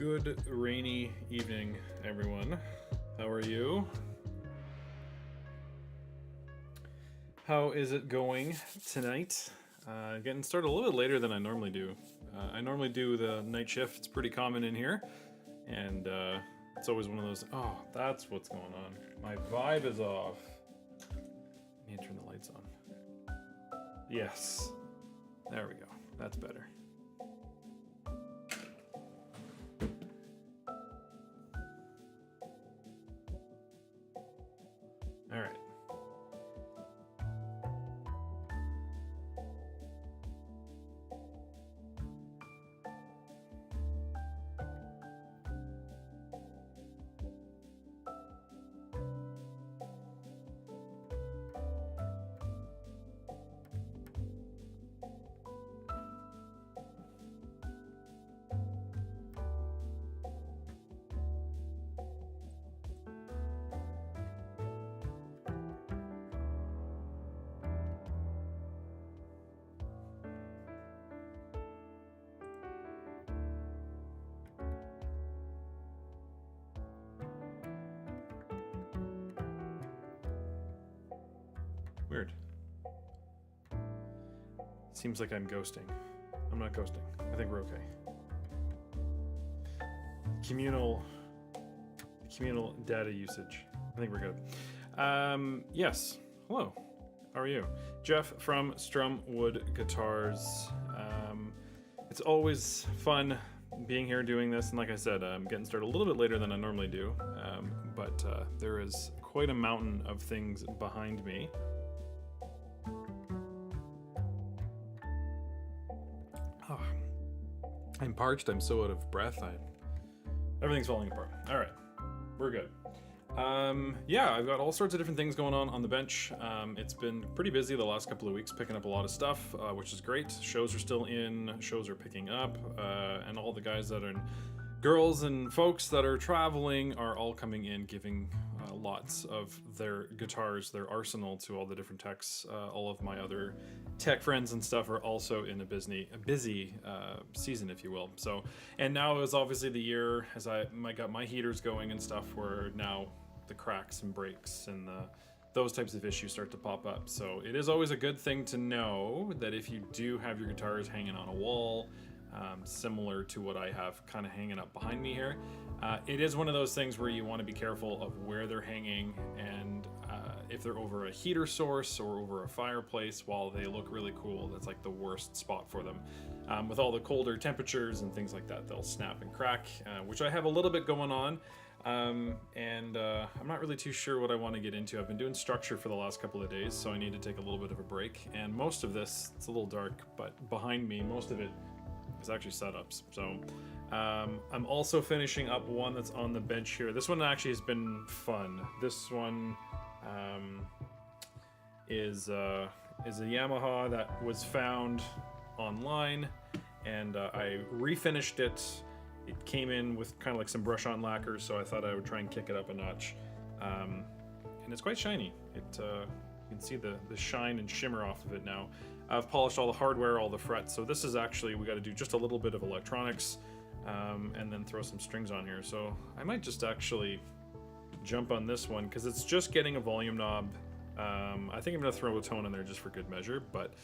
Good rainy evening, everyone. How are you? How is it going tonight? Getting started a little bit later than I normally do. I normally do the night shift. It's pretty common in here. And it's always one of those, oh, that's what's going on. My vibe is off. I need to turn the lights on. Yes. There we go. That's better. All right. Weird. Seems like I'm ghosting. I'm not ghosting. I think we're okay. Communal data usage. I think we're good. Yes. Hello. How are you? Jeff from Strumwood Guitars. It's always fun being here doing this, and like I said, I'm getting started a little bit later than I normally do, but there is quite a mountain of things behind me. Oh, I'm parched. I'm so out of breath. Everything's falling apart. All right, we're good. Yeah, I've got all sorts of different things going on the bench. It's been pretty busy the last couple of weeks, picking up a lot of stuff, which is great. Shows are still in, shows are picking up, and all the guys that are girls and folks that are traveling are all coming in, giving lots of their guitars, their arsenal to all the different techs. All of my other tech friends and stuff are also in a busy season, if you will. So, and now is obviously the year as I got my heaters going and stuff, where now the cracks and breaks and those types of issues start to pop up. So it is always a good thing to know that if you do have your guitars hanging on a wall, similar to what I have kind of hanging up behind me here, it is one of those things where you want to be careful of where they're hanging, and if they're over a heater source or over a fireplace, while they look really cool, that's like the worst spot for them. With all the colder temperatures and things like that, they'll snap and crack, which I have a little bit going on. I'm not really too sure what I want to get into. I've been doing structure for the last couple of days, so I need to take a little bit of a break. And most of this, it's a little dark, but behind me, most of it is actually setups. So I'm also finishing up one that's on the bench here. This one actually has been fun. This one is a Yamaha that was found online, and I refinished it. It came in with kind of like some brush-on lacquer, so I thought I would try and kick it up a notch. And it's quite shiny. You can see the shine and shimmer off of it now. I've polished all the hardware, all the frets, so this is actually, we got to do just a little bit of electronics, and then throw some strings on here. So I might just actually jump on this one, because it's just getting a volume knob. I think I'm going to throw a tone in there just for good measure, but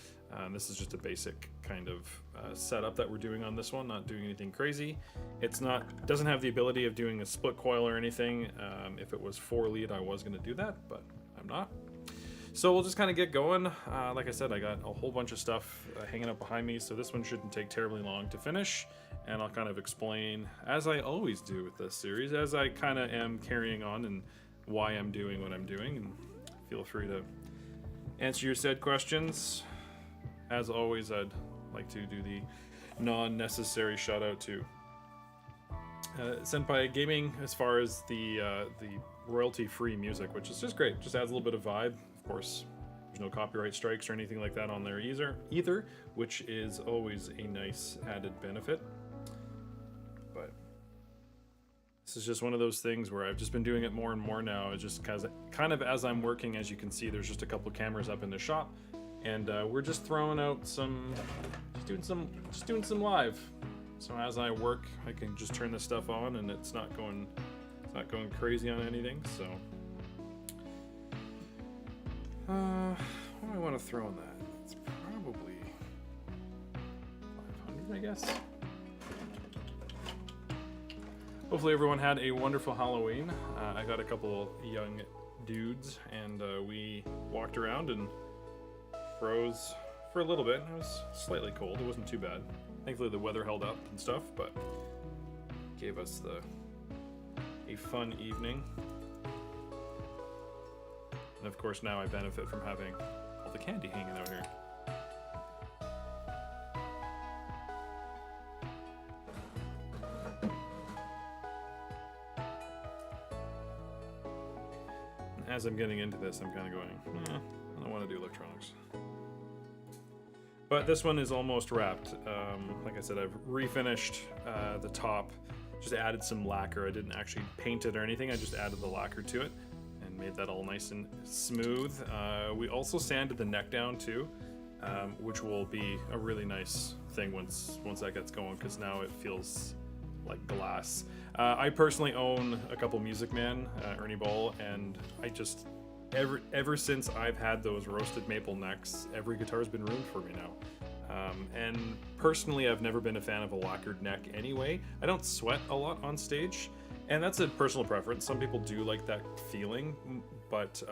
this is just a basic kind of setup that we're doing on this one, not doing anything crazy. Doesn't have the ability of doing a split coil or anything. If it was 4 lead, I was going to do that, but I'm not. So we'll just kind of get going. Like I said, I got a whole bunch of stuff hanging up behind me, so this one shouldn't take terribly long to finish, and I'll kind of explain, as I always do with this series, as I kind of am carrying on, and why I'm doing what I'm doing, and feel free to answer your said questions. As always, I'd like to do the non-necessary shout out to Senpai Gaming, as far as the royalty-free music, which is just great. Just adds a little bit of vibe. Of course, there's no copyright strikes or anything like that on there either, which is always a nice added benefit. But this is just one of those things where I've just been doing it more and more now. It's just kind of as I'm working, as you can see, there's just a couple cameras up in the shop, and we're just throwing out just doing some live So as I work, I can just turn this stuff on, and it's not going crazy on anything. So, what do I want to throw on that? It's probably 500, I guess. Hopefully everyone had a wonderful Halloween. I got a couple young dudes, and we walked around and froze for a little bit. It was slightly cold. It wasn't too bad. Thankfully the weather held up and stuff, but gave us a fun evening. And of course now I benefit from having all the candy hanging out here. As I'm getting into this, I'm kind of going, I don't want to do electronics. But this one is almost wrapped. Like I said, I've refinished the top, just added some lacquer. I didn't actually paint it or anything, I just added the lacquer to it and made that all nice and smooth. We also sanded the neck down too, which will be a really nice thing once that gets going, because now it feels like glass. I personally own a couple Music Man, Ernie Ball, and I just, ever since I've had those roasted maple necks, every guitar's been ruined for me now. And personally, I've never been a fan of a lacquered neck anyway. I don't sweat a lot on stage, and that's a personal preference. Some people do like that feeling, but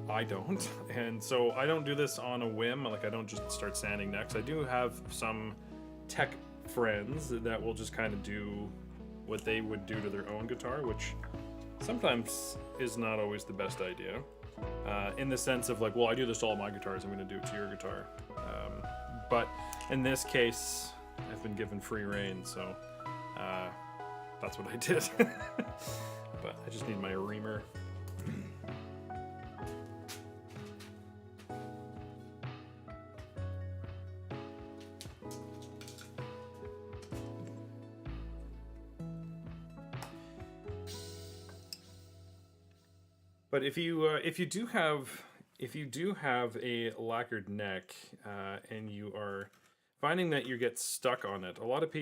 I don't. And so I don't do this on a whim. Like, I don't just start sanding necks. I do have some tech friends that will just kind of do what they would do to their own guitar, which sometimes is not always the best idea, in the sense of like, well, I do this to all my guitars, I'm going to do it to your guitar. But in this case, I've been given free rein, so that's what I did. But I just need my reamer. But if you do have a lacquered neck, and you are finding that you get stuck on it, a lot of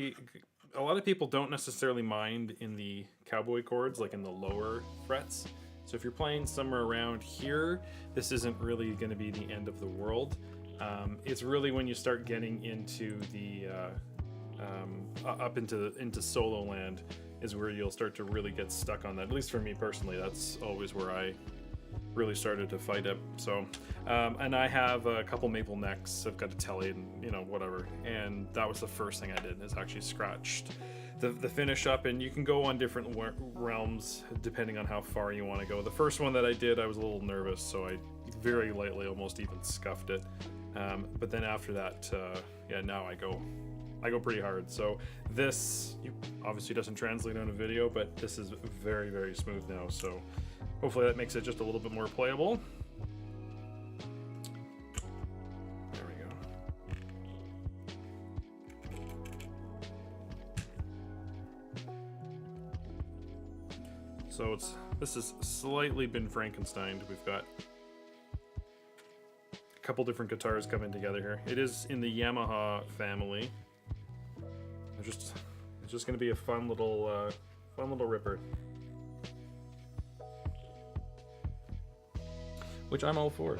people don't necessarily mind in the cowboy chords, like in the lower frets. So if you're playing somewhere around here, this isn't really going to be the end of the world. It's really when you start getting into the up into solo land is where you'll start to really get stuck on that. At least for me personally, that's always where I really started to fight it. So, and I have a couple maple necks. I've got a telly and whatever. And that was the first thing I did, is actually scratched the finish up. And you can go on different realms depending on how far you want to go. The first one that I did, I was a little nervous, so I very lightly, almost even scuffed it. But then after that, now I go pretty hard. So this obviously doesn't translate on a video, but this is very, very smooth now. So hopefully that makes it just a little bit more playable. There we go. So this has slightly been Frankensteined. We've got a couple different guitars coming together here. It is in the Yamaha family. It's just going to be a fun little ripper, which I'm all for.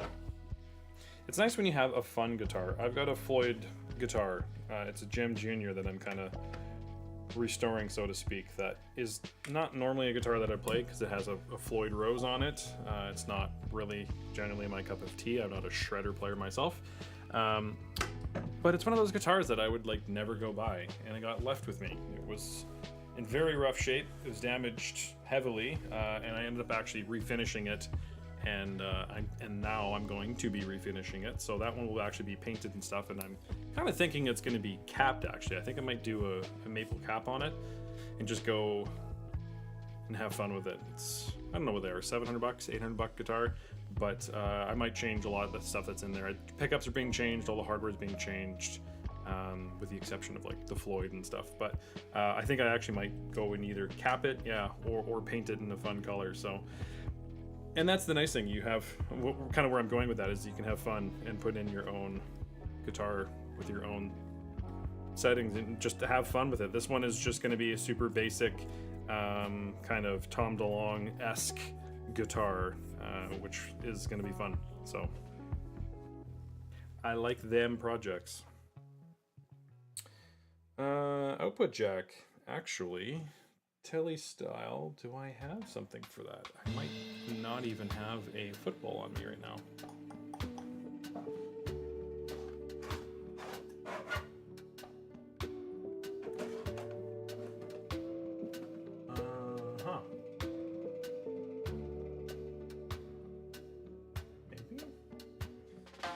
It's nice when you have a fun guitar. I've got a Floyd guitar. It's a Gem Junior that I'm kind of restoring, so to speak. That is not normally a guitar that I play because it has a Floyd Rose on it. It's not really generally my cup of tea. I'm not a shredder player myself. But it's one of those guitars that I would never go buy, and it got left with me. It was in very rough shape. It was damaged heavily, and I ended up actually refinishing it, and now I'm going to be refinishing it. So that one will actually be painted and stuff, and I'm kind of thinking it's going to be capped. Actually, I think I might do a maple cap on it, and just go and have fun with it. I don't know what they are, $700, $800 guitar. But I might change a lot of the stuff that's in there. Pickups are being changed, all the hardware is being changed, with the exception of the Floyd and stuff. But I think I actually might go and either cap it, or paint it in a fun color. So, and that's the nice thing. You have kind of where I'm going with that is you can have fun and put in your own guitar with your own settings and just to have fun with it. This one is just going to be a super basic kind of Tom DeLonge-esque guitar, which is going to be fun. So I like them projects. Output jack, actually, telly style. Do I have something for that? I might not even have a football on me right now. Maybe?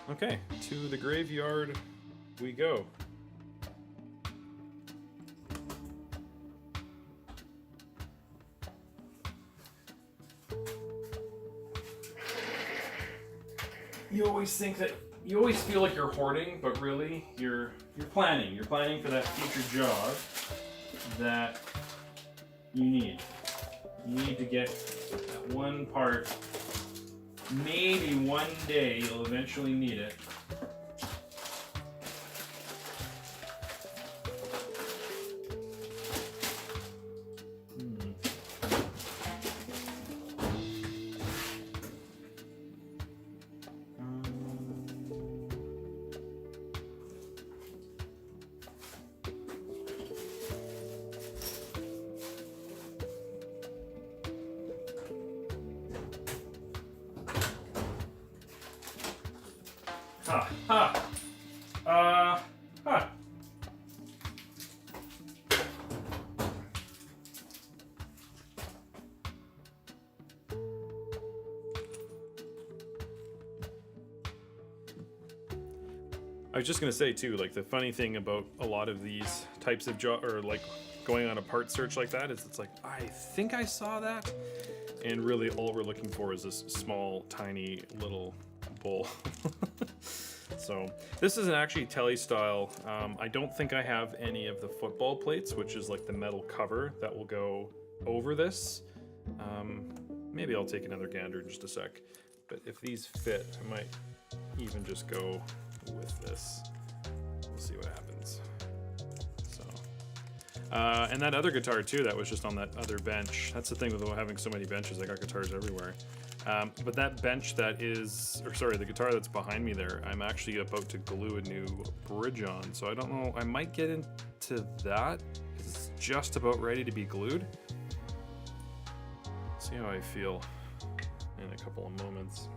Okay, to the graveyard we go. You always think that you always feel like you're hoarding, but really you're planning. You're planning for that future job that you need. You need to get that one part. Maybe one day you'll eventually need it. I was just gonna say too, like the funny thing about a lot of these types of job, or like going on a part search like that, is it's like, I think I saw that, and really all we're looking for is this small, tiny little bowl. So this is an actually telly style. I don't think I have any of the football plates, which is like the metal cover that will go over this. Maybe I'll take another gander in just a sec. But if these fit, I might even just go with this. We'll see what happens. So, and that other guitar too, that was just on that other bench. That's the thing with having so many benches. I got guitars everywhere. But that bench that is, or sorry, the guitar that's behind me there, I'm actually about to glue a new bridge on. So I don't know, I might get into that. It's just about ready to be glued. See how I feel in a couple of moments.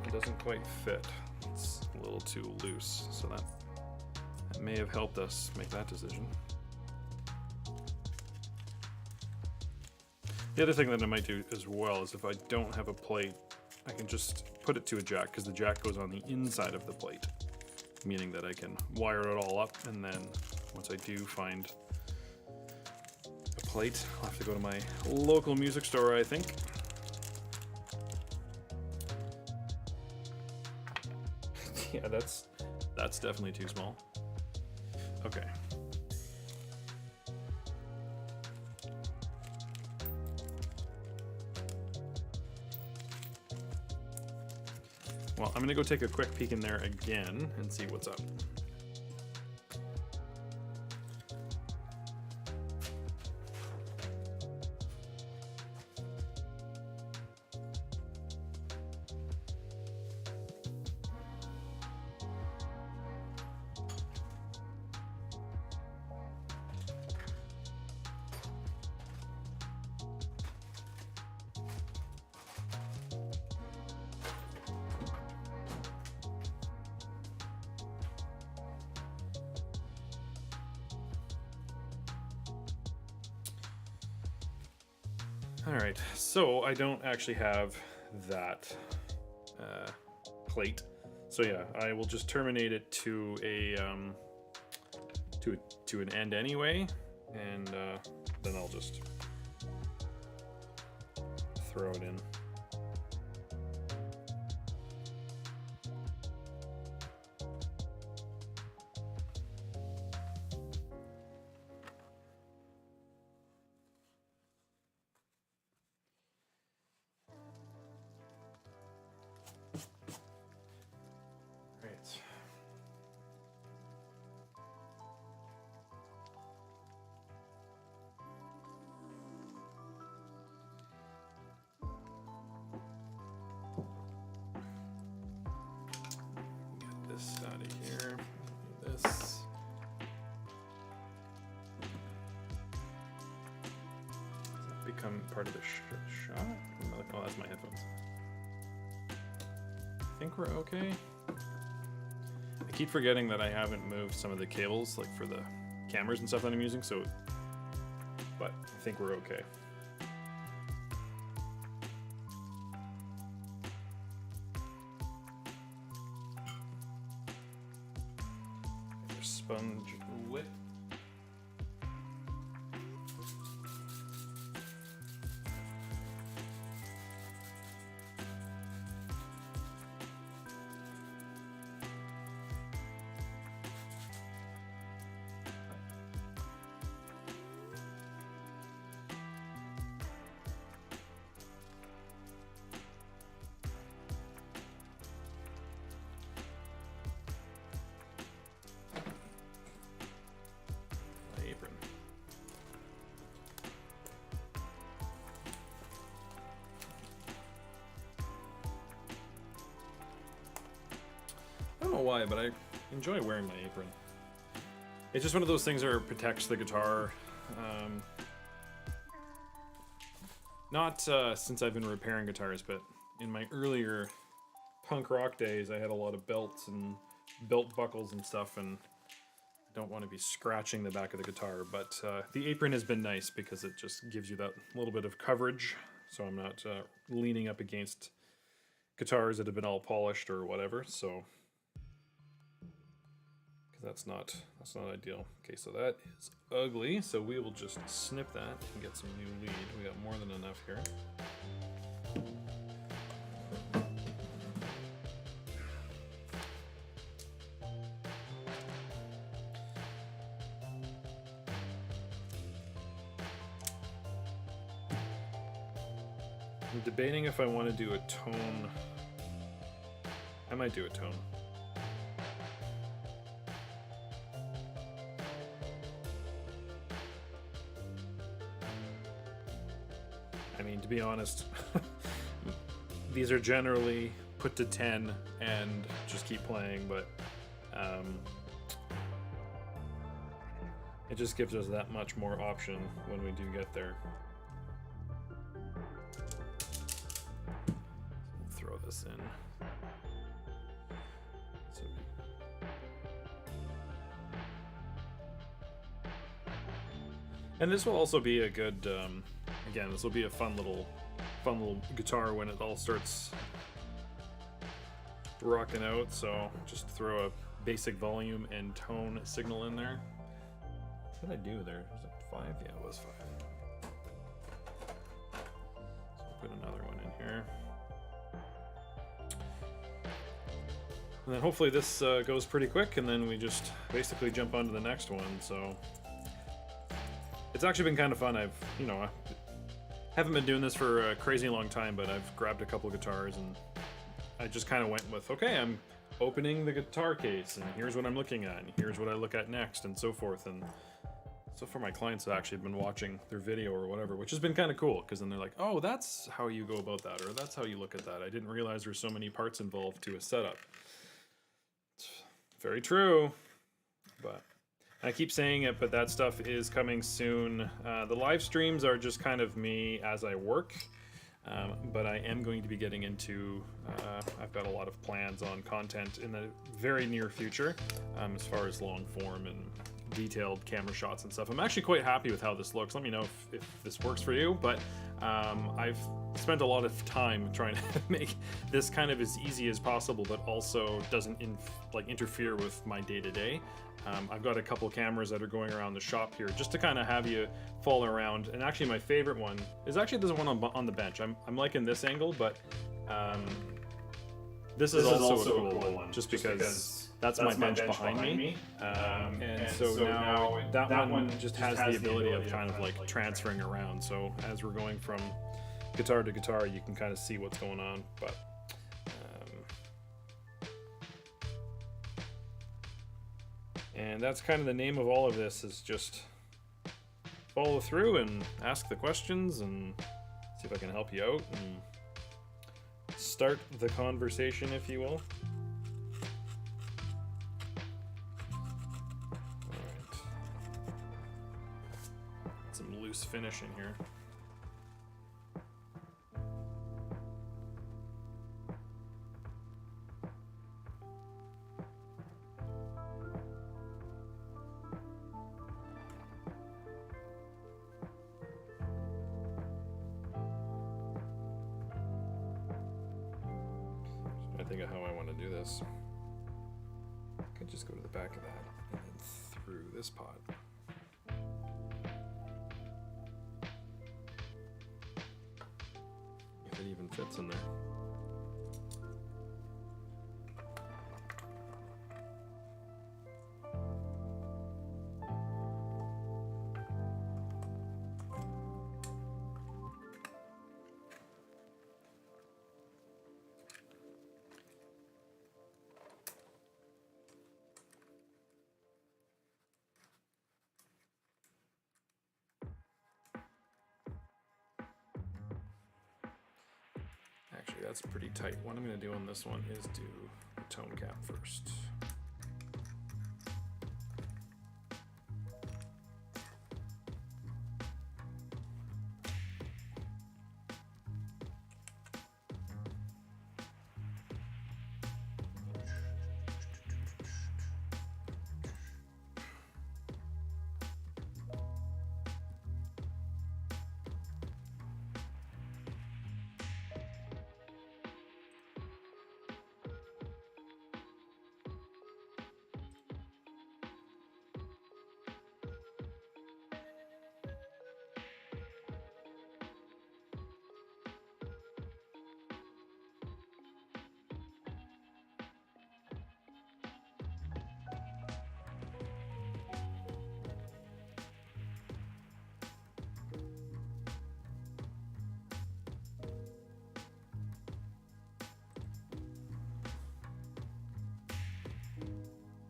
It doesn't quite fit. It's a little too loose, so that may have helped us make that decision. The other thing that I might do as well is if I don't have a plate, I can just put it to a jack, because the jack goes on the inside of the plate, meaning that I can wire it all up, and then once I do find a plate, I'll have to go to my local music store, I think. Yeah, that's definitely too small. Okay. Well, I'm gonna go take a quick peek in there again and see what's up. All right, so I don't actually have that plate. So yeah, I will just terminate it to a to an end anyway, and then I'll just throw it in. become part of the shot? Oh, that's my headphones. I think we're okay. I keep forgetting that I haven't moved some of the cables, like for the cameras and stuff that I'm using, so, but I think we're okay. Sponge whip. I don't know why, but I enjoy wearing my apron. It's just one of those things that protects the guitar. Not since I've been repairing guitars, but in my earlier punk rock days, I had a lot of belts and belt buckles and stuff, and I don't want to be scratching the back of the guitar. But the apron has been nice because it just gives you that little bit of coverage, so I'm not leaning up against guitars that have been all polished or whatever. So. That's not ideal. Okay, so that is ugly. So we will just snip that and get some new lead. We got more than enough here. I'm debating if I want to do a tone. I might do a tone. I mean, to be honest, these are generally put to 10 and just keep playing, but it just gives us that much more option when we do get there. So throw this in. And this will also be a good, again, this will be a fun little guitar when it all starts rocking out. So just throw a basic volume and tone signal in there. What did I do there? Was it 5? Yeah, it was 5. So I'll put another one in here. And then hopefully this goes pretty quick, and then we just basically jump on to the next one. So it's actually been kind of fun. I've, I haven't been doing this for a crazy long time, but I've grabbed a couple guitars and I just kind of went with, okay, I'm opening the guitar case and here's what I'm looking at and here's what I look at next and so forth. And so far my clients have actually been watching their video or whatever, which has been kind of cool, because then they're like, oh, that's how you go about that, or that's how you look at that. I didn't realize there's so many parts involved to a setup. It's very true, but I keep saying it, but that stuff is coming soon. The live streams are just kind of me as I work, but I am going to be getting into, I've got a lot of plans on content in the very near future, as far as long form and detailed camera shots and stuff. I'm actually quite happy with how this looks. Let me know if this works for you, but I've spent a lot of time trying to make this kind of as easy as possible, but also doesn't interfere with my day-to-day. I've got a couple cameras that are going around the shop here just to kind of have you follow around. And actually my favorite one is actually this one on the bench. I'm liking this angle, but this is also a cool one just because that's my bench behind me. And so now that one just has the ability of kind of like transferring around. So as we're going from guitar to guitar, you can kind of see what's going on. But and that's kind of the name of all of this, is just follow through and ask the questions and see if I can help you out and start the conversation, if you will. Alright. Some loose finish in here. think of how I want to do this. I could just go to the back of that and then through this pot. If it even fits in there. Actually, that's pretty tight. What I'm going to do on this one is do the tone cap first.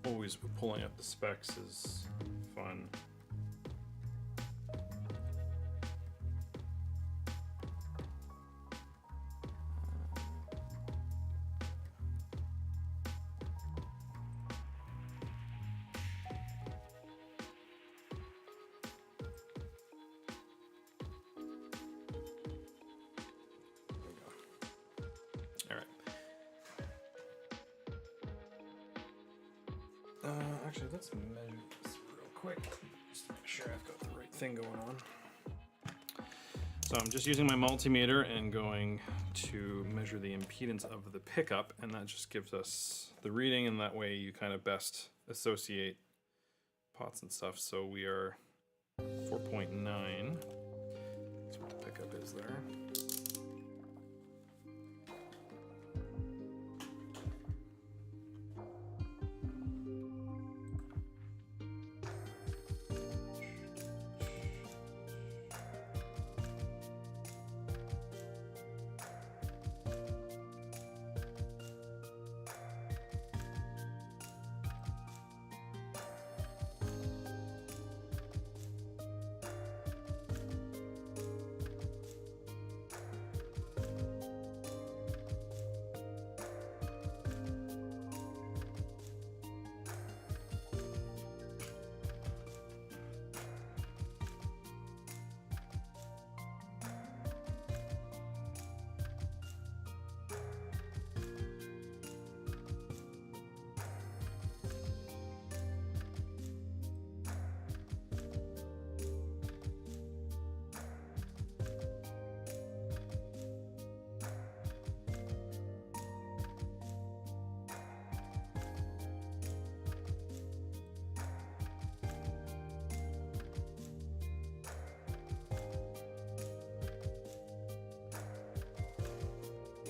Always pulling up the specs is fun. Actually, let's measure this real quick, just to make sure I've got the right thing going on. So I'm just using my multimeter and going to measure the impedance of the pickup, and that just gives us the reading, and that way you kind of best associate pots and stuff. So we are 4.9. That's what the pickup is there.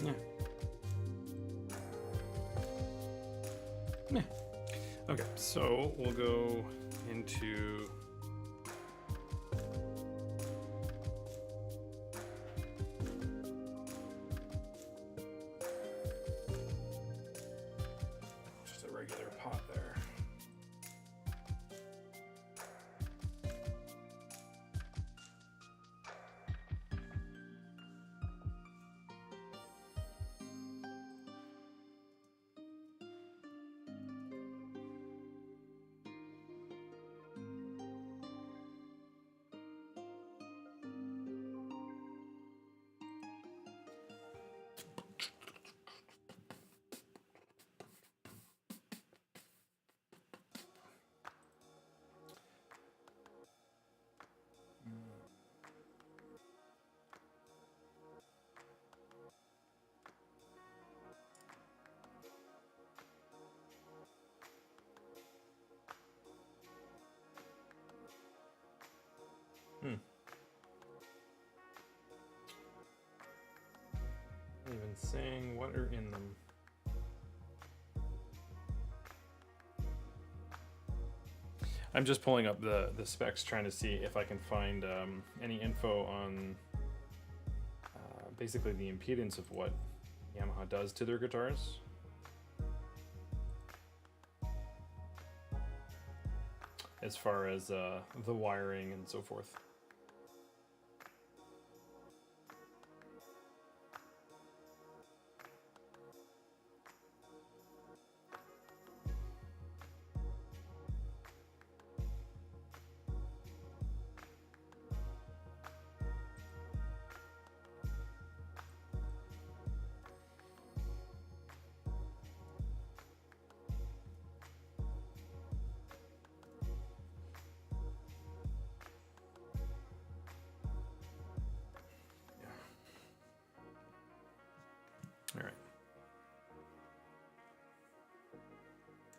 Yeah. Yeah. Okay, so we'll go into just a regular pot there. and saying what are in them. I'm just pulling up the specs, trying to see if I can find any info on basically the impedance of what Yamaha does to their guitars. As far as the wiring and so forth. All right.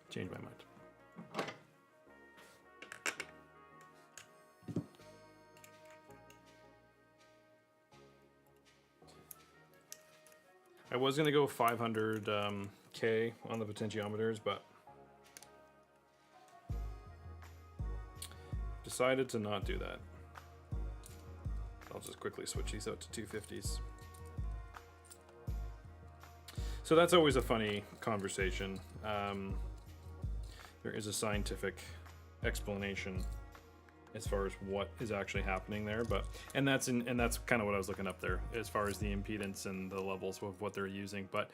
Change my mind. I was going to go 500 K on the potentiometers, but decided to not do that. I'll just quickly switch these out to 250s. So that's always a funny conversation. There is a scientific explanation as far as what is actually happening there, and that's kind of what I was looking up there as far as the impedance and the levels of what they're using. But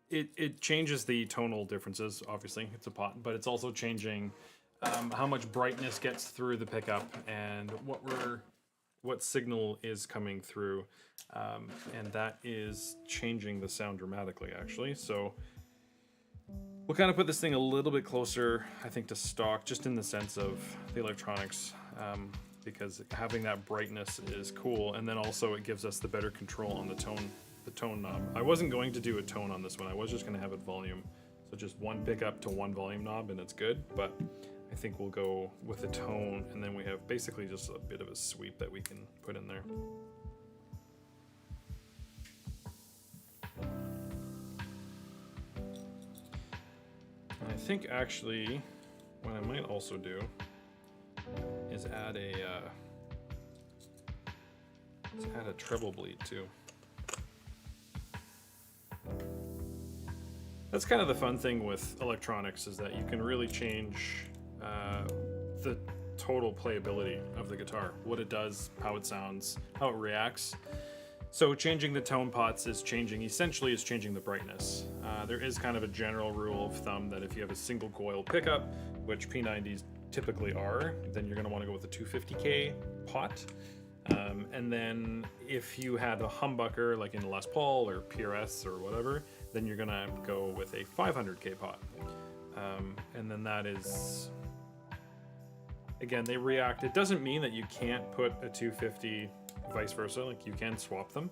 it changes the tonal differences. Obviously, it's a pot, but it's also changing how much brightness gets through the pickup and what signal is coming through, and that is changing the sound dramatically, actually. So we'll kind of put this thing a little bit closer, I think, to stock, just in the sense of the electronics, because having that brightness is cool, and then also it gives us the better control on the tone knob. I wasn't going to do a tone on this one. I was just going to have it volume, so just one pickup to one volume knob, and it's good. But I think we'll go with a tone, and then we have basically just a bit of a sweep that we can put in there. And I think actually what I might also do is add a treble bleed too. That's kind of the fun thing with electronics, is that you can really change the total playability of the guitar, what it does, how it sounds, how it reacts. So changing the tone pots is changing the brightness. There is kind of a general rule of thumb that if you have a single coil pickup, which P90s typically are, then you're going to want to go with a 250K pot. And then if you had a humbucker like in Les Paul or PRS or whatever, then you're going to go with a 500K pot. And then that is, again, they react. It doesn't mean that you can't put a 250 vice versa, like you can swap them.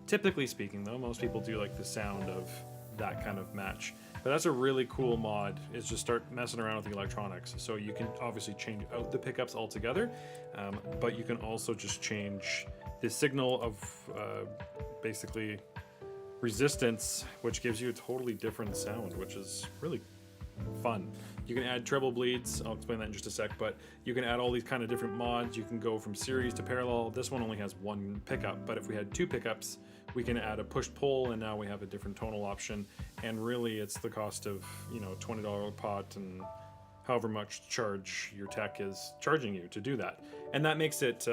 Typically speaking though, most people do like the sound of that kind of match. But that's a really cool mod, is just start messing around with the electronics. So you can obviously change out the pickups altogether, but you can also just change the signal of basically resistance, which gives you a totally different sound, which is really fun. You can add treble bleeds, I'll explain that in just a sec, but you can add all these kind of different mods. You can go from series to parallel. This one only has one pickup, but if we had two pickups, we can add a push-pull, and now we have a different tonal option. And really, it's the cost of, $20 pot and however much charge your tech is charging you to do that. And that makes it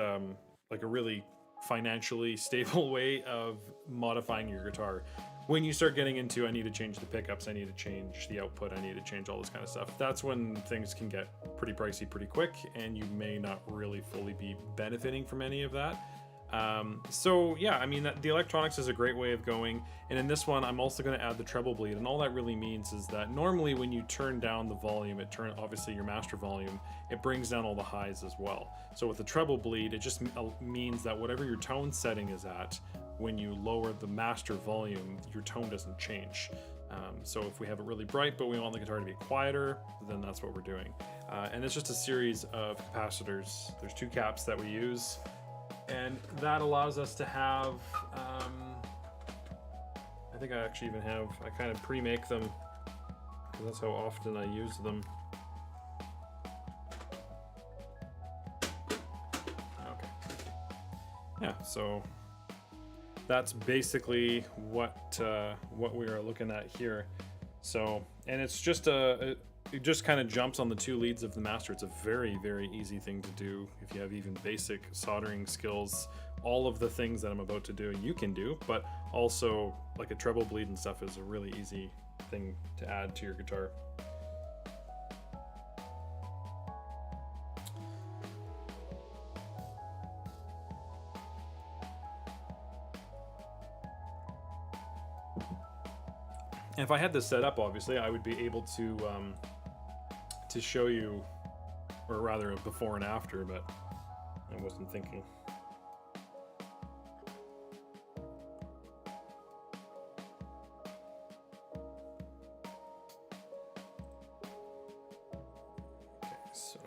like a really financially stable way of modifying your guitar. When you start getting into, I need to change the pickups, I need to change the output, I need to change all this kind of stuff, that's when things can get pretty pricey pretty quick, and you may not really fully be benefiting from any of that. So yeah, I mean, the electronics is a great way of going. And in this one, I'm also going to add the treble bleed. And all that really means is that normally when you turn down the volume, obviously your master volume, it brings down all the highs as well. So with the treble bleed, it just means that whatever your tone setting is at, when you lower the master volume, your tone doesn't change. So if we have it really bright, but we want the guitar to be quieter, then that's what we're doing. And it's just a series of capacitors. There's two caps that we use, and that allows us to have I think I actually even have, I kind of pre-make them, because that's how often I use them. Okay. Yeah, so that's basically what we are looking at here. So, and it's just it just kind of jumps on the two leads of the master. It's a very, very easy thing to do if you have even basic soldering skills. All of the things that I'm about to do you can do, but also like a treble bleed and stuff is a really easy thing to add to your guitar. And if I had this set up, obviously, I would be able to show you, or rather a before and after, but I wasn't thinking. Okay, so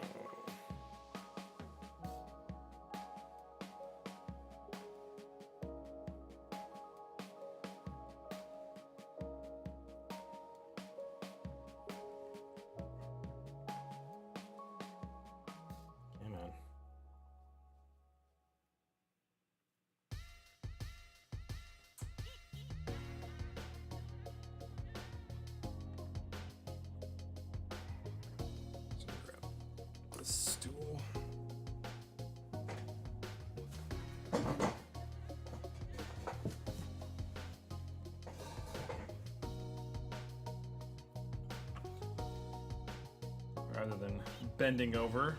stool. Rather than bending over.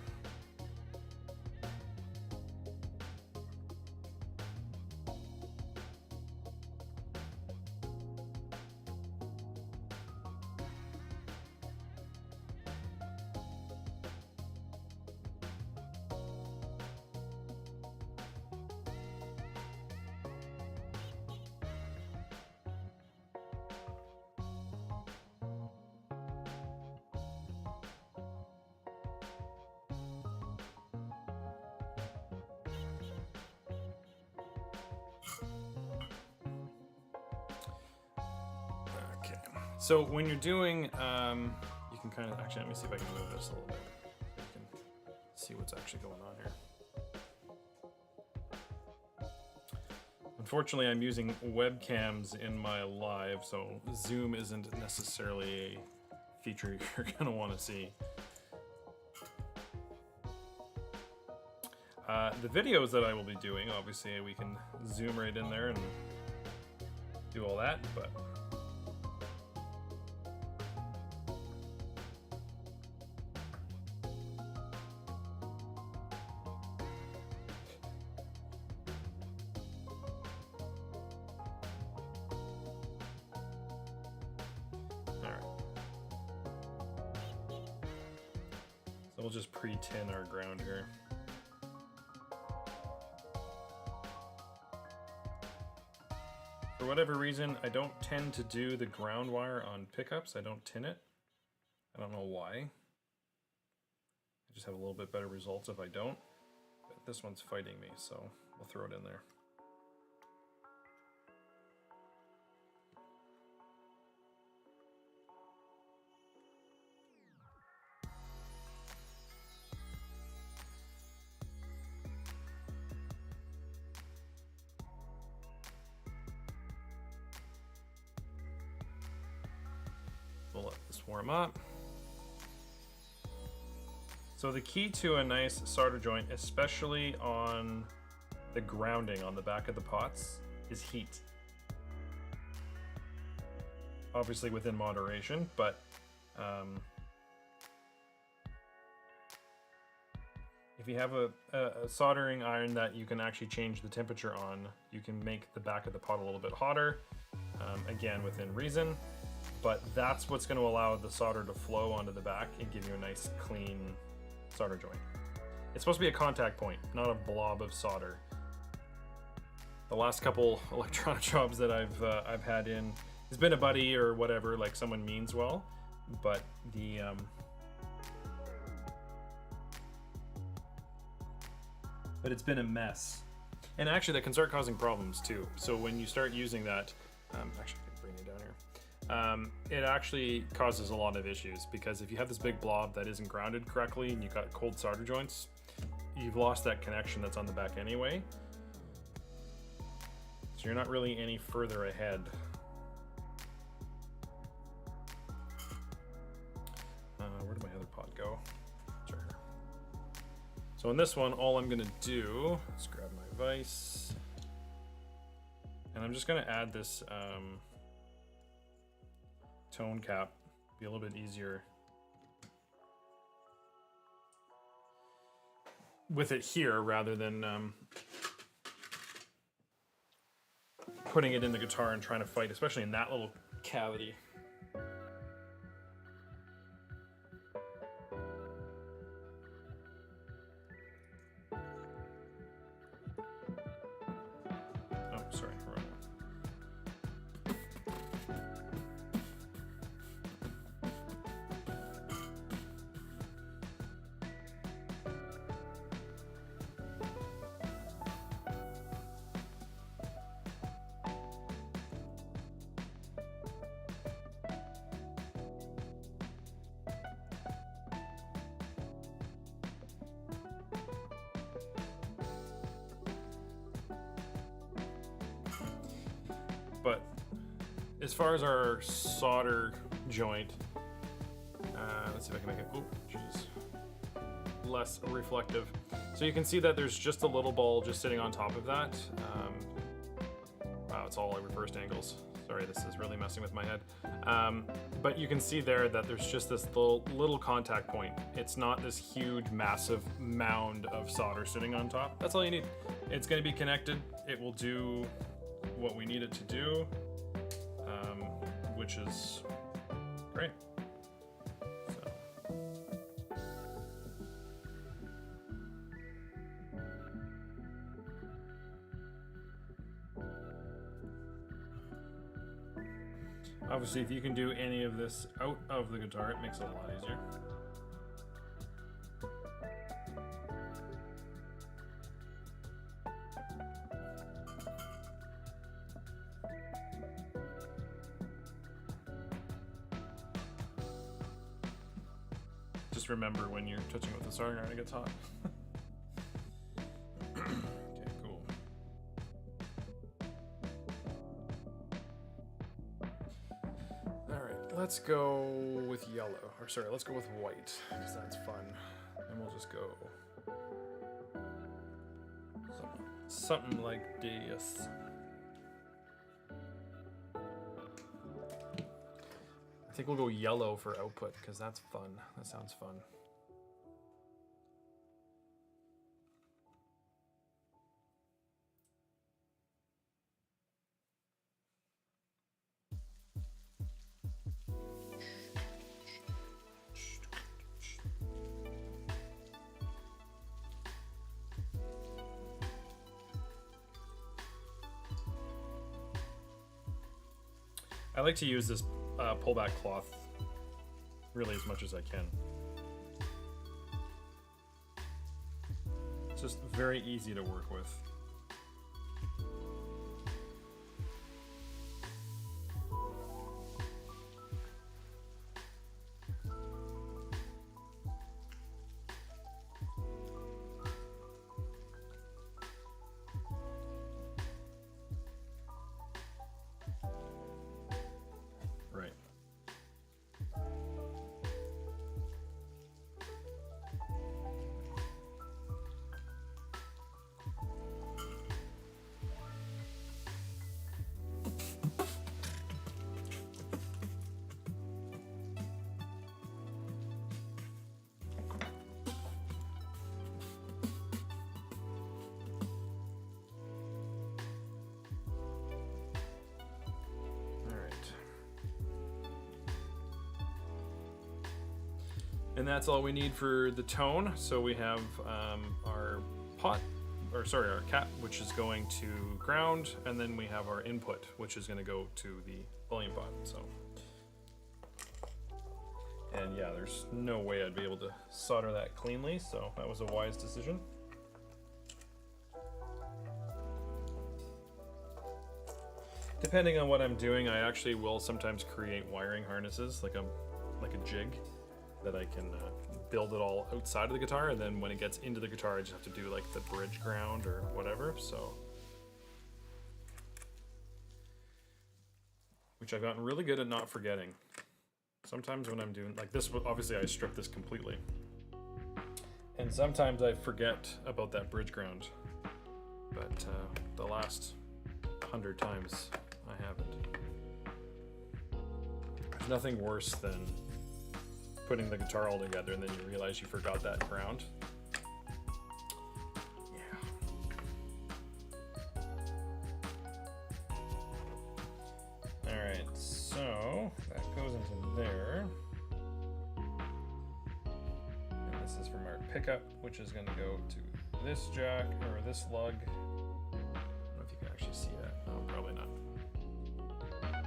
So when you're doing, you can kind of, actually, let me see if I can move this a little bit. You can see what's actually going on here. Unfortunately, I'm using webcams in my live, so Zoom isn't necessarily a feature you're gonna want to see. The videos that I will be doing, obviously, we can zoom right in there and do all that, but we'll just pre-tin our ground here. For whatever reason, I don't tend to do the ground wire on pickups. I don't tin it. I don't know why. I just have a little bit better results if I don't. But this one's fighting me, so we'll throw it in there. We'll let this warm up. So the key to a nice solder joint, especially on the grounding on the back of the pots, is heat. Obviously within moderation, but if you have a soldering iron that you can actually change the temperature on, you can make the back of the pot a little bit hotter, again within reason. But that's what's going to allow the solder to flow onto the back and give you a nice clean solder joint. It's supposed to be a contact point, not a blob of solder. The last couple electronic jobs that I've had in, it's been a buddy or whatever, like someone means well, but it's been a mess. And actually, that can start causing problems too. So when you start using that, actually, I can bring it down here. It actually causes a lot of issues because if you have this big blob that isn't grounded correctly and you've got cold solder joints, you've lost that connection that's on the back anyway. So you're not really any further ahead. Where did my other pod go? It's right here. So in this one, all I'm gonna do is grab my vise, and I'm just gonna add this tone cap. Be a little bit easier with it here rather than putting it in the guitar and trying to fight, especially in that little cavity. Oh, sorry, wrong one. But as far as our solder joint, let's see if I can make it, oh, geez, less reflective. So you can see that there's just a little ball just sitting on top of that. Wow, it's all like reversed angles. Sorry, this is really messing with my head. But you can see there that there's just this little contact point. It's not this huge, massive mound of solder sitting on top. That's all you need. It's gonna be connected. It will do what we need it to do, which is great. So. Obviously, if you can do any of this out of the guitar, it makes it a lot easier. Just remember when you're touching it with the soldering iron, it gets hot. Okay, cool. All right, let's go with yellow. Or sorry, let's go with white, because that's fun. And we'll just go something like this. I think we'll go yellow for output because that's fun. That sounds fun. I like to use this pullback cloth really as much as I can. It's just very easy to work with. And that's all we need for the tone. So we have our pot, or sorry, our cap, which is going to ground, and then we have our input, which is going to go to the volume pot. So, and yeah, there's no way I'd be able to solder that cleanly, so that was a wise decision. Depending on what I'm doing, I actually will sometimes create wiring harnesses, like a jig, that I can build it all outside of the guitar, and then when it gets into the guitar, I just have to do like the bridge ground or whatever. So, which I've gotten really good at not forgetting. Sometimes when I'm doing like this, obviously I stripped this completely, and sometimes I forget about that bridge ground. But the last 100 times I haven't. There's nothing worse than putting the guitar all together and then you realize you forgot that ground. Yeah. Alright, so that goes into there. And this is from our pickup, which is going to go to this jack, or this lug. I don't know if you can actually see that. No, probably not. So I'll throw that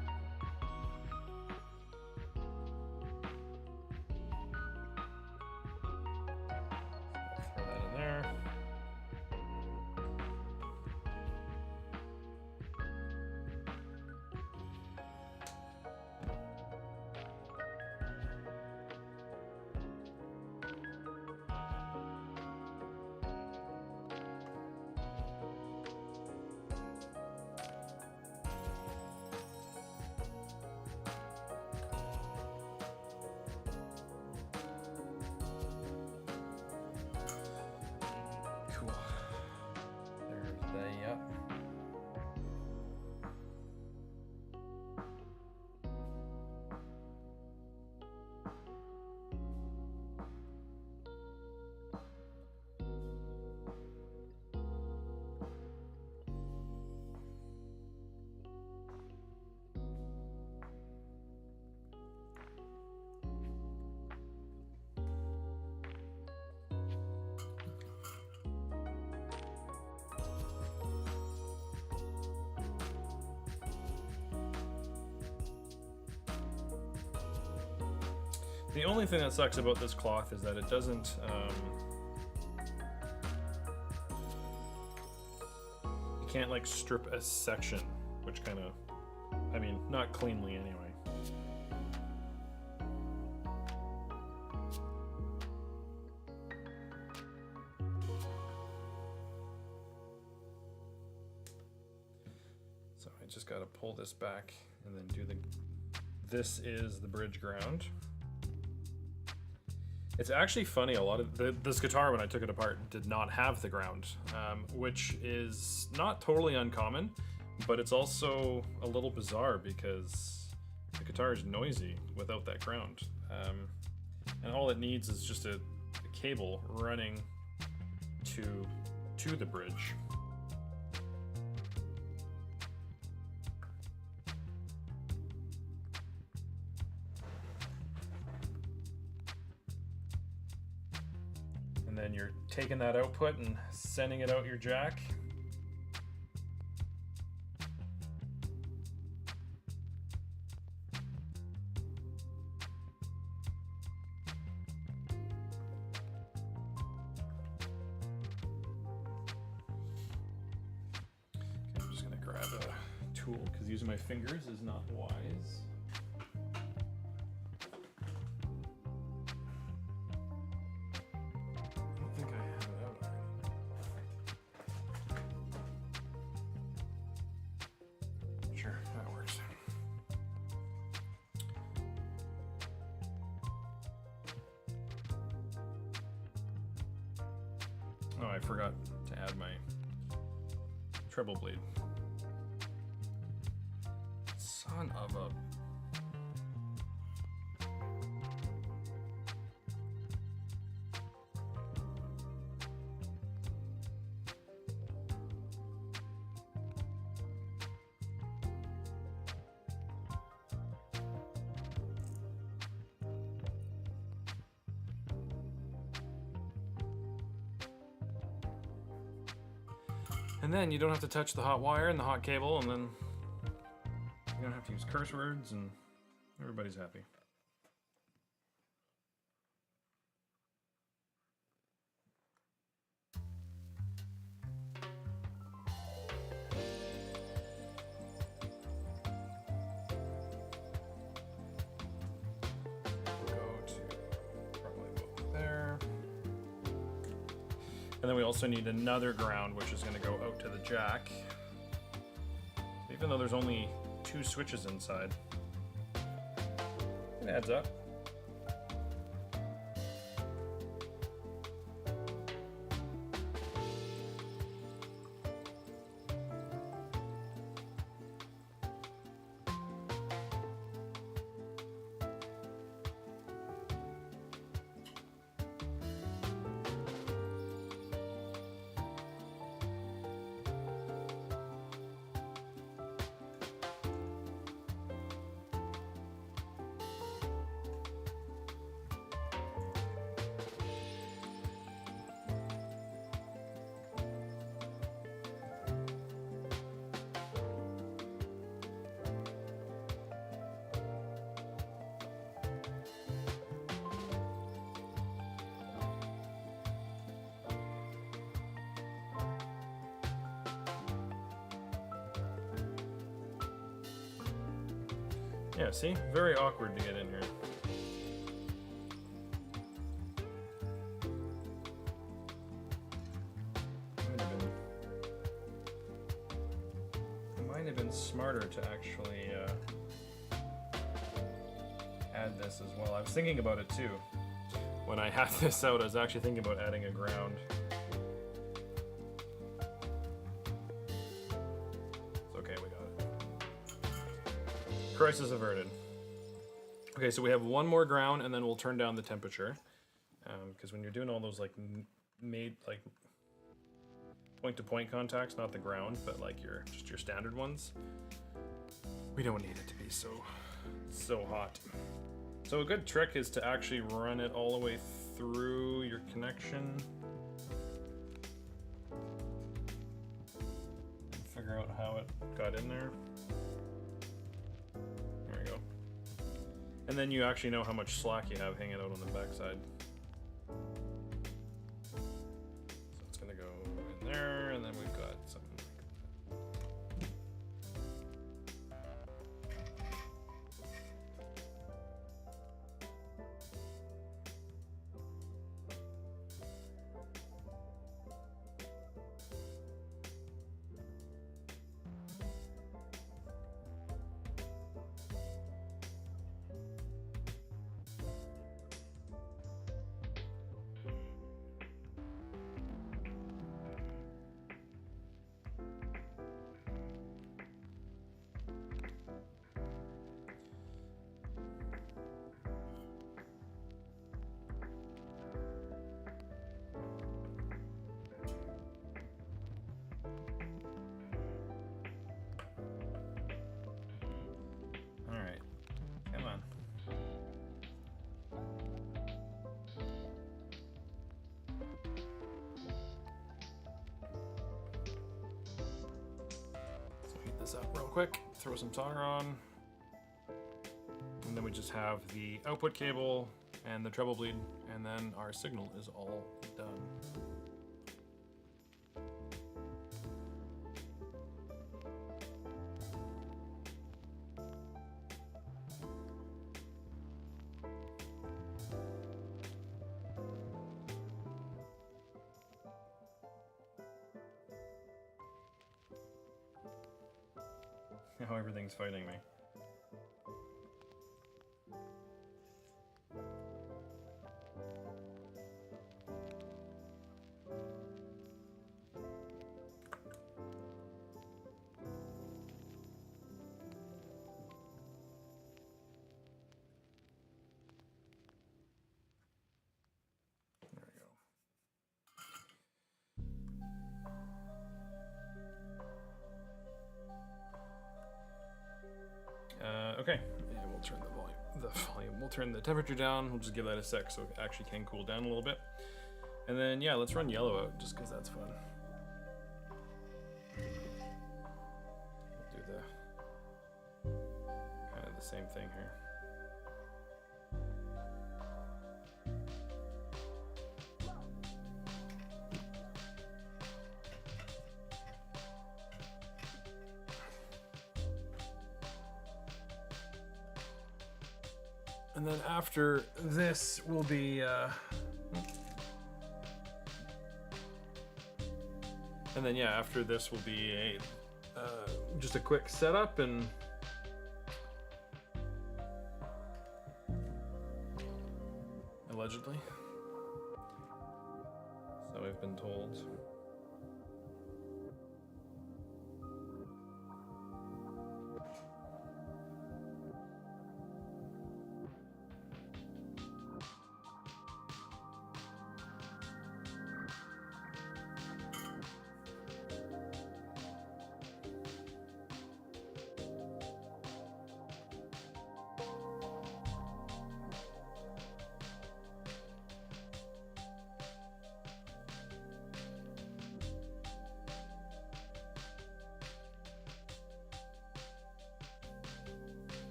in there. Cool. There's the up. The only thing that sucks about this cloth is that it doesn't, you can't like strip a section, which kind of, I mean, not cleanly anyway. So I just got to pull this back and then do this is the bridge ground. It's actually funny, a lot of this guitar, when I took it apart, did not have the ground, which is not totally uncommon, but it's also a little bizarre because the guitar is noisy without that ground. And all it needs is just a cable running to the bridge. And then you're taking that output and sending it out your jack. Okay, I'm just gonna grab a tool because using my fingers is not wise. Oh, I forgot to add my treble bleed. Son of a... And then you don't have to touch the hot wire and the hot cable, and then you don't have to use curse words, and everybody's happy. And then we also need another ground, which is going to go out to the jack. Even though there's only 2 switches inside, it adds up. Yeah, see? Very awkward to get in here. It might have been smarter to actually add this as well. I was thinking about it too. When I had this out, I was actually thinking about adding a ground. Crisis averted. Okay, so we have one more ground, and then we'll turn down the temperature. Because when you're doing all those like point-to-point contacts, not the ground, but like just your standard ones, we don't need it to be so hot. So a good trick is to actually run it all the way through your connection. And figure out how it got in there. And then you actually know how much slack you have hanging out on the backside. So it's gonna go in there, and then we've got some. This up real quick, throw some solder on, and then we just have the output cable and the treble bleed, and then our signal is all done. How everything's fighting me. Okay, and we'll turn we'll turn the temperature down. We'll just give that a sec so it actually can cool down a little bit. And then, yeah, let's run yellow out just because that's fun. We'll do kind of the same thing here. And then after this will be And then yeah, after this will be a just a quick setup and allegedly. So I've been told.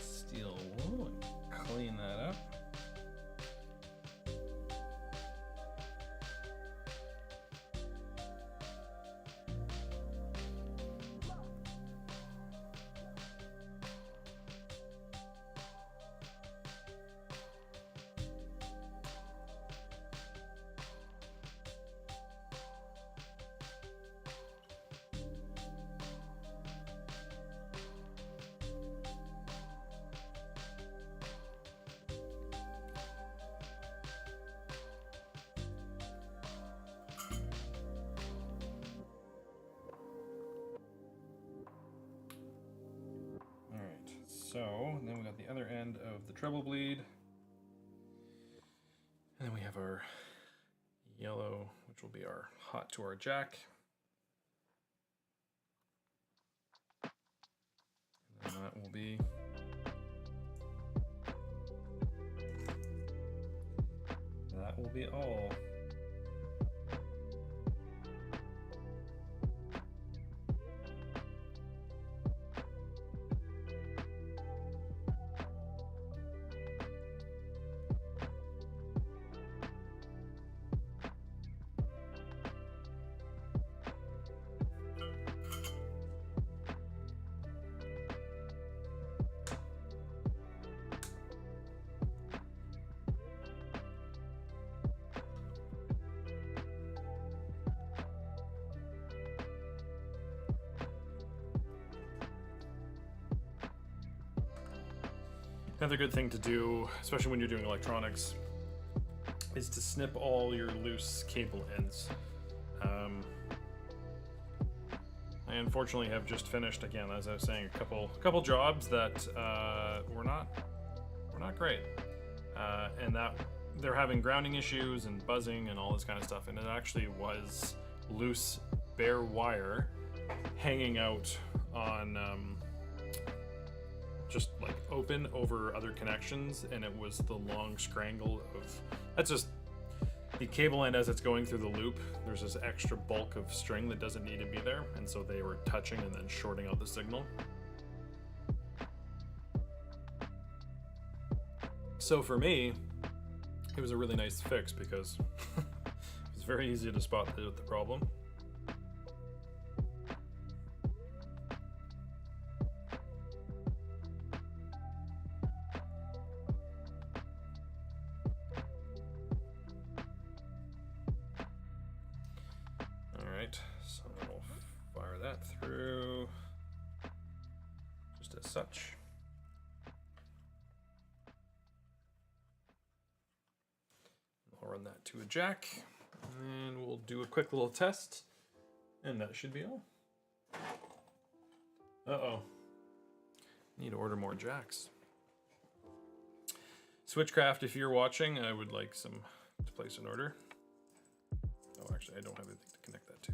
Steel wool and clean that up. So then we got the other end of the treble bleed. And then we have our yellow, which will be our hot to our jack. And then that will be all. Another good thing to do, especially when you're doing electronics, is to snip all your loose cable ends. I unfortunately have just finished, again, as I was saying, a couple jobs that were not great, and that they're having grounding issues and buzzing and all this kind of stuff. And it actually was loose bare wire hanging out on. Just like open over other connections, and it was the long scrangle of that's just the cable end as it's going through the loop. There's this extra bulk of string that doesn't need to be there, and so they were touching and then shorting out the signal. So for me, it was a really nice fix because it was very easy to spot the problem. So we'll fire that through just as such. I'll run that to a jack, and we'll do a quick little test, and that should be all. Uh-oh. Need to order more jacks. Switchcraft, if you're watching, I would like some to place an order. Oh, actually, I don't have anything to connect that to.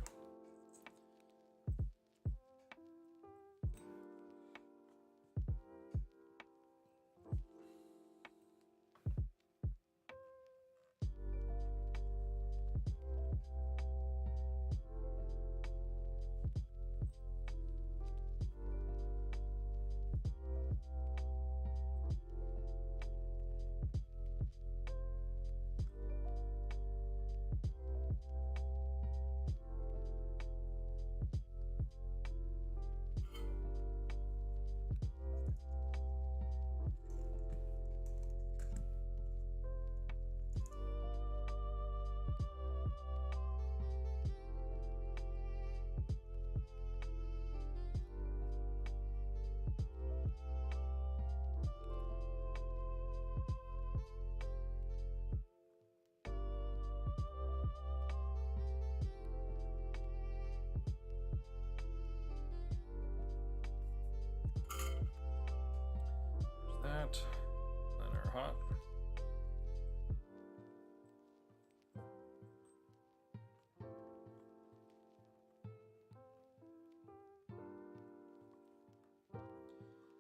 hot.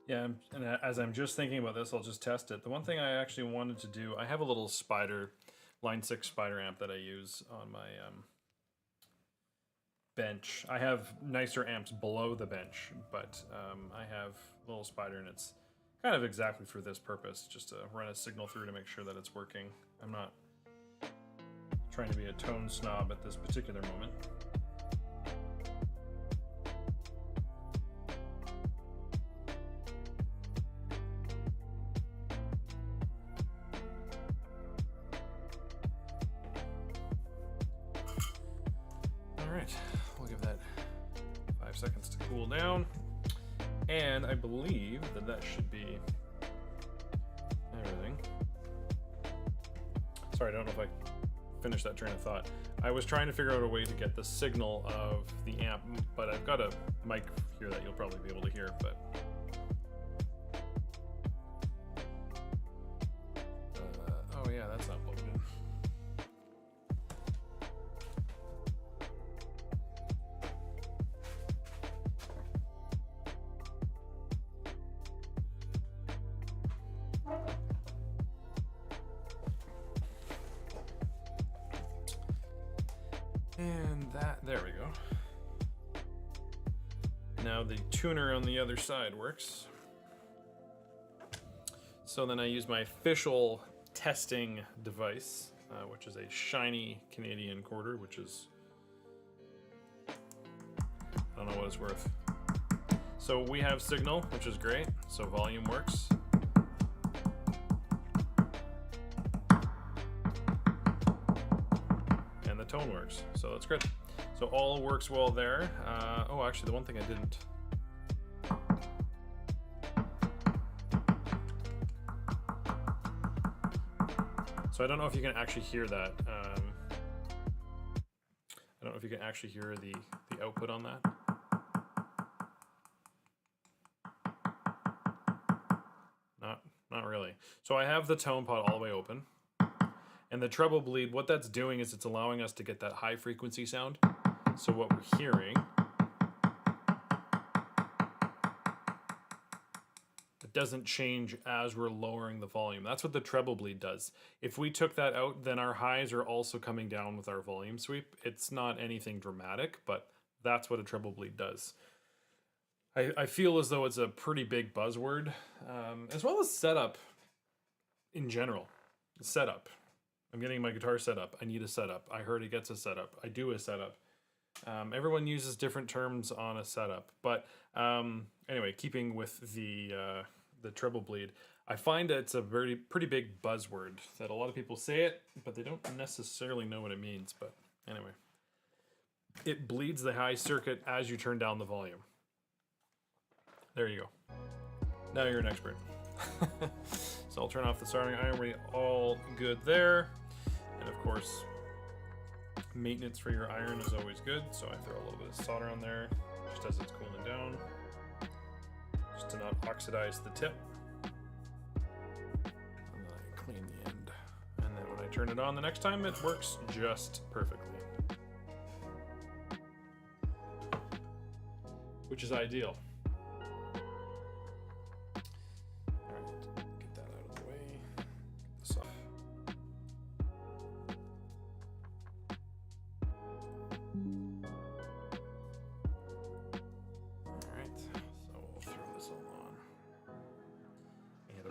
Yeah, and as I'm just thinking about this, I'll just test it. The one thing I actually wanted to do, I have a little spider, line 6 spider amp that I use on my bench. I have nicer amps below the bench, but I have a little spider, and it's kind of exactly for this purpose, just to run a signal through to make sure that it's working. I'm not trying to be a tone snob at this particular moment. We'll give that 5 seconds to cool down, and I believe that that should be everything. Sorry, I don't know if I finished that train of thought. I was trying to figure out a way to get the signal of the amp, but I've got a mic here that you'll probably be able to hear, but oh yeah, that's not plugged in. And that, there we go. Now the tuner on the other side works. So then I use my official testing device, which is a shiny Canadian quarter, which is, I don't know what it's worth. So we have signal, which is great. So volume works. And the tone works, so that's good. So all works well there. Oh, actually, the one thing I didn't. So I don't know if you can actually hear that. I don't know if you can actually hear the output on that. Not really. So I have the tone pot all the way open. And the treble bleed, what that's doing is it's allowing us to get that high frequency sound. So what we're hearing, it doesn't change as we're lowering the volume. That's what the treble bleed does. If we took that out, then our highs are also coming down with our volume sweep. It's not anything dramatic, but that's what a treble bleed does. I feel as though it's a pretty big buzzword, as well as setup in general. Setup. I'm getting my guitar set up. I need a setup. I heard it gets a setup. I do a setup. Everyone uses different terms on a setup, but anyway, keeping with the treble bleed, I find that it's a pretty big buzzword that a lot of people say it, but they don't necessarily know what it means. But anyway, it bleeds the high circuit as you turn down the volume. There you go. Now you're an expert. So I'll turn off the soldering iron. We're all good there. And of course, maintenance for your iron is always good. So I throw a little bit of solder on there just as it's cooling down, just to not oxidize the tip. And then I clean the end. And then when I turn it on the next time, it works just perfectly. Which is ideal.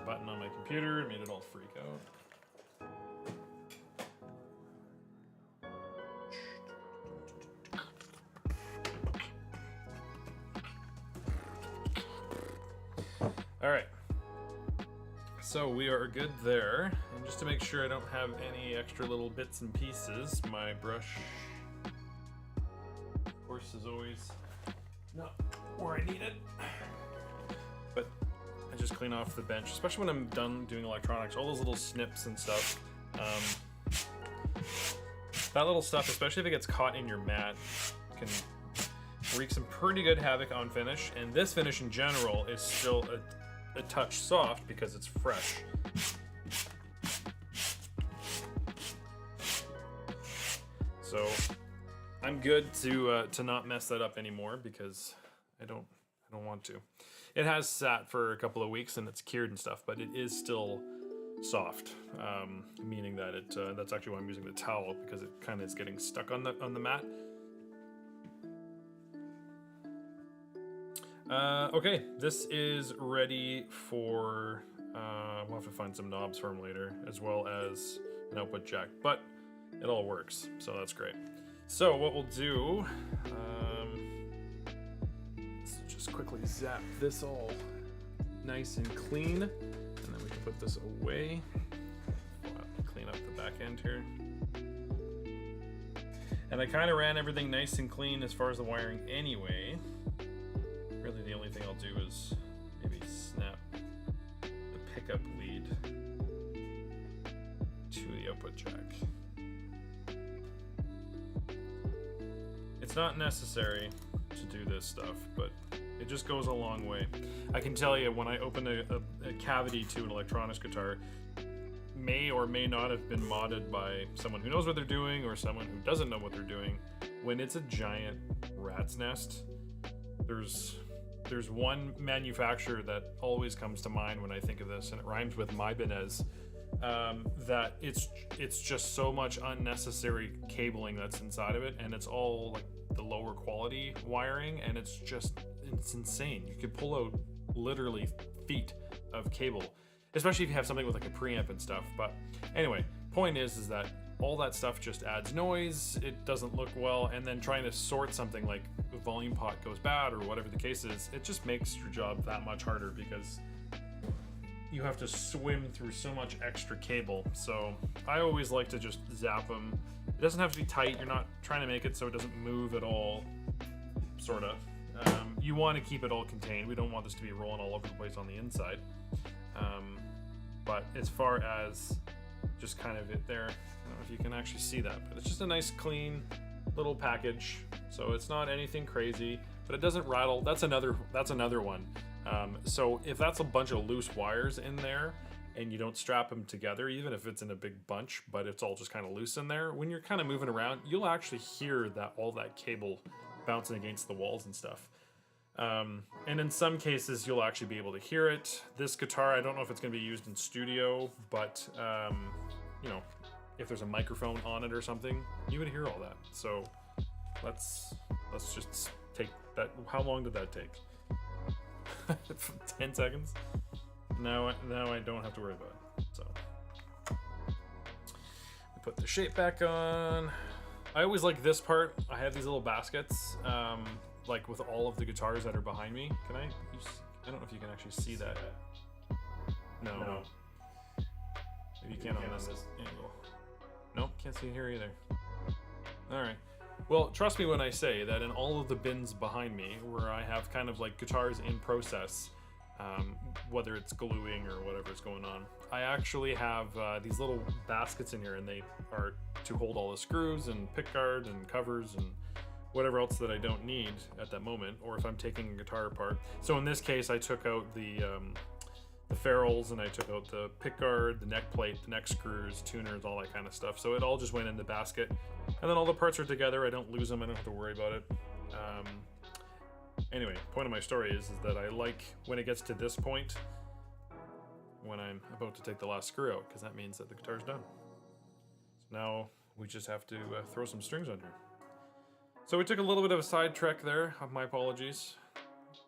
Button on my computer, it made it all freak out. All right, so we are good there. And just to make sure I don't have any extra little bits and pieces, my brush, of course, is always not where I need it. But I just clean off the bench, especially when I'm done doing electronics, all those little snips and stuff. That little stuff, especially if it gets caught in your mat, can wreak some pretty good havoc on finish. And this finish in general is still a touch soft because it's fresh. So I'm good to not mess that up anymore because I don't want to. It has sat for a couple of weeks and it's cured and stuff, but it is still soft, meaning that that's actually why I'm using the towel, because it kind of is getting stuck on the mat. Okay, this is ready for, we'll have to find some knobs for them later, as well as an output jack, but it all works, so that's great. So what we'll do, let's just quickly zap this all nice and clean, and then we can put this away. Clean up the back end here. And I kind of ran everything nice and clean as far as the wiring anyway. Really the only thing I'll do is maybe snap the pickup lead to the output jack. It's not necessary to do this stuff, but it just goes a long way. I can tell you, when I open a cavity to an electronics guitar, may or may not have been modded by someone who knows what they're doing or someone who doesn't know what they're doing. When it's a giant rat's nest, there's one manufacturer that always comes to mind when I think of this, and it rhymes with my Benez. That it's just so much unnecessary cabling that's inside of it, and it's all like the lower quality wiring, and it's insane. You could pull out literally feet of cable, especially if you have something with like a preamp and stuff. But anyway, point is that all that stuff just adds noise, it doesn't look well, and then trying to sort something like the volume pot goes bad or whatever the case is, it just makes your job that much harder because you have to swim through so much extra cable. So I always like to just zap them. It doesn't have to be tight, you're not trying to make it so it doesn't move at all, sort of. You want to keep it all contained. We don't want this to be rolling all over the place on the inside. But as far as just kind of it there, I don't know if you can actually see that, but it's just a nice clean little package. So it's not anything crazy, but it doesn't rattle. That's another one. So if that's a bunch of loose wires in there and you don't strap them together, even if it's in a big bunch, but it's all just kind of loose in there, when you're kind of moving around, you'll actually hear that all that cable bouncing against the walls and stuff. And in some cases, you'll actually be able to hear it. This guitar, I don't know if it's going to be used in studio, but you know, if there's a microphone on it or something, you would hear all that. So let's just take that. How long did that take? 10 seconds. Now I don't have to worry about it. So put the shape back on. I always like this part. I have these little baskets, like with all of the guitars that are behind me. Can I don't know if you can actually see that. No. Maybe you can on this angle. Nope, can't see here either. All right. Well, trust me when I say that in all of the bins behind me, where I have kind of like guitars in process, whether it's gluing or whatever's going on, I actually have these little baskets in here, and they are to hold all the screws and pickguard and covers and whatever else that I don't need at that moment, or if I'm taking a guitar apart. So in this case, I took out the ferrules, and I took out the pickguard, the neck plate, the neck screws, tuners, all that kind of stuff. So it all just went in the basket, and then all the parts are together. I don't lose them. I don't have to worry about it. Anyway, point of my story is that I like when it gets to this point, when I'm about to take the last screw out, because that means that the guitar's done. So now we just have to throw some strings under. So we took a little bit of a sidetrack there. My apologies,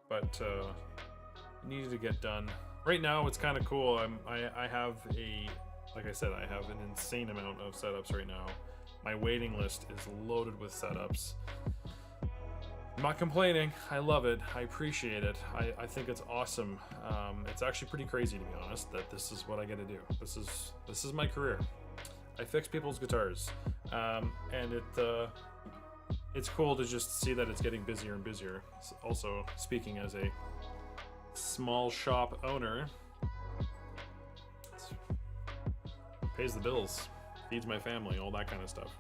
but it needed to get done. Right now it's kind of cool. I have like I said, I have an insane amount of setups right now. My waiting list is loaded with setups. I'm not complaining. I love it. I appreciate it. I think it's awesome. It's actually pretty crazy, to be honest, that this is what I get to do. This is my career. I fix people's guitars, and it's cool to just see that it's getting busier and busier. Also, speaking as a small shop owner, pays the bills, feeds my family, all that kind of stuff.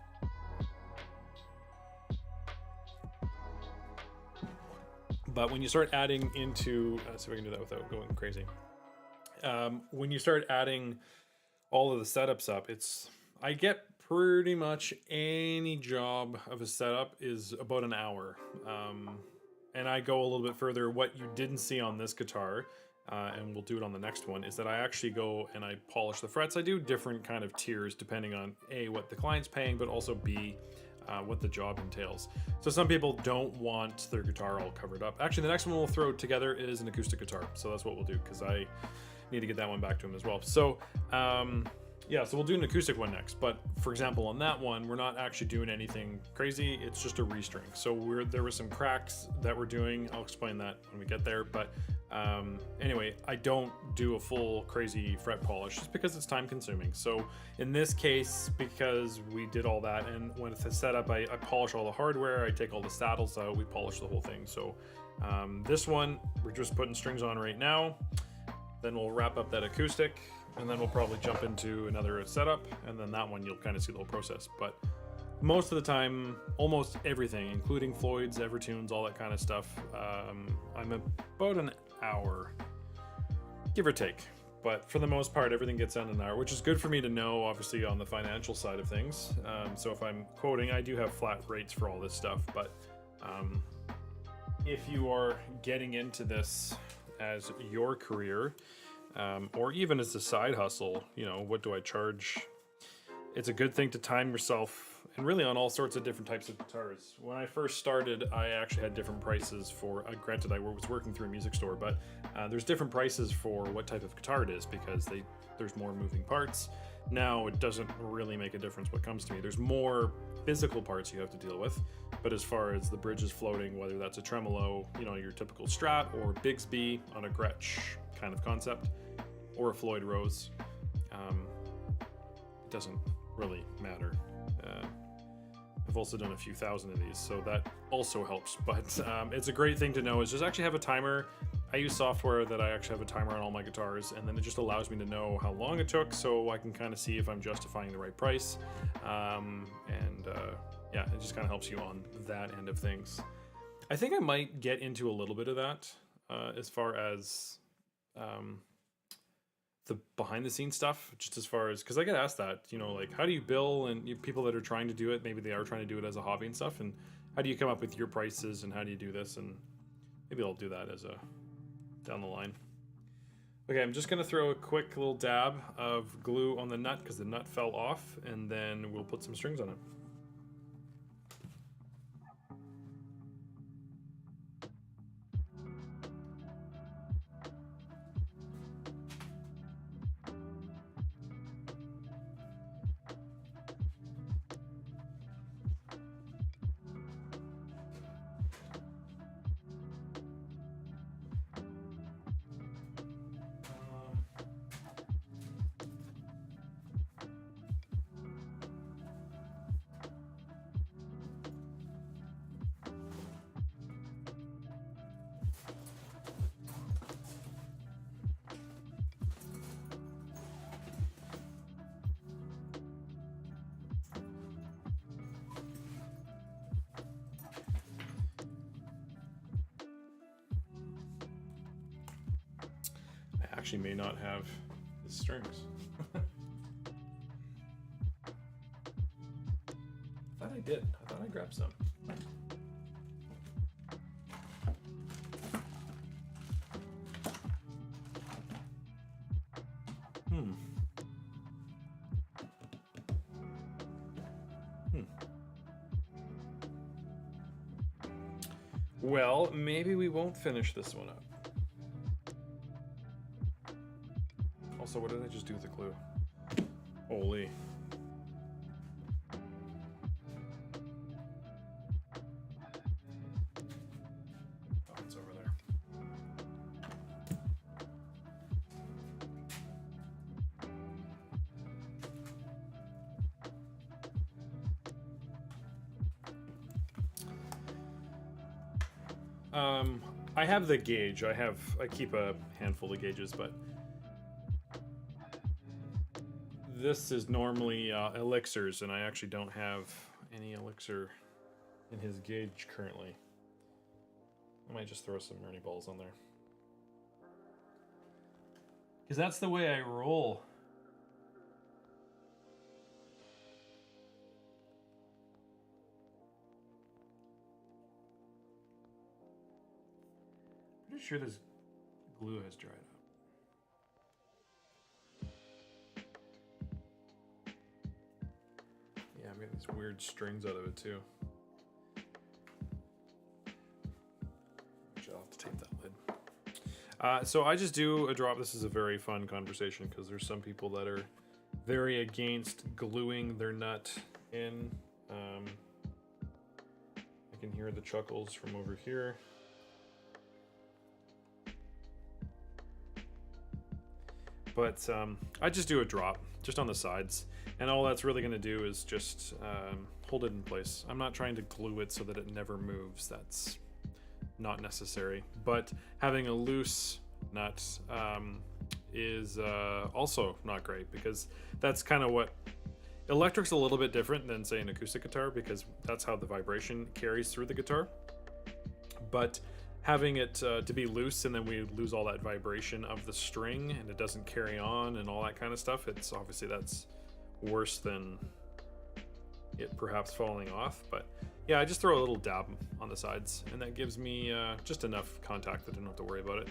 But when you start adding into, see if I can do that without going crazy. When you start adding all of the setups up, I get pretty much any job of a setup is about an hour. And I go a little bit further. What you didn't see on this guitar, and we'll do it on the next one, is that I actually go and I polish the frets. I do different kind of tiers depending on A, what the client's paying, but also B, what the job entails. So some people don't want their guitar all covered up. Actually, the next one we'll throw together is an acoustic guitar. So that's what we'll do, because I need to get that one back to him as well. So yeah, so we'll do an acoustic one next. But for example, on that one, we're not actually doing anything crazy. It's just a restring. So there were some cracks that we're doing. I'll explain that when we get there. But anyway, I don't do a full crazy fret polish just because it's time consuming. So in this case, because we did all that, and when it's a setup, I polish all the hardware, I take all the saddles out, we polish the whole thing. So this one, we're just putting strings on right now. Then we'll wrap up that acoustic, and then we'll probably jump into another setup, and then that one you'll kind of see the whole process. But most of the time, almost everything, including Floyd's, Evertunes, all that kind of stuff, I'm about an hour, give or take. But for the most part, everything gets done in an hour, which is good for me to know, obviously, on the financial side of things. So if I'm quoting, I do have flat rates for all this stuff, but if you are getting into this as your career, or even as a side hustle, you know, what do I charge? It's a good thing to time yourself, and really on all sorts of different types of guitars. When I first started, I actually had different prices for, granted I was working through a music store, but there's different prices for what type of guitar it is, because there's more moving parts. Now it doesn't really make a difference what comes to me. There's more physical parts you have to deal with, but as far as the bridges floating, whether that's a tremolo, you know, your typical Strat, or Bigsby on a Gretsch kind of concept, or a Floyd Rose, it doesn't really matter. I've also done a few thousand of these, so that also helps. But it's a great thing to know, is just actually have a timer. I use software that I actually have a timer on all my guitars, and then it just allows me to know how long it took, so I can kind of see if I'm justifying the right price. Yeah, it just kind of helps you on that end of things. I think I might get into a little bit of that as far as the behind the scenes stuff, just as far as, because I get asked that, you know, like, how do you bill, and people that are trying to do it, maybe they are trying to do it as a hobby and stuff, and how do you come up with your prices, and how do you do this, and maybe I'll do that as a down the line. Okay, I'm just gonna throw a quick little dab of glue on the nut because the nut fell off, and then we'll put some strings on it. Actually may not have the strings. I thought I did. I thought I grabbed some. Well, maybe we won't finish this one up. Also, what did I just do with the glue? Holy. Oh, it's over there. I have the gauge. I keep a handful of gauges, but this is normally elixirs, and I actually don't have any elixir in his gauge currently. I might just throw some Ernie balls on there, because that's the way I roll. pretty sure this glue has dried up. Yeah, I'm getting these weird strings out of it too. Actually, I'll have to tape that lid. So I just do a drop. This is a very fun conversation because there's some people that are very against gluing their nut in. I can hear the chuckles from over here. But I just do a drop just on the sides, and all that's really going to do is just hold it in place. I'm not trying to glue it so that it never moves. That's not necessary. But having a loose nut is also not great, because that's kind of what electric's a little bit different than, say, an acoustic guitar, because that's how the vibration carries through the guitar. But having it to be loose, and then we lose all that vibration of the string and it doesn't carry on and all that kind of stuff, it's obviously that's worse than it perhaps falling off. But yeah, I just throw a little dab on the sides, and that gives me just enough contact that I don't have to worry about it.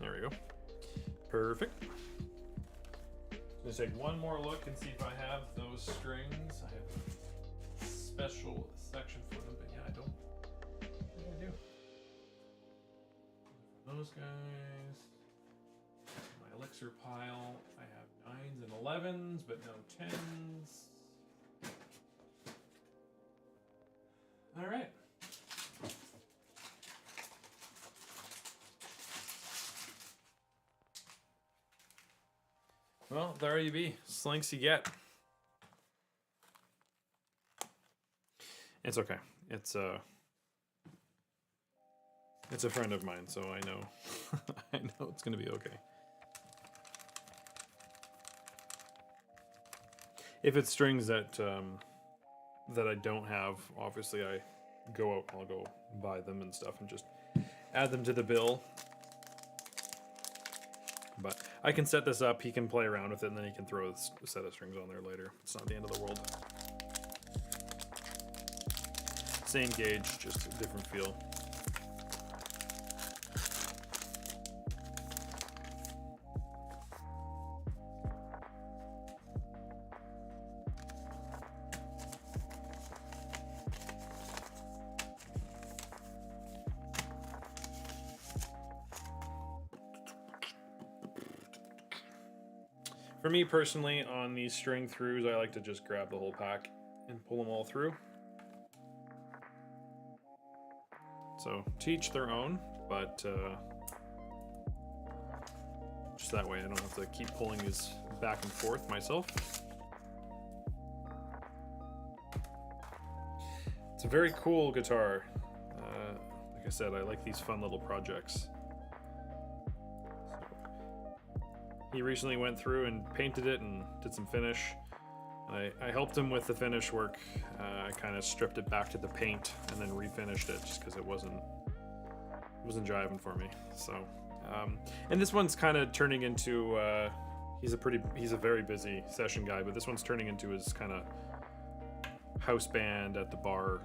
There we go. Perfect. Just take one more look and see if I have those strings. I have a special section for them, but yeah, I don't think I do. Those guys. My elixir pile. I have 9s and 11s, but no 10s. All right. Well, there you be. Slinks you get. It's okay. It's a friend of mine, so I know I know it's gonna be okay. If it's strings that that I don't have, obviously I'll go buy them and stuff and just add them to the bill. But I can set this up, he can play around with it, and then he can throw a set of strings on there later. It's not the end of the world. Same gauge, just a different feel. For me personally, on these string throughs, I like to just grab the whole pack and pull them all through. So, to each their own, but just that way I don't have to keep pulling these back and forth myself. It's a very cool guitar. Like I said, I like these fun little projects. He recently went through and painted it and did some finish. I helped him with the finish work. I kind of stripped it back to the paint and then refinished it just because it wasn't jiving for me. So, and this one's kind of turning into. He's a very busy session guy, but this one's turning into his kind of house band at the bar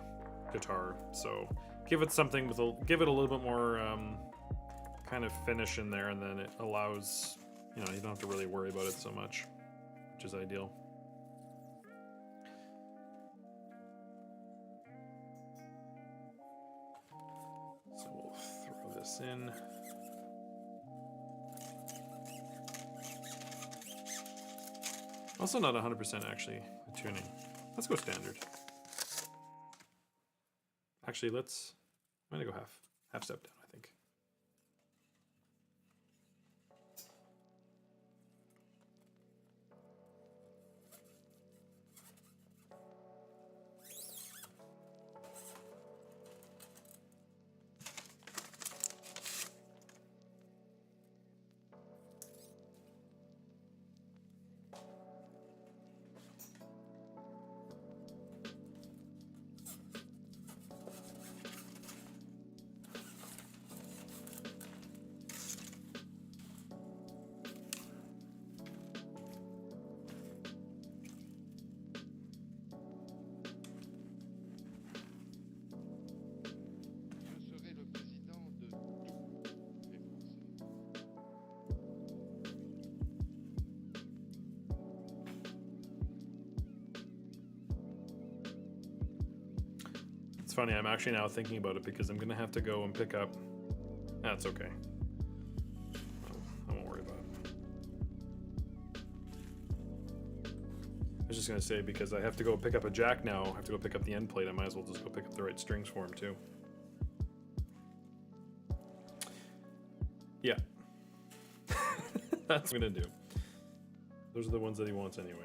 guitar. So give it something give it a little bit more kind of finish in there, and then it allows. You know, you don't have to really worry about it so much, which is ideal. So we'll throw this in. Also not 100% actually tuning. Let's go standard. Actually, I'm gonna go half step down, I think. funny. I'm actually now thinking about it because I'm gonna have to go and pick up. That's okay. I won't worry about it. I was just gonna say, because I have to go pick up a jack now. I have to go pick up the end plate. I might as well just go pick up the right strings for him too. Yeah. That's what I'm gonna do. Those are the ones that he wants anyway.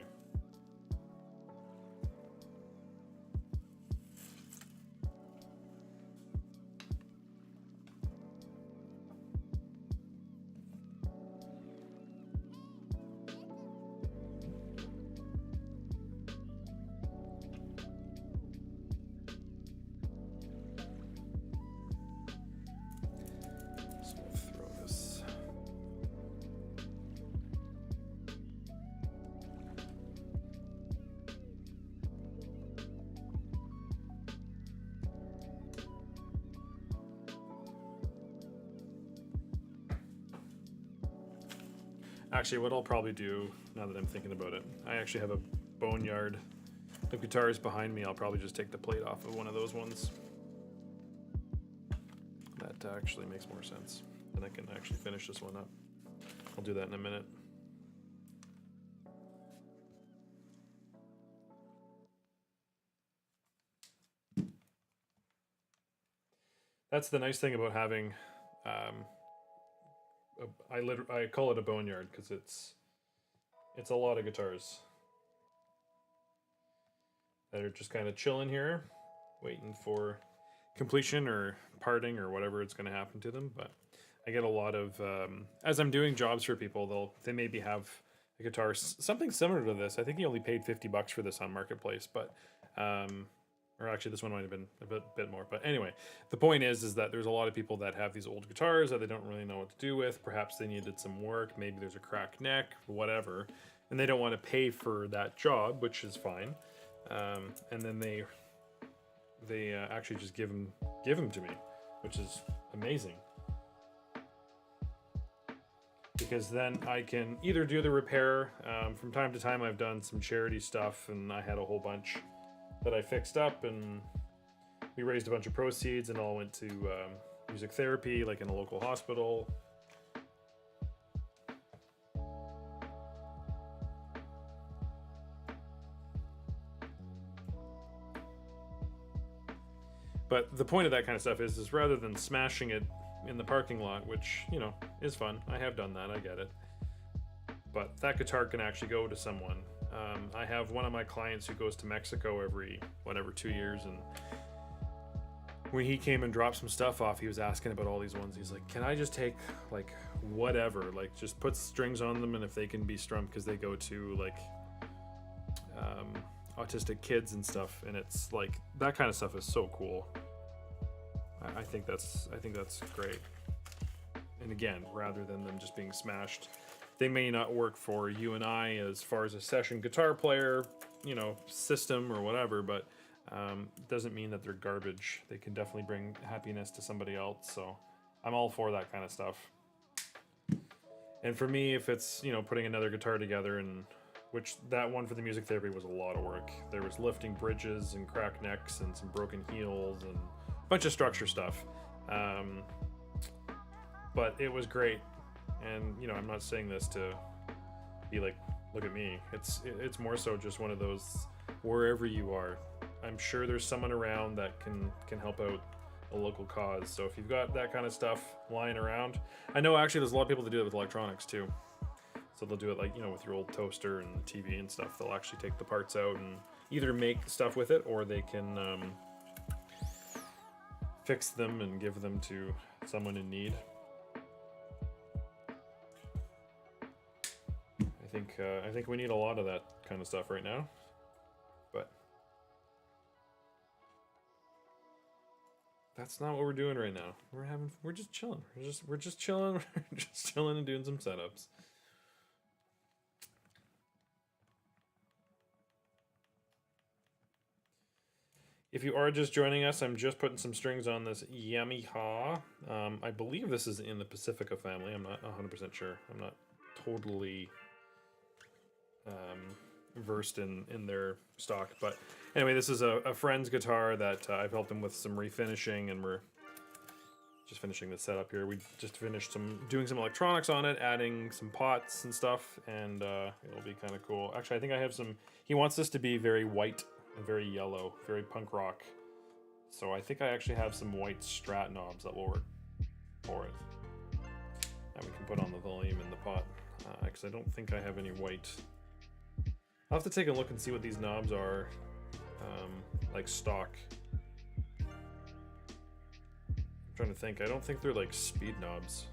Actually, what I'll probably do, now that I'm thinking about it, I actually have a boneyard of guitars behind me. I'll probably just take the plate off of one of those ones. That actually makes more sense. Then I can actually finish this one up. I'll do that in a minute. That's the nice thing about having I call it a boneyard because it's a lot of guitars that are just kind of chilling here, waiting for completion or parting or whatever it's going to happen to them. But I get a lot of as I'm doing jobs for people, they maybe have a guitar something similar to this. I think he only paid $50 for this on Marketplace, but or actually this one might have been a bit more. But anyway, the point is that there's a lot of people that have these old guitars that they don't really know what to do with. Perhaps they needed some work. Maybe there's a cracked neck, whatever. And they don't want to pay for that job, which is fine. And then they actually just give them to me, which is amazing. Because then I can either do the repair. From time to time I've done some charity stuff, and I had a whole bunch that I fixed up, and we raised a bunch of proceeds and all went to music therapy, like in a local hospital. But the point of that kind of stuff is rather than smashing it in the parking lot, which, you know, is fun. I have done that, I get it. But that guitar can actually go to someone. I have one of my clients who goes to Mexico every 2 years, and when he came and dropped some stuff off, he was asking about all these ones. He's like, can I just take like whatever, like just put strings on them, and if they can be strummed, because they go to like autistic kids and stuff, and it's like that kind of stuff is so cool. I think that's great. And again, rather than them just being smashed, they may not work for you and I as far as a session guitar player, you know, system or whatever, but doesn't mean that they're garbage. They can definitely bring happiness to somebody else. So I'm all for that kind of stuff. And for me, if it's, you know, putting another guitar together, and which that one for the music therapy was a lot of work. There was lifting bridges and cracked necks and some broken heels and a bunch of structure stuff. But it was great. And, you know, I'm not saying this to be like, look at me. It's more so just one of those, wherever you are, I'm sure there's someone around that can help out a local cause. So if you've got that kind of stuff lying around, I know actually there's a lot of people that do it with electronics too. So they'll do it like, you know, with your old toaster and TV and stuff. They'll actually take the parts out and either make stuff with it, or they can fix them and give them to someone in need. I think we need a lot of that kind of stuff right now, but that's not what we're doing right now. We're just chilling. We're just chilling. We're just chilling and doing some setups. If you are just joining us, I'm just putting some strings on this Yamaha. I believe this is in the Pacifica family. I'm not 100% sure. I'm not totally versed in their stock. But anyway, this is a friend's guitar that I've helped him with some refinishing, and we're just finishing the setup here. We just finished doing some electronics on it, adding some pots and stuff, and it'll be kind of cool. Actually, I think I have some. He wants this to be very white and very yellow, very punk rock. So I think I actually have some white Strat knobs that will work for it. That we can put on the volume in the pot, because I don't think I have any white. I'll have to take a look and see what these knobs are, like stock. I'm trying to think. I don't think they're like speed knobs.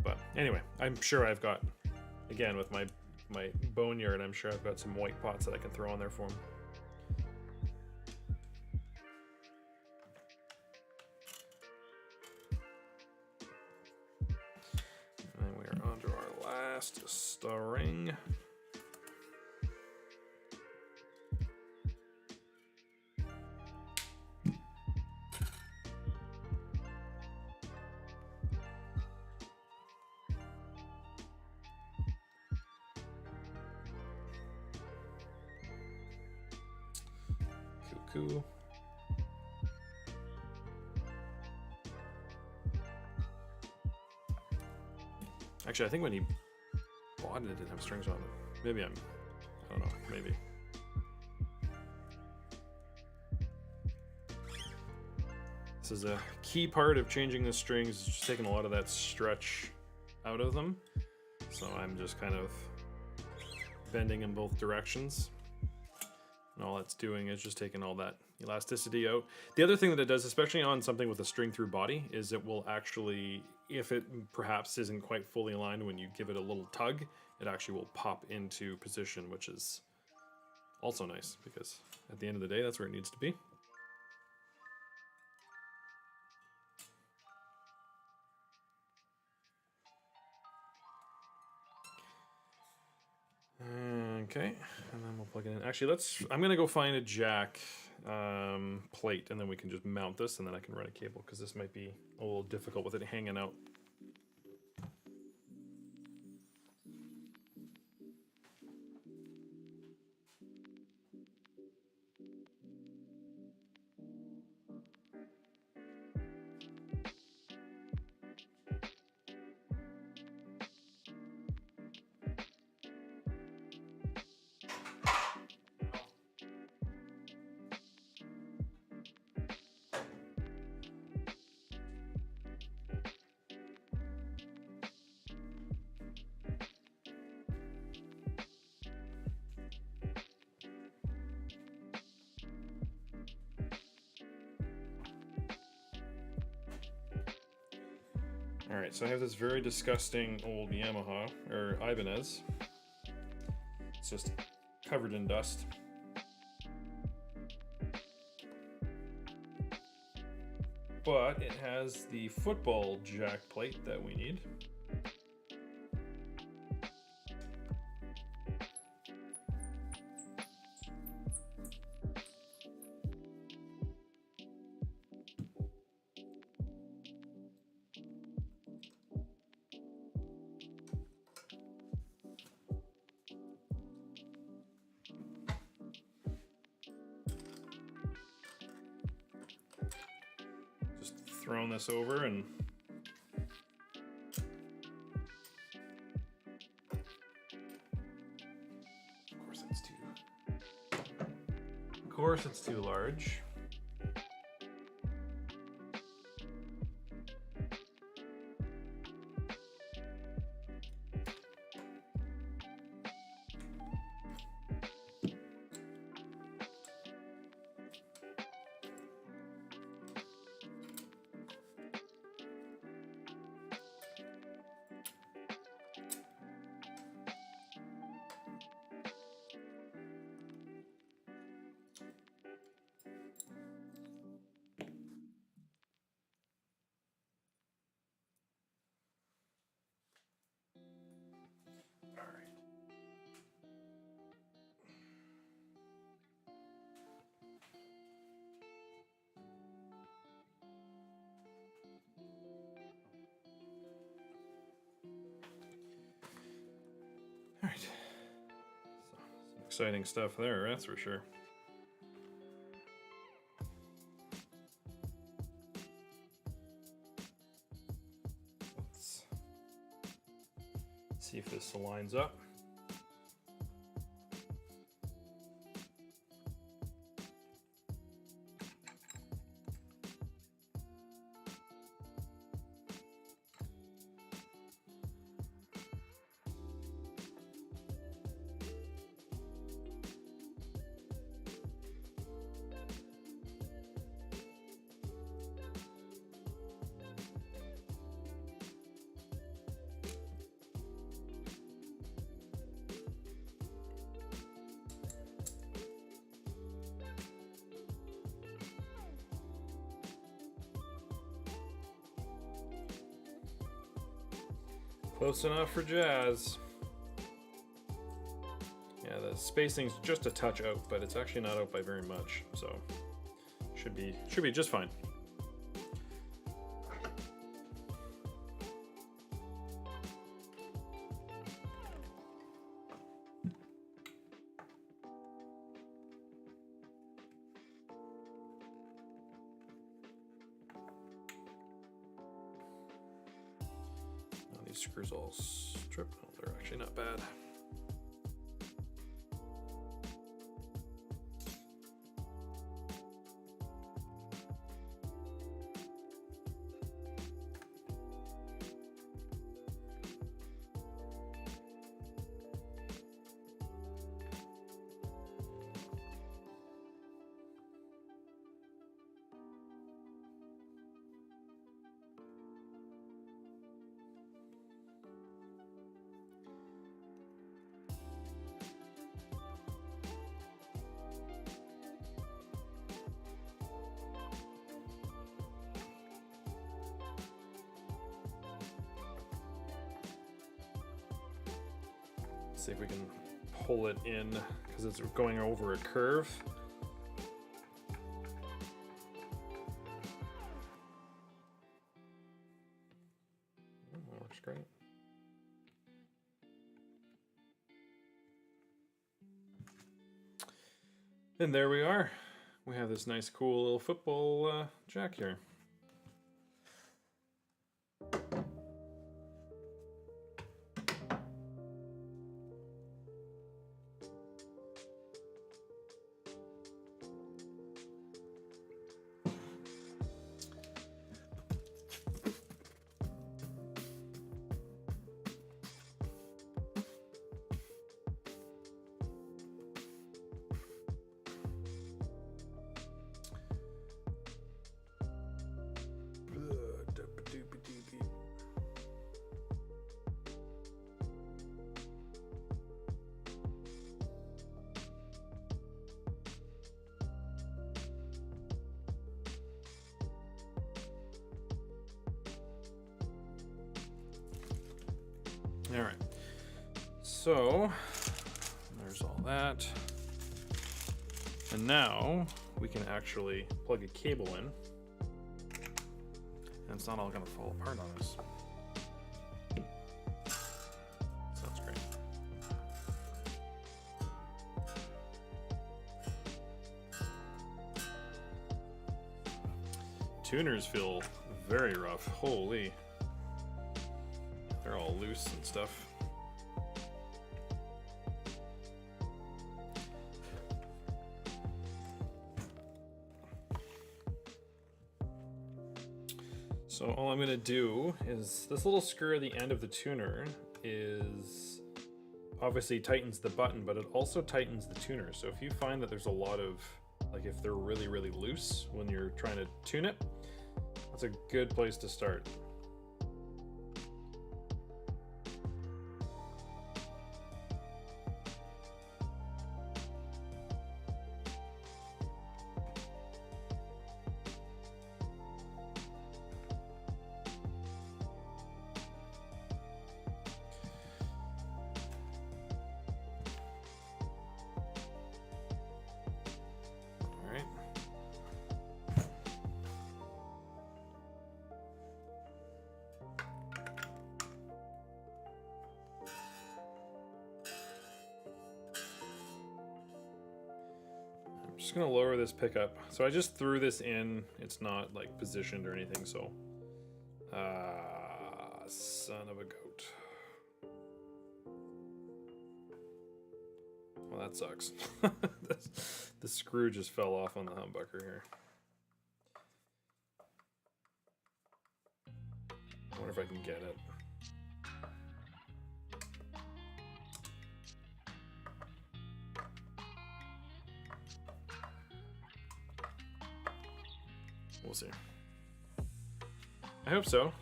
But anyway, I'm sure I've got, again, with my boneyard, I'm sure I've got some white pots that I can throw on there for him. And we are on to our last string. Cool. Actually, I think when he bought it, it didn't have strings on it. Maybe I don't know, maybe. This is a key part of changing the strings, just taking a lot of that stretch out of them. So I'm just kind of bending in both directions. And all that's doing is just taking all that elasticity out. The other thing that it does, especially on something with a string through body, is it will actually, if it perhaps isn't quite fully aligned, when you give it a little tug, it actually will pop into position, which is also nice, because at the end of the day, that's where it needs to be. Okay, and then we'll plug it in. Actually, I'm gonna go find a jack plate, and then we can just mount this, and then I can run a cable, because this might be a little difficult with it hanging out. Alright, so I have this very disgusting old Yamaha, or Ibanez. It's just covered in dust. But it has the football jack plate that we need. Thrown this over, and of course it's too large. Alright, so some exciting stuff there, that's for sure. Let's see if this lines up. Close enough for jazz. Yeah, the spacing's just a touch out, but it's actually not out by very much, so should be just fine. These screws all strip. Oh, they're actually not bad. See if we can pull it in because it's going over a curve. That works great. And there we are. We have this nice cool little football jack here. All right, so there's all that. And now we can actually plug a cable in. And it's not all gonna fall apart on us. Sounds great. Tuners feel very rough, holy. They're all loose and stuff. So all I'm gonna do is this little screw at the end of the tuner is obviously tightens the button, but it also tightens the tuner. So if you find that there's a lot of, like if they're really, really loose when you're trying to tune it, that's a good place to start. just gonna lower this pickup. So I just threw this in. It's not like positioned or anything, so. Son of a goat. Well, that sucks. The screw just fell off on the humbucker here. I wonder if I can get it. We'll see. I hope so.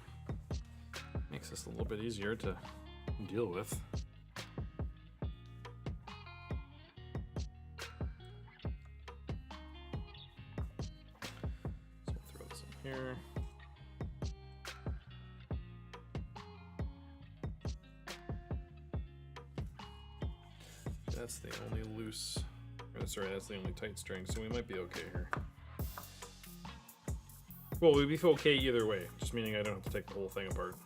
Makes this a little bit easier to deal with. So throw this in here. That's the only loose, sorry, that's the only tight string, so we might be okay here. Well, we'd be okay either way, just meaning I don't have to take the whole thing apart.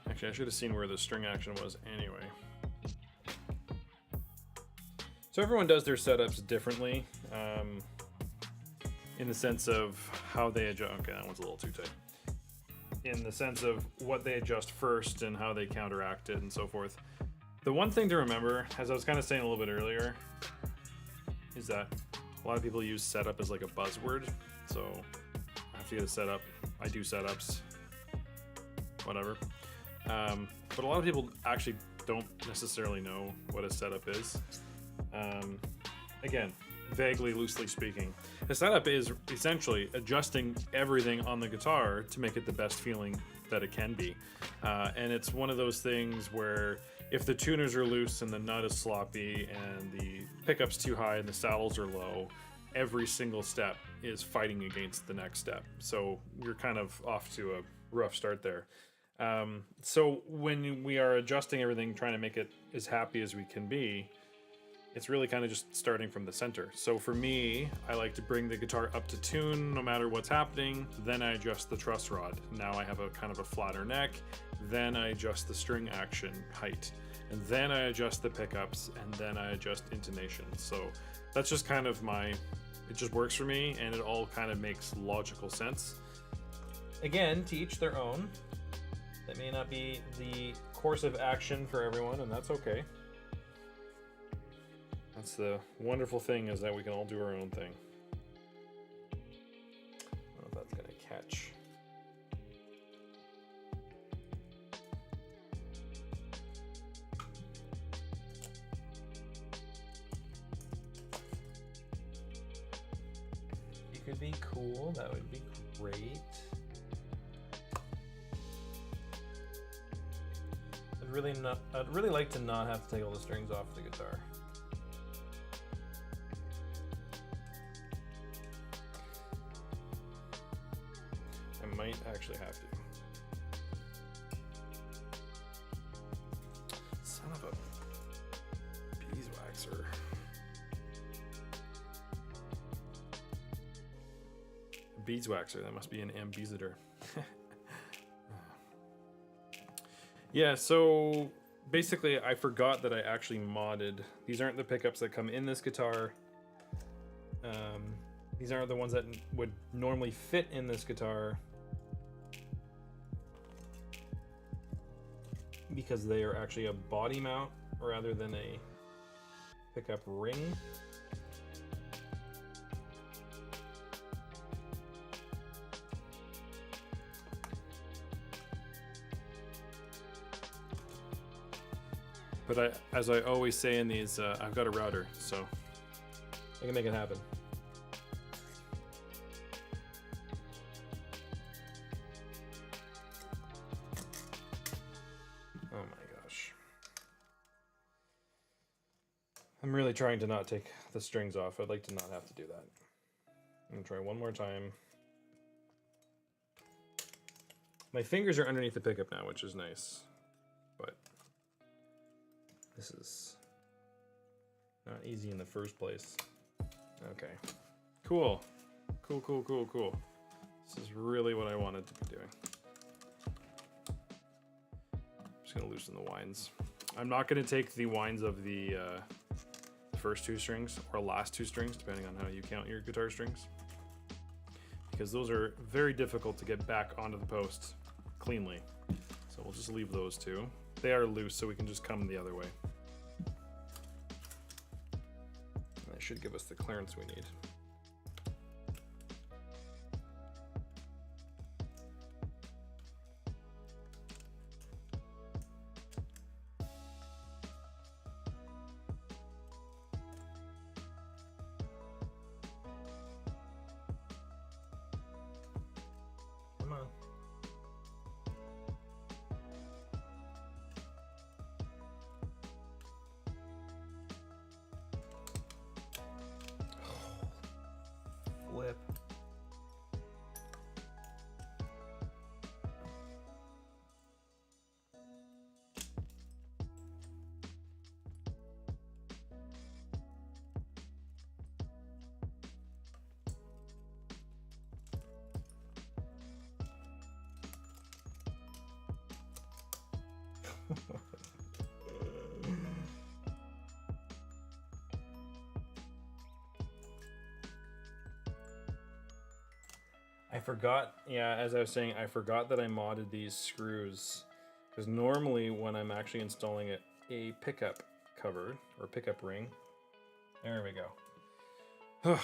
Actually, I should have seen where the string action was anyway. So everyone does their setups differently, in the sense of how they adjust. Okay, that one's a little too tight. In the sense of what they adjust first and how they counteract it and so forth. The one thing to remember, as I was kind of saying a little bit earlier, is that a lot of people use setup as like a buzzword. So I have to get a setup. I do setups, whatever. But a lot of people actually don't necessarily know what a setup is. Again, vaguely, loosely speaking, a setup is essentially adjusting everything on the guitar to make it the best feeling that it can be. And it's one of those things where if the tuners are loose and the nut is sloppy and the pickup's too high and the saddles are low, every single step is fighting against the next step. So you're kind of off to a rough start there. So when we are adjusting everything, trying to make it as happy as we can be, it's really kind of just starting from the center. So for me, I like to bring the guitar up to tune no matter what's happening. Then I adjust the truss rod. Now I have a kind of a flatter neck. Then I adjust the string action height. And then I adjust the pickups, and then I adjust intonation. So that's just kind of it just works for me, and it all kind of makes logical sense. Again, to each their own. That may not be the course of action for everyone, and that's okay. That's the wonderful thing, is that we can all do our own thing. I don't know if that's going to catch. If you could be cool, that would be great. I'd really like to not have to take all the strings off the guitar. I might actually have to. Son of a beeswaxer. Beeswaxer, that must be an ambisitor. Yeah, so basically I forgot that I actually modded. These aren't the pickups that come in this guitar. These aren't the ones that would normally fit in this guitar, because they are actually a body mount rather than a pickup ring. But as I always say in these, I've got a router, so I can make it happen. really trying to not take the strings off. I'd like to not have to do that. I'm gonna try one more time. My fingers are underneath the pickup now, which is nice, but this is not easy in the first place. Okay, cool. Cool. This is really what I wanted to be doing. I'm just gonna loosen the winds. I'm not gonna take the winds of the first two strings or last two strings, depending on how you count your guitar strings, because those are very difficult to get back onto the post cleanly. So we'll just leave those two. They are loose, so we can just come the other way. That should give us the clearance we need. Come on. Flip. I forgot, yeah, as I was saying, I forgot that I modded these screws, because normally when I'm actually installing a pickup cover or pickup ring, there we go.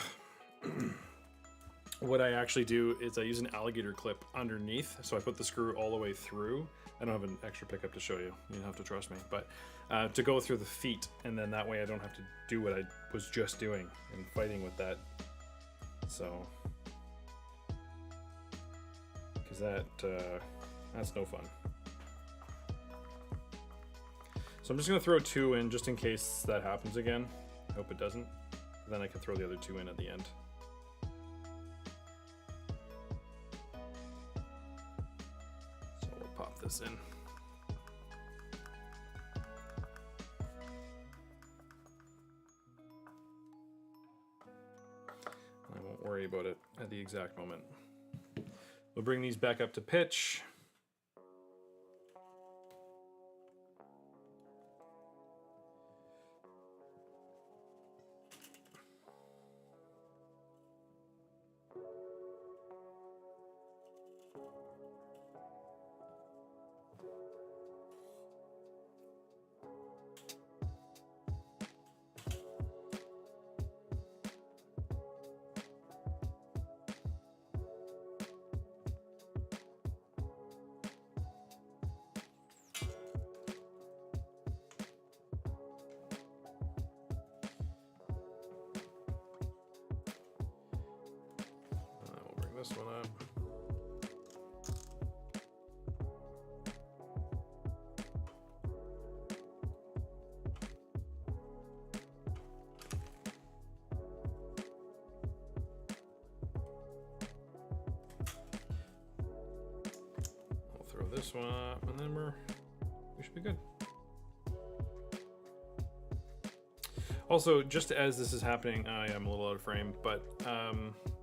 What I actually do is I use an alligator clip underneath, so I put the screw all the way through. I don't have an extra pickup to show you, you have to trust me, but to go through the feet, and then that way I don't have to do what I was just doing and fighting with that. So, because that's no fun. So I'm just gonna throw two in just in case that happens again. I hope it doesn't. Then I can throw the other two in at the end. So we'll pop this in. I won't worry about it at the exact moment. We'll bring these back up to pitch. This one up. I'll throw this one up, and then we should be good. Also, just as this is happening, I am a little out of frame, but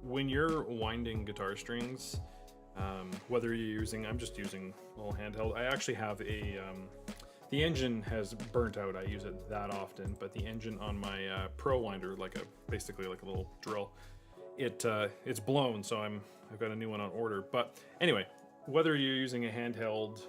when you're winding guitar strings, whether you're using, I'm just using a little handheld. I actually have a, the engine has burnt out. I use it that often, but the engine on my Pro winder, basically like a little drill, it's blown, so I've got a new one on order. But anyway, whether you're using a handheld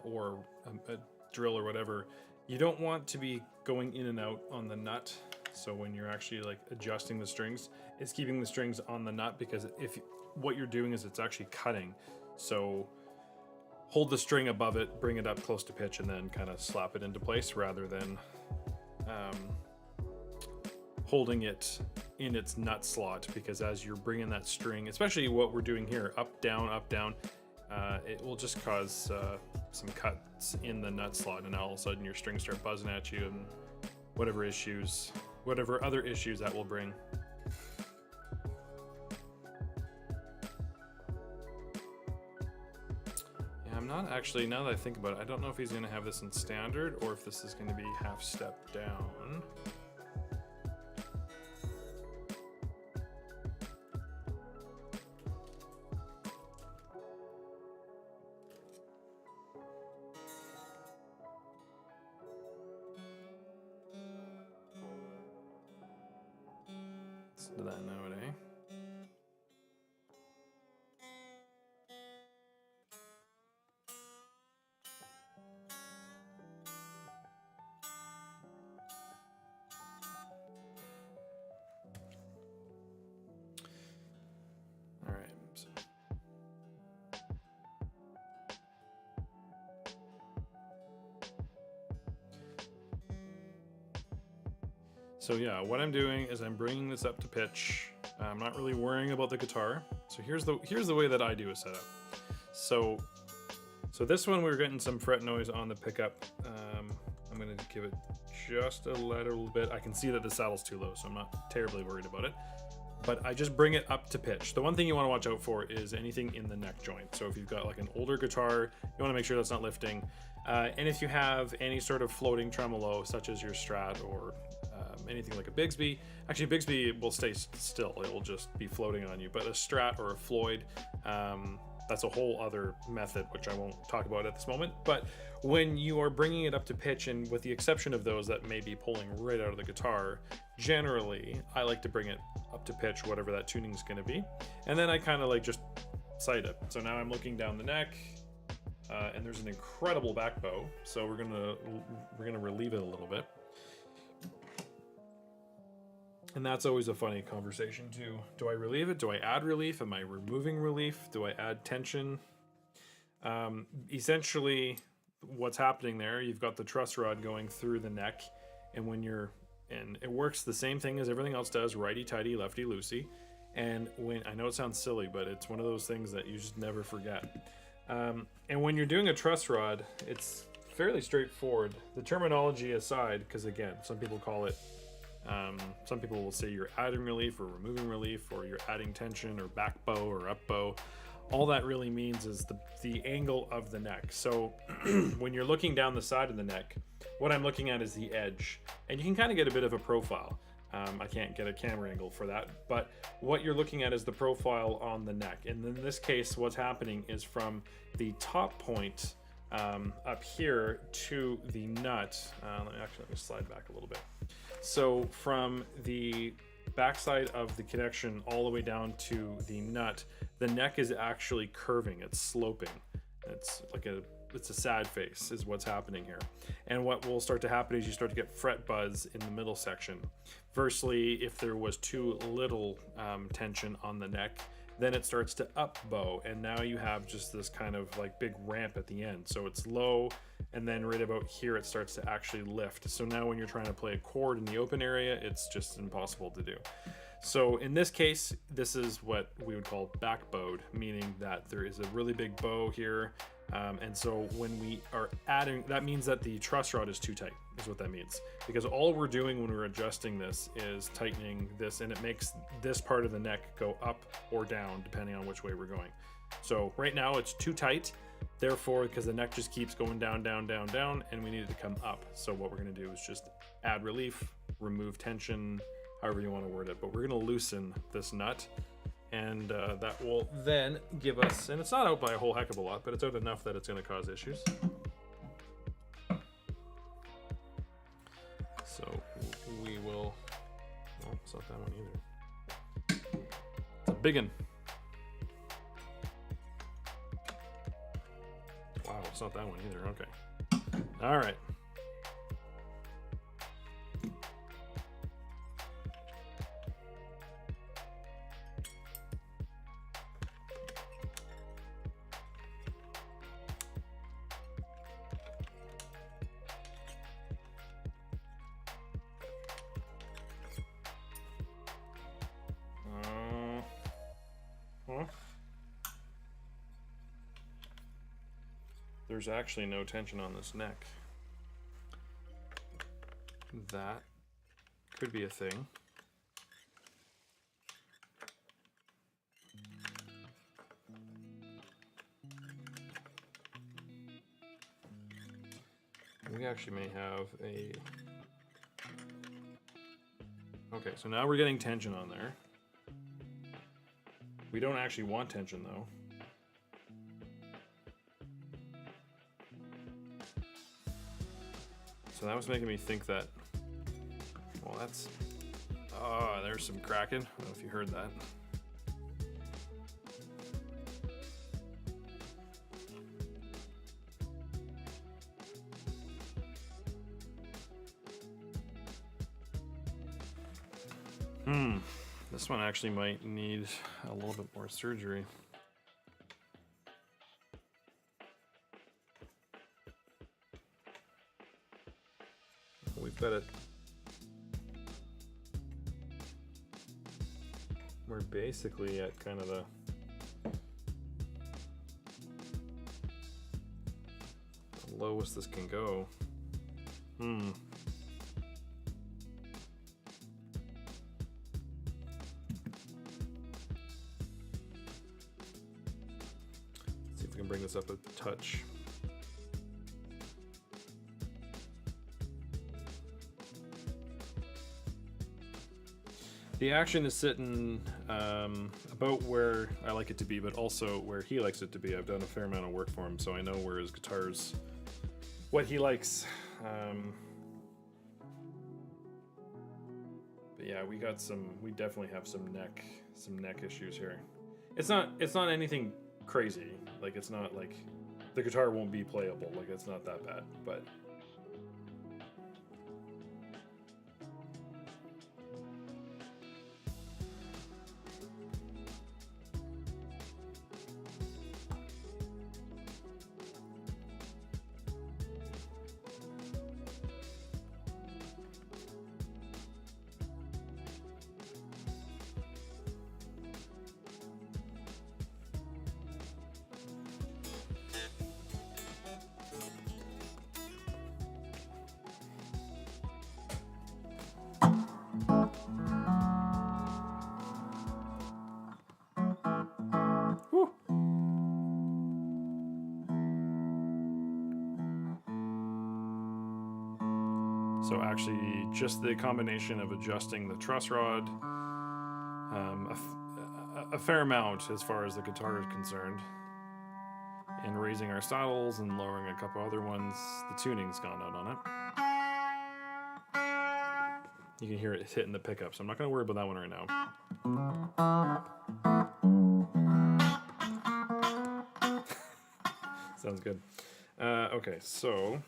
or a drill or whatever, you don't want to be going in and out on the nut. So when you're actually like adjusting the strings, it's keeping the strings on the nut, because if what you're doing is it's actually cutting. So hold the string above it, bring it up close to pitch, and then kind of slap it into place rather than holding it in its nut slot, because as you're bringing that string, especially what we're doing here, up, down, it will just cause some cuts in the nut slot, and all of a sudden your strings start buzzing at you and whatever issues whatever other issues that will bring. Yeah, I'm not actually, now that I think about it, I don't know if he's going to have this in standard or if this is going to be half step down. Let's do that note, eh? All right. So yeah, what I'm doing is I'm bringing this up to pitch. I'm not really worrying about the guitar. So here's the way that I do a setup. So this one we're getting some fret noise on the pickup. I'm gonna give it just a little bit. I can see that the saddle's too low, so I'm not terribly worried about it. But I just bring it up to pitch. The one thing you want to watch out for is anything in the neck joint. So if you've got like an older guitar, you want to make sure that's not lifting. And if you have any sort of floating tremolo, such as your Strat or anything like a Bigsby, actually Bigsby will stay still, it will just be floating on you, but a Strat or a Floyd, that's a whole other method which I won't talk about at this moment. But when you are bringing it up to pitch, and with the exception of those that may be pulling right out of the guitar, generally I like to bring it up to pitch, whatever that tuning is going to be, and then I kind of like just sight it. So now I'm looking down the neck, and there's an incredible back bow, so we're gonna relieve it a little bit. And that's always a funny conversation too. Do I relieve it? Do I add relief? Am I removing relief? Do I add tension? Essentially, what's happening there, you've got the truss rod going through the neck, and and it works the same thing as everything else does, righty-tighty, lefty-loosey. And I know it sounds silly, but it's one of those things that you just never forget. And when you're doing a truss rod, it's fairly straightforward. The terminology aside, because again, some people call it, some people will say you're adding relief or removing relief, or you're adding tension or back bow or up bow. All that really means is the angle of the neck. So when you're looking down the side of the neck, what I'm looking at is the edge, and you can kind of get a bit of a profile. I can't get a camera angle for that, but what you're looking at is the profile on the neck. And in this case, what's happening is from the top point up here to the nut. Let me slide back a little bit. So from the backside of the connection all the way down to the nut, the neck is actually curving. It's sloping. It's a sad face is what's happening here. And what will start to happen is you start to get fret buzz in the middle section. Versely, if there was too little tension on the neck, then it starts to up bow, and now you have just this kind of like big ramp at the end. So it's low, and then right about here it starts to actually lift. So now when you're trying to play a chord in the open area, it's just impossible to do. So in this case, this is what we would call back bowed, meaning that there is a really big bow here. And so when we are adding, that means that the truss rod is too tight, is what that means. Because all we're doing when we're adjusting this is tightening this, and it makes this part of the neck go up or down, depending on which way we're going. So right now it's too tight, therefore, because the neck just keeps going down, down, down, down, and we need it to come up. So what we're gonna do is just add relief, remove tension, however you wanna word it, but we're gonna loosen this nut. And that will then give us, and it's not out by a whole heck of a lot, but it's out enough that it's going to cause issues. So we will, oh, it's not that one either. It's a big one. Wow, it's not that one either, okay. All right. There's actually no tension on this neck. That Could be a thing. We actually may have a... Okay, so now we're getting tension on there. We don't actually want tension though. So that was making me think that, well, that's, oh, there's some cracking. I don't know if you heard that. This one actually might need a little bit more surgery. We've got it. We're basically at kind of the lowest this can go. See if we can bring this up a touch. The action is sitting about where I like it to be, but also where he likes it to be. I've done a fair amount of work for him, so I know where his guitar's, what he likes. But yeah, we definitely have some neck issues here. It's not anything crazy. Like, it's not like the guitar won't be playable. Like, it's not that bad, but. So actually, just the combination of adjusting the truss rod a fair amount as far as the guitar is concerned, and raising our saddles and lowering a couple other ones, the tuning's gone out on it. You can hear it hitting the pickup, so I'm not going to worry about that one right now. Sounds good. Okay, so...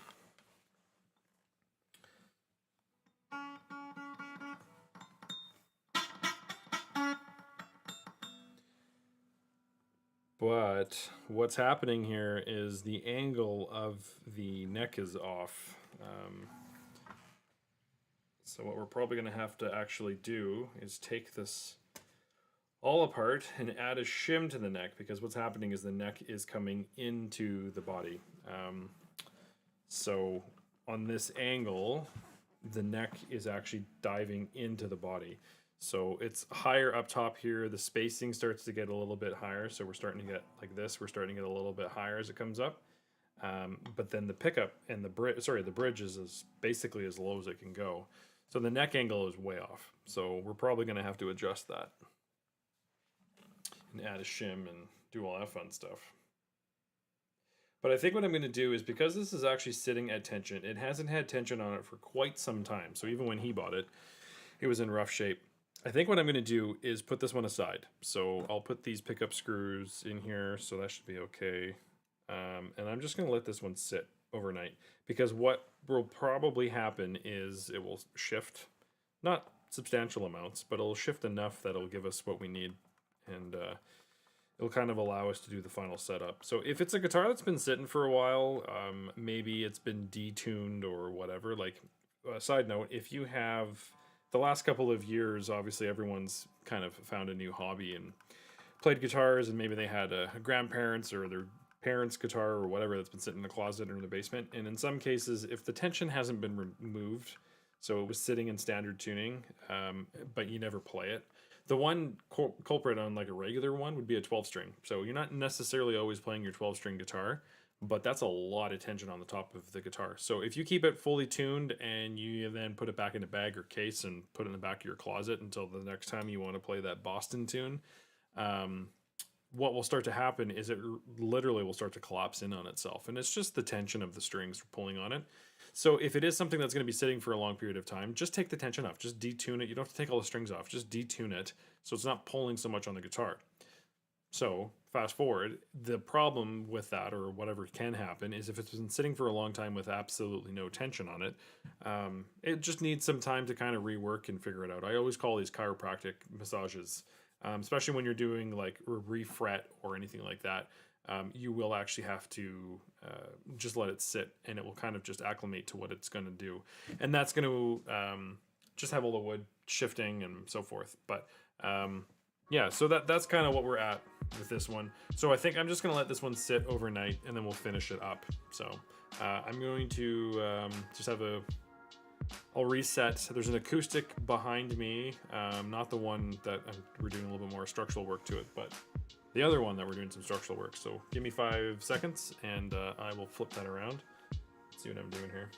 But what's happening here is the angle of the neck is off. So what we're probably going to have to actually do is take this all apart and add a shim to the neck, because what's happening is the neck is coming into the body. So on this angle, the neck is actually diving into the body. So it's higher up top here. The spacing starts to get a little bit higher. So we're starting to get like this. We're starting to get a little bit higher as it comes up. But then the pickup and the bridge is basically as low as it can go. So the neck angle is way off. So we're probably going to have to adjust that and add a shim and do all that fun stuff. But I think what I'm going to do is, because this is actually sitting at tension, it hasn't had tension on it for quite some time. So even when he bought it, it was in rough shape. I think what I'm going to do is put this one aside. So I'll put these pickup screws in here, so that should be okay. And I'm just going to let this one sit overnight, because what will probably happen is it will shift, not substantial amounts, but it'll shift enough that it'll give us what we need, and it'll kind of allow us to do the final setup. So if it's a guitar that's been sitting for a while, maybe it's been detuned or whatever. Like, side note, if you have the last couple of years, obviously everyone's kind of found a new hobby and played guitars, and maybe they had a grandparents or their parents' guitar or whatever that's been sitting in the closet or in the basement. And in some cases, if the tension hasn't been removed, So it was sitting in standard tuning, but you never play it. The one culprit on like a regular one would be a 12 string. So you're not necessarily always playing your 12 string guitar, but that's a lot of tension on the top of the guitar. So if you keep it fully tuned and you then put it back in a bag or case and put it in the back of your closet until the next time you want to play that Boston tune, what will start to happen is it literally will start to collapse in on itself. And it's just the tension of the strings pulling on it. So if it is something that's going to be sitting for a long period of time, just take the tension off. Just detune it. You don't have to take all the strings off. Just detune it so it's not pulling so much on the guitar. So fast forward, the problem with that, or whatever can happen, is if it's been sitting for a long time with absolutely no tension on it, it just needs some time to kind of rework and figure it out. I always call these chiropractic massages, especially when you're doing like a refret or anything like that. You will actually have to just let it sit, and it will kind of just acclimate to what it's going to do. And that's going to just have all the wood shifting and so forth. But yeah, so that's kind of what we're at with this one. So I think I'm just going to let this one sit overnight, and then we'll finish it up. So I'm going to just have I'll reset. There's an acoustic behind me, not the one that we're doing a little bit more structural work to it, but the other one that we're doing some structural work. So give me 5 seconds and I will flip that around. See what I'm doing here.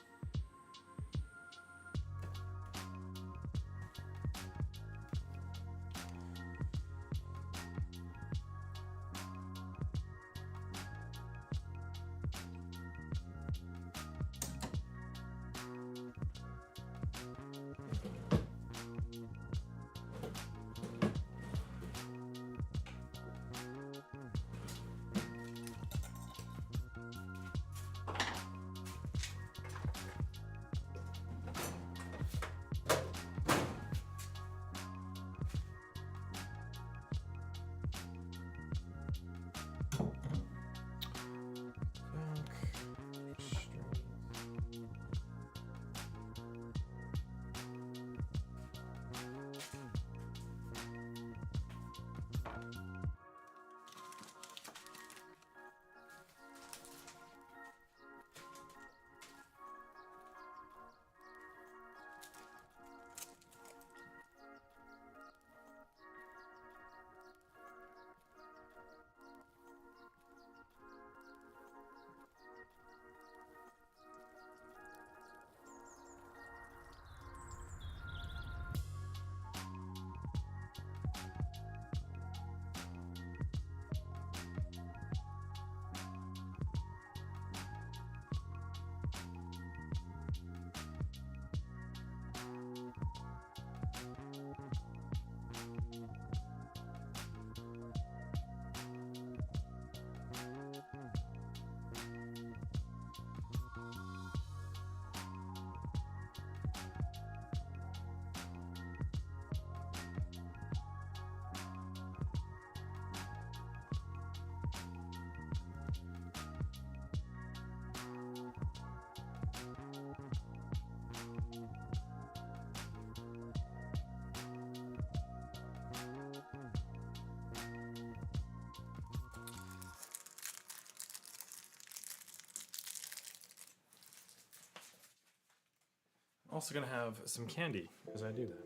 Also gonna have some candy as I do that.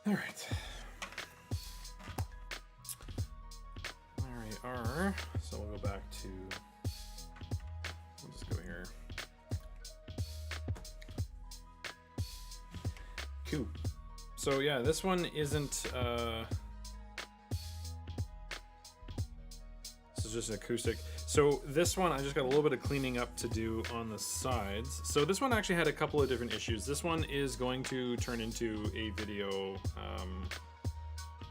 All right. There we are. So we'll go back to, we'll just go here. Cool. So yeah, this one isn't, this is just an acoustic. So this one, I just got a little bit of cleaning up to do on the sides. So this one actually had a couple of different issues. This one is going to turn into a video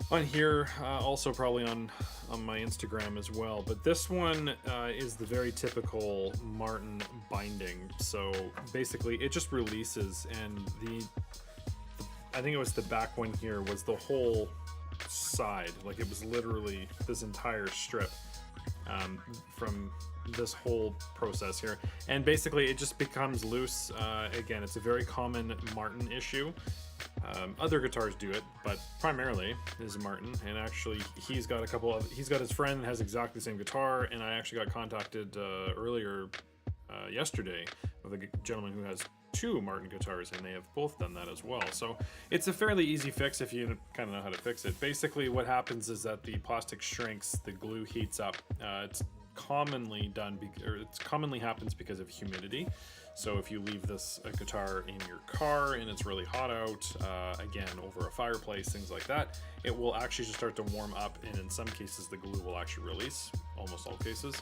on here, also probably on my Instagram as well. But this one is the very typical Martin binding. So basically it just releases, and I think it was the back one here was the whole side. Like it was literally this entire strip. From this whole process here, and basically it just becomes loose. Again, it's a very common Martin issue. Other guitars do it, but primarily is Martin. And actually, he's got he's got his friend that has exactly the same guitar, and I actually got contacted earlier yesterday with a gentleman who has 2 Martin guitars, and they have both done that as well. So it's a fairly easy fix if you kind of know how to fix it. Basically what happens is that the plastic shrinks, the glue heats up. It's commonly done, it commonly happens because of humidity. So if you leave this guitar in your car and it's really hot out, again, over a fireplace, things like that, it will actually just start to warm up, and in some cases the glue will actually release, almost all cases.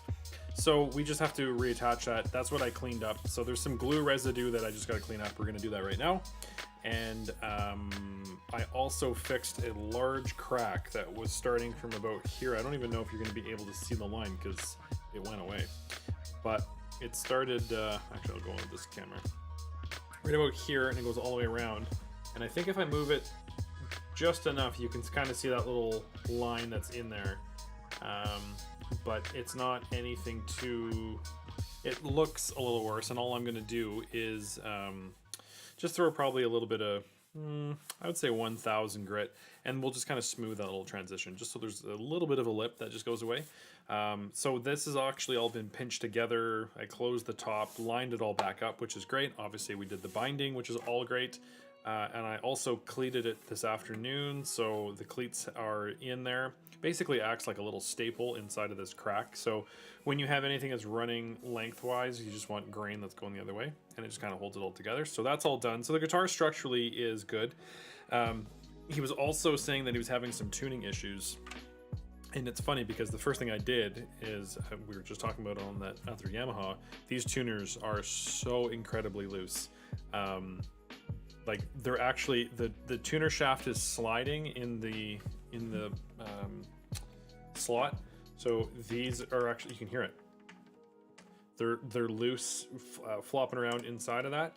So we just have to reattach that. That's what I cleaned up. So there's some glue residue that I just got to clean up. We're going to do that right now. And I also fixed a large crack that was starting from about here. I don't even know if you're going to be able to see the line because it went away. But it started, actually I'll go on this camera. Right about here, and it goes all the way around. And I think if I move it just enough, you can kind of see that little line that's in there. But it's not anything too, it looks a little worse, and all I'm going to do is just throw probably a little bit of, I would say 1000 grit, and we'll just kind of smooth that little transition, just so there's a little bit of a lip that just goes away. So this has actually all been pinched together. I closed the top, lined it all back up, which is great. Obviously we did the binding, which is all great. And I also cleated it this afternoon, so the cleats are in there. Basically acts like a little staple inside of this crack. So when you have anything that's running lengthwise, you just want grain that's going the other way, and it just kind of holds it all together. So that's all done. So the guitar structurally is good. He was also saying that he was having some tuning issues. And it's funny because the first thing I did is, we were just talking about it on that other Yamaha, these tuners are so incredibly loose. Like they're actually, the tuner shaft is sliding in the slot. So these are actually, you can hear it. They're loose, flopping around inside of that.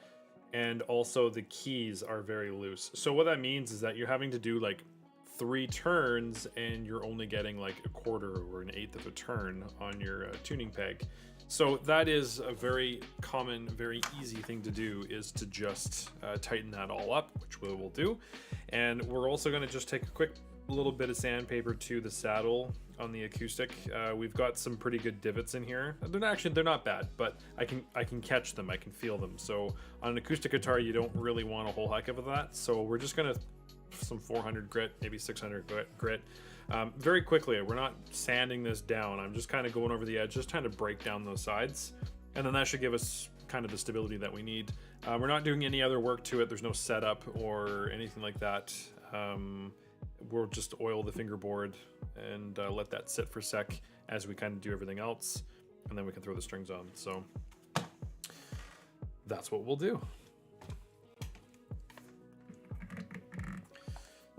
And also the keys are very loose. So what that means is that you're having to do like 3 turns, and you're only getting like a quarter or an eighth of a turn on your tuning peg. So that is a very common, very easy thing to do, is to just tighten that all up, which we will do. And we're also going to just take a quick little bit of sandpaper to the saddle on the acoustic. We've got some pretty good divots in here. They're not bad, but I can catch them, I can feel them. So on an acoustic guitar, you don't really want a whole heck of that. So we're just gonna some 400 grit, maybe 600 grit. Very quickly, we're not sanding this down. I'm just kind of going over the edge, just trying to break down those sides. And then that should give us kind of the stability that we need. We're not doing any other work to it. There's no setup or anything like that. We'll just oil the fingerboard and let that sit for a sec as we kind of do everything else. And then we can throw the strings on. So that's what we'll do.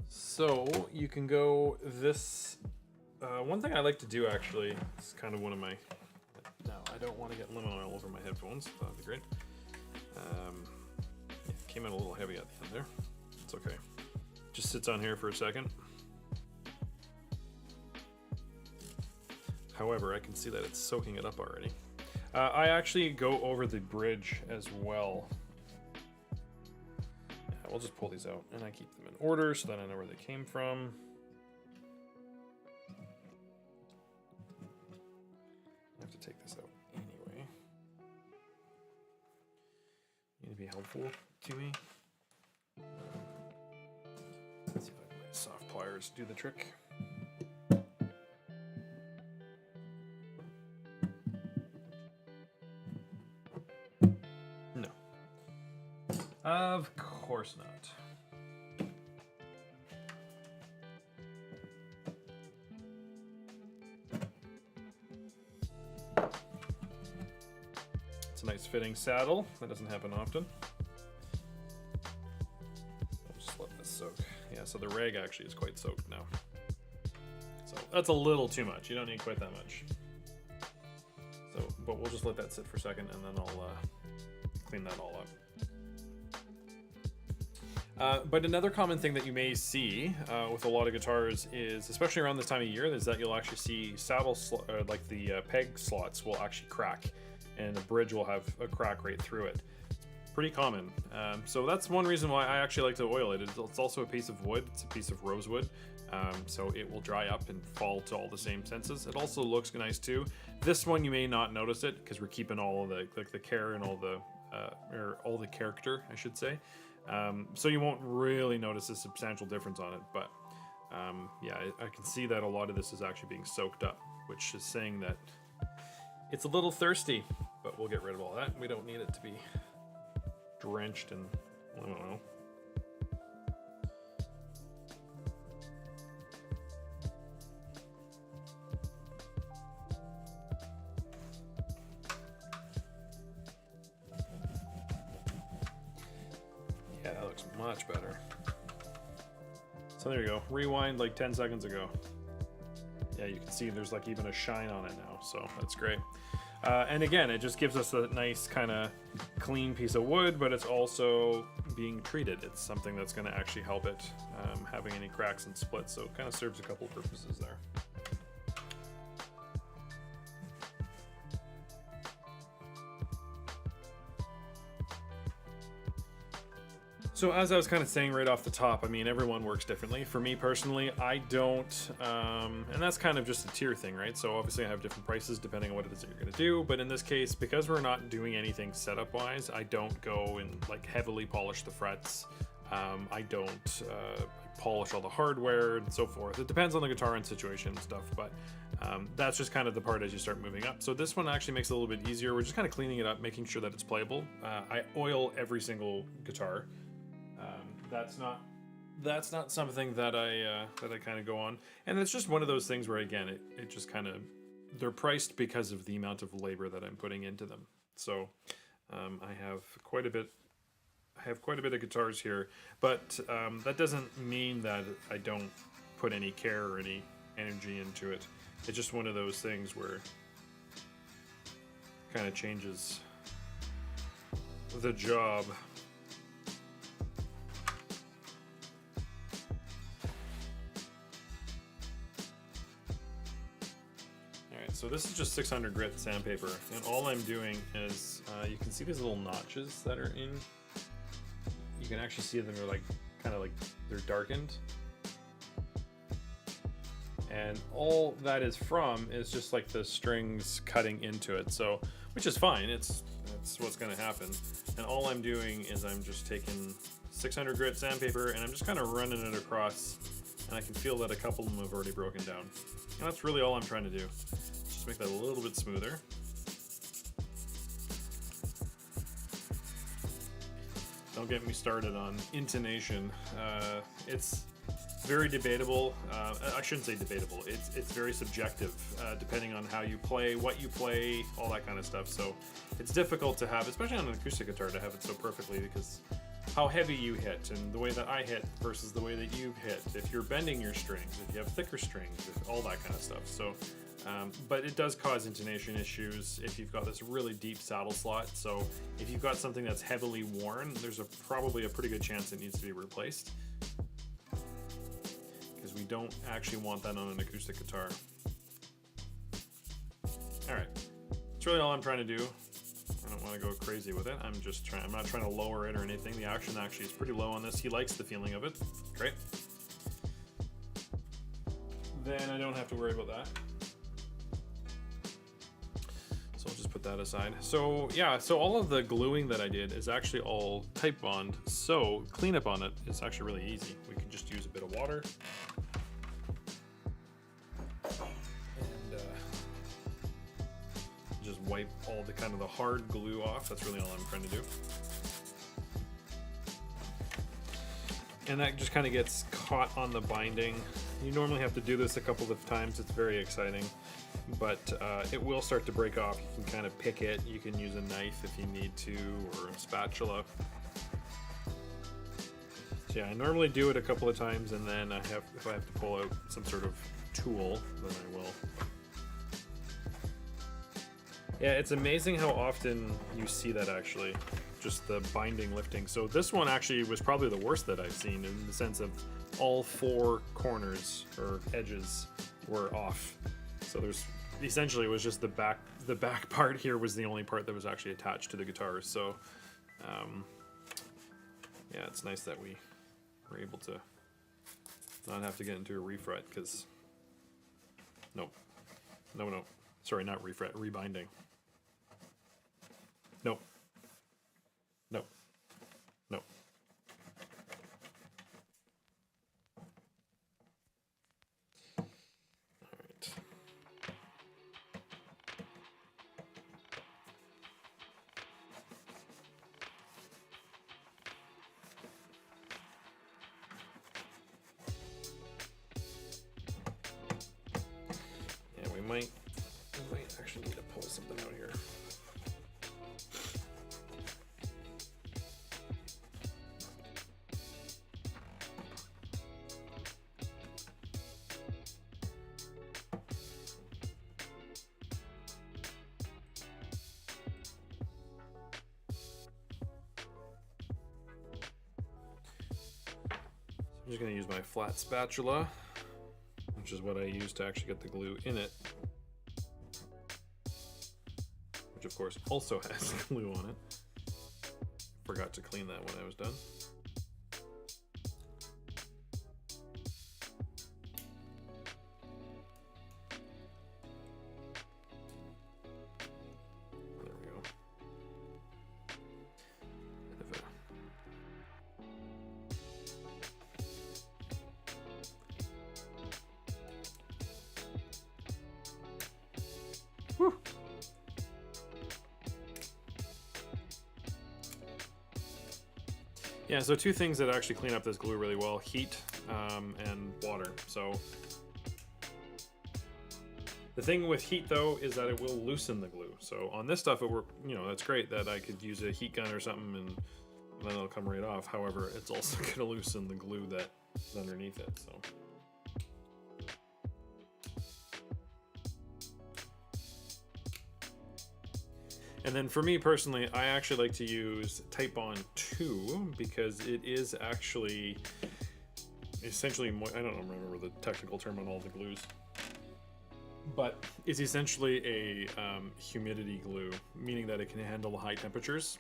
So you can go this, one thing I like to do actually, it's kind of one of my, no, I don't want to get lemon oil over my headphones, that would be great. It came in a little heavy at the end there, it's okay. Just sits on here for a second. However, I can see that it's soaking it up already. I actually go over the bridge as well. We'll just pull these out, and I keep them in order so that I know where they came from. I have to take this out anyway. Need to be helpful to me. Let's see if I pliers do the trick. No. Of course not. It's a nice fitting saddle. That doesn't happen often. I'll just let this soak. Yeah, so the rag actually is quite soaked now. So that's a little too much. You don't need quite that much. So, but we'll just let that sit for a second, and then I'll clean that all up. But another common thing that you may see with a lot of guitars is, especially around this time of year, is that you'll actually see saddle like the peg slots will actually crack, and the bridge will have a crack right through it. It's pretty common. So that's one reason why I actually like to oil it. It's also a piece of wood. It's a piece of rosewood. So it will dry up and fall to all the same senses. It also looks nice too. This one you may not notice it because we're keeping all of the care and all the character, I should say. So you won't really notice a substantial difference on it, but yeah, I can see that a lot of this is actually being soaked up, which is saying that it's a little thirsty, but we'll get rid of all that. We don't need it to be drenched in, I don't know. Yeah, that looks much better. So there you go. Rewind like 10 seconds ago. Yeah, you can see there's like even a shine on it now, so that's great. And again, it just gives us a nice kind of clean piece of wood, but it's also being treated. It's something that's going to actually help it having any cracks and splits, so it kind of serves a couple purposes there. So as I was kind of saying right off the top, I mean, everyone works differently. For me personally, I don't, and that's kind of just a tier thing, right? So obviously I have different prices depending on what it is that you're gonna do. But in this case, because we're not doing anything setup wise, I don't go and like heavily polish the frets. I don't polish all the hardware and so forth. It depends on the guitar and situation and stuff, but that's just kind of the part as you start moving up. So this one actually makes it a little bit easier. We're just kind of cleaning it up, making sure that it's playable. I oil every single guitar. That's not something that I kind of go on, and it's just one of those things where again it just kind of, they're priced because of the amount of labor that I'm putting into them. So I have quite a bit of guitars here, but that doesn't mean that I don't put any care or any energy into it. It's just one of those things where it kind of changes the job. So this is just 600 grit sandpaper, and all I'm doing is, you can see these little notches that are in. You can actually see them, they're like, kind of like, they're darkened. And all that is from is just like the strings cutting into it, so, which is fine, that's what's gonna happen. And all I'm doing is I'm just taking 600 grit sandpaper and I'm just kind of running it across, and I can feel that a couple of them have already broken down. And that's really all I'm trying to do. Make that a little bit smoother. Don't get me started on intonation. It's very debatable. I shouldn't say debatable. It's very subjective, depending on how you play, what you play, all that kind of stuff. So it's difficult to have, especially on an acoustic guitar, to have it so perfectly, because how heavy you hit and the way that I hit versus the way that you hit. If you're bending your strings, if you have thicker strings, all that kind of stuff. So. But it does cause intonation issues if you've got this really deep saddle slot. So if you've got something that's heavily worn, there's probably a pretty good chance it needs to be replaced, because we don't actually want that on an acoustic guitar. All right, that's really all I'm trying to do. I don't want to go crazy with it. I'm not trying to lower it or anything. The action actually is pretty low on this. He likes the feeling of it. Great. Then I don't have to worry about that. So I'll just put that aside. So yeah, so all of the gluing that I did is actually all type bond. So cleanup on it is actually really easy. We can just use a bit of water. wipe all the kind of the hard glue off. That's really all I'm trying to do. And that just kind of gets caught on the binding. You normally have to do this a couple of times. It's very exciting, but it will start to break off. You can kind of pick it. You can use a knife if you need to, or a spatula. So yeah, I normally do it a couple of times, and then if I have to pull out some sort of tool, then I will. Yeah, it's amazing how often you see that actually. Just the binding lifting. So this one actually was probably the worst that I've seen, in the sense of all 4 corners or edges were off. So there's essentially, it was just the back part here was the only part that was actually attached to the guitar. So yeah, it's nice that we were able to not have to get into a refret, because no, sorry, not refret, rebinding. Nope. Nope. Nope. All right. Yeah, we might actually need to pull something out here. I'm just going to use my flat spatula, which is what I use to actually get the glue in it, which of course also has glue on it. Forgot to clean that when I was done. There we go. Whew. Yeah, so 2 things that actually clean up this glue really well: heat and water. So the thing with heat though is that it will loosen the glue. So on this stuff, it worked, you know, that's great that I could use a heat gun or something and then it'll come right off. However, it's also going to loosen the glue that's underneath it. So. And then for me personally, I actually like to use Titebond 2 because it is actually essentially, I don't remember the technical term on all the glues, but it's essentially a humidity glue, meaning that it can handle high temperatures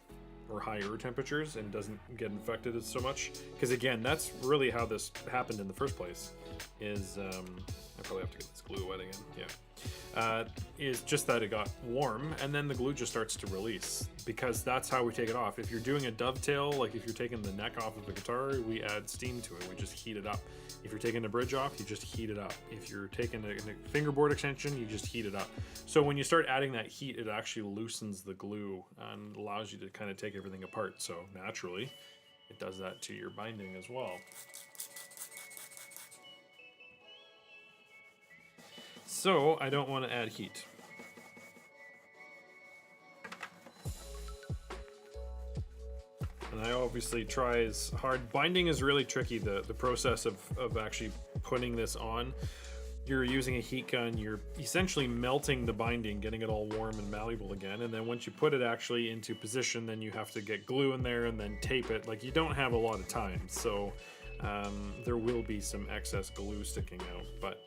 or higher temperatures and doesn't get infected so much. Because again, that's really how this happened in the first place, is I probably have to get this glue wet again, yeah. Is just that it got warm and then the glue just starts to release, because that's how we take it off. If you're doing a dovetail, like if you're taking the neck off of the guitar, we add steam to it, we just heat it up. If you're taking the bridge off, you just heat it up. If you're taking a fingerboard extension, you just heat it up. So when you start adding that heat, it actually loosens the glue and allows you to kind of take everything apart. So naturally, it does that to your binding as well. So I don't want to add heat. And I obviously try as hard. Binding is really tricky, the process of actually putting this on. You're using a heat gun, you're essentially melting the binding, getting it all warm and malleable again. And then once you put it actually into position, then you have to get glue in there and then tape it. Like, you don't have a lot of time. So there will be some excess glue sticking out. But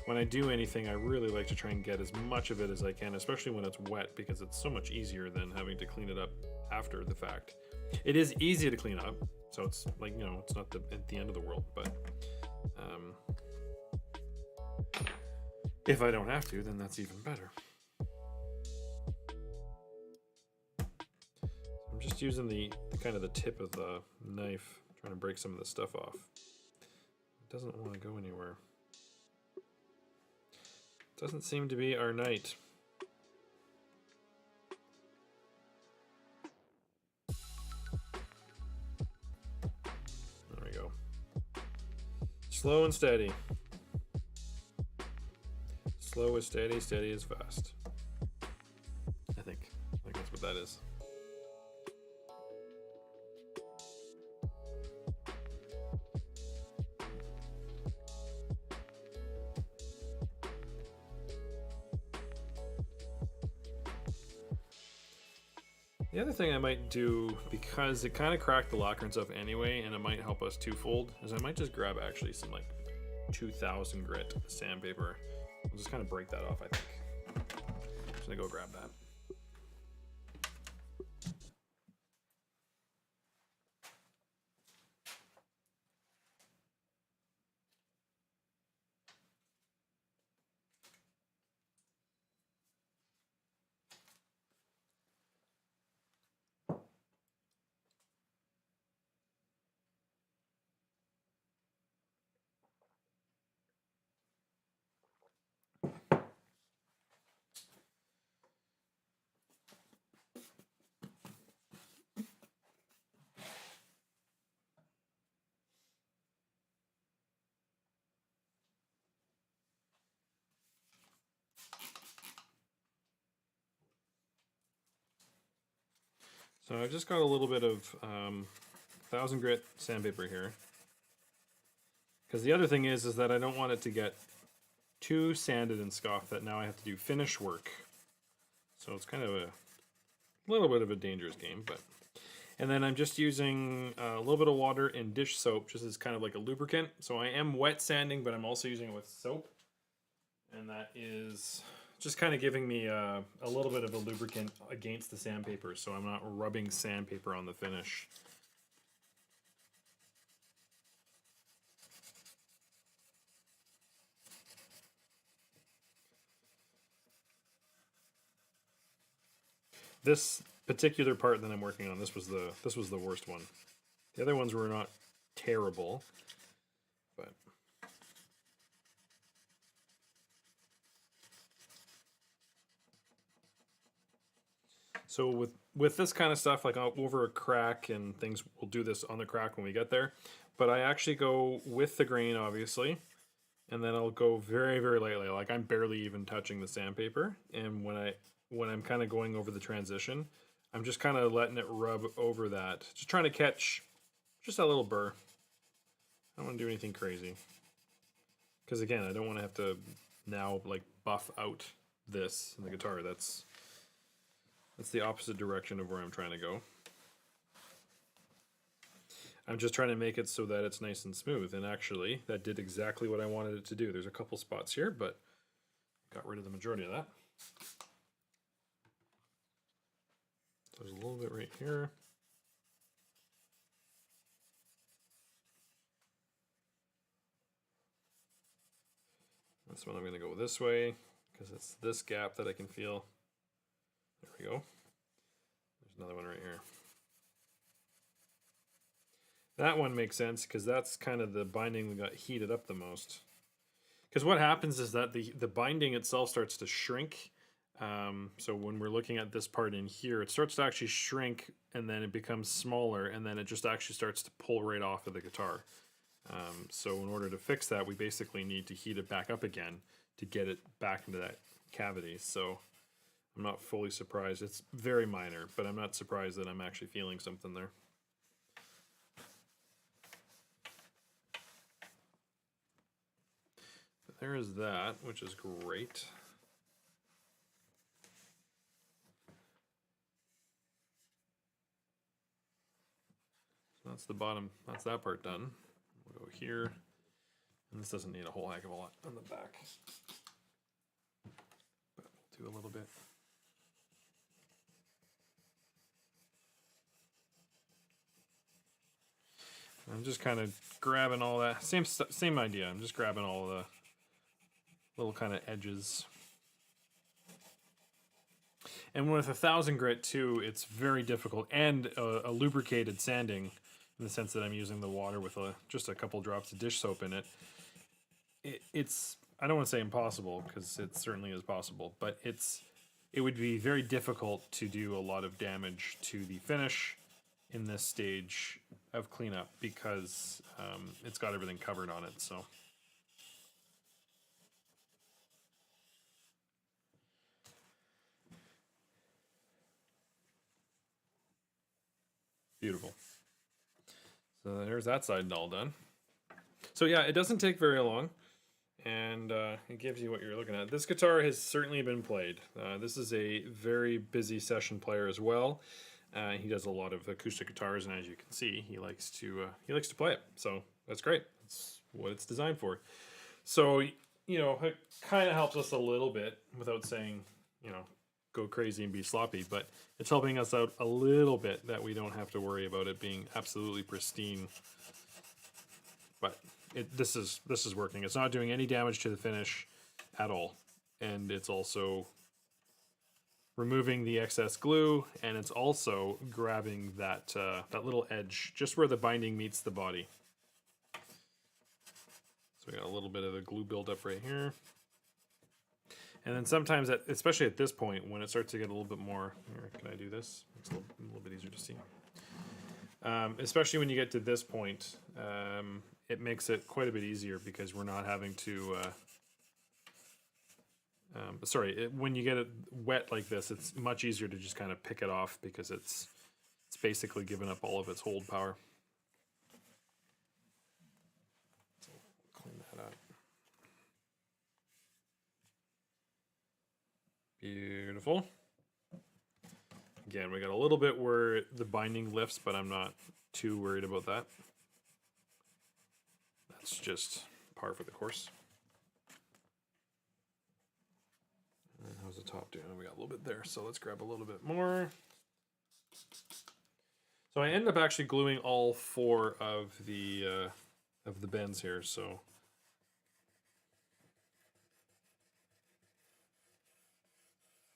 when I do anything, I really like to try and get as much of it as I can, especially when it's wet, because it's so much easier than having to clean it up after the fact. It is easy to clean up, so it's like, you know, it's not at the end of the world, but if I don't have to, then that's even better. I'm just using the kind of the tip of the knife, trying to break some of the stuff off. It doesn't want to go anywhere. Doesn't seem to be our night. Slow and steady. Slow is steady, steady is fast. I think that's what that is. The other thing I might do, because it kind of cracked the lacquer and stuff anyway, and it might help us twofold, is I might just grab actually some like 2000 grit sandpaper. I'll just kind of break that off, I think. I'm just gonna go grab that. So I just got a little bit of 1000 grit sandpaper here. Because the other thing is that I don't want it to get too sanded and scuffed that now I have to do finish work. So it's kind of a little bit of a dangerous game, but. And then I'm just using a little bit of water and dish soap just as kind of like a lubricant. So I am wet sanding, but I'm also using it with soap. And that is just kind of giving me a little bit of a lubricant against the sandpaper, so I'm not rubbing sandpaper on the finish. This particular part that I'm working on, this was the worst one. The other ones were not terrible, but so with this kind of stuff, like over a crack and things, we'll do this on the crack when we get there. But I actually go with the grain, obviously, and then I'll go very, very lightly. Like I'm barely even touching the sandpaper. And when I'm kind of going over the transition, I'm just kind of letting it rub over that, just trying to catch just that little burr. I don't want to do anything crazy, because again, I don't want to have to now like buff out this in the guitar. That's the opposite direction of where I'm trying to go. I'm just trying to make it so that it's nice and smooth, and actually that did exactly what I wanted it to do. There's a couple spots here, but got rid of the majority of that. There's a little bit right here. This one I'm going to go this way because it's this gap that I can feel. There we go. There's another one right here. That one makes sense because that's kind of the binding that got heated up the most. Because what happens is that the binding itself starts to shrink. So when we're looking at this part in here, it starts to actually shrink, and then it becomes smaller, and then it just actually starts to pull right off of the guitar. So in order to fix that, we basically need to heat it back up again to get it back into that cavity. So I'm not fully surprised. It's very minor, but I'm not surprised that I'm actually feeling something there. But there is that, which is great. So that's the bottom, that's that part done. We'll go here, and this doesn't need a whole heck of a lot on the back, but we'll do a little bit. I'm just kind of grabbing all that, same idea. I'm just grabbing all the little kind of edges. And with 1000 grit too, it's very difficult, and a lubricated sanding, in the sense that I'm using the water with just a couple drops of dish soap in it. It's, I don't want to say impossible, because it certainly is possible, but it would be very difficult to do a lot of damage to the finish in this stage of cleanup because it's got everything covered on it. So beautiful. So there's that side all done. So yeah, it doesn't take very long, and it gives you what you're looking at. This guitar has certainly been played. This is a very busy session player as well. He does a lot of acoustic guitars, and as you can see, he likes to play it. So that's great. That's what it's designed for. So you know, it kind of helps us a little bit without saying, you know, go crazy and be sloppy, but it's helping us out a little bit that we don't have to worry about it being absolutely pristine. But this is working. It's not doing any damage to the finish at all, and it's also removing the excess glue, and it's also grabbing that that little edge just where the binding meets the body. So we got a little bit of the glue buildup right here. And then sometimes, especially at this point, when it starts to get a little bit more, here, can I do this? It's a little bit easier to see. Especially when you get to this point, it makes it quite a bit easier because we're not having to, when you get it wet like this, it's much easier to just kind of pick it off because it's basically given up all of its hold power. So clean that up. Beautiful. Again, we got a little bit where the binding lifts, but I'm not too worried about that. That's just par for the course. And how's the top doing? We got a little bit there, so let's grab a little bit more. So I ended up actually gluing all 4 of the bends here, so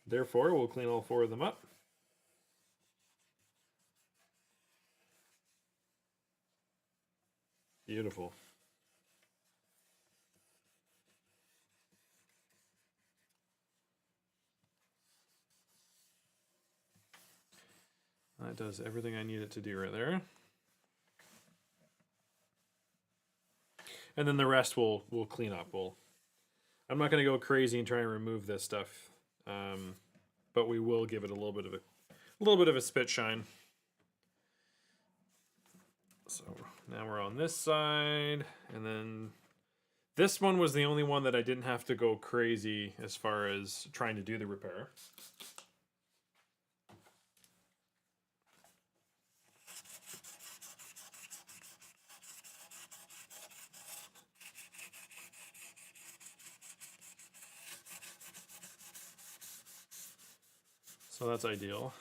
therefore we'll clean all 4 of them up. Beautiful. That does everything I need it to do right there. And then the rest we'll clean up. I'm not going to go crazy and try and remove this stuff, but we will give it a little bit of a spit shine. So now we're on this side, and then this one was the only one that I didn't have to go crazy as far as trying to do the repair. So that's ideal.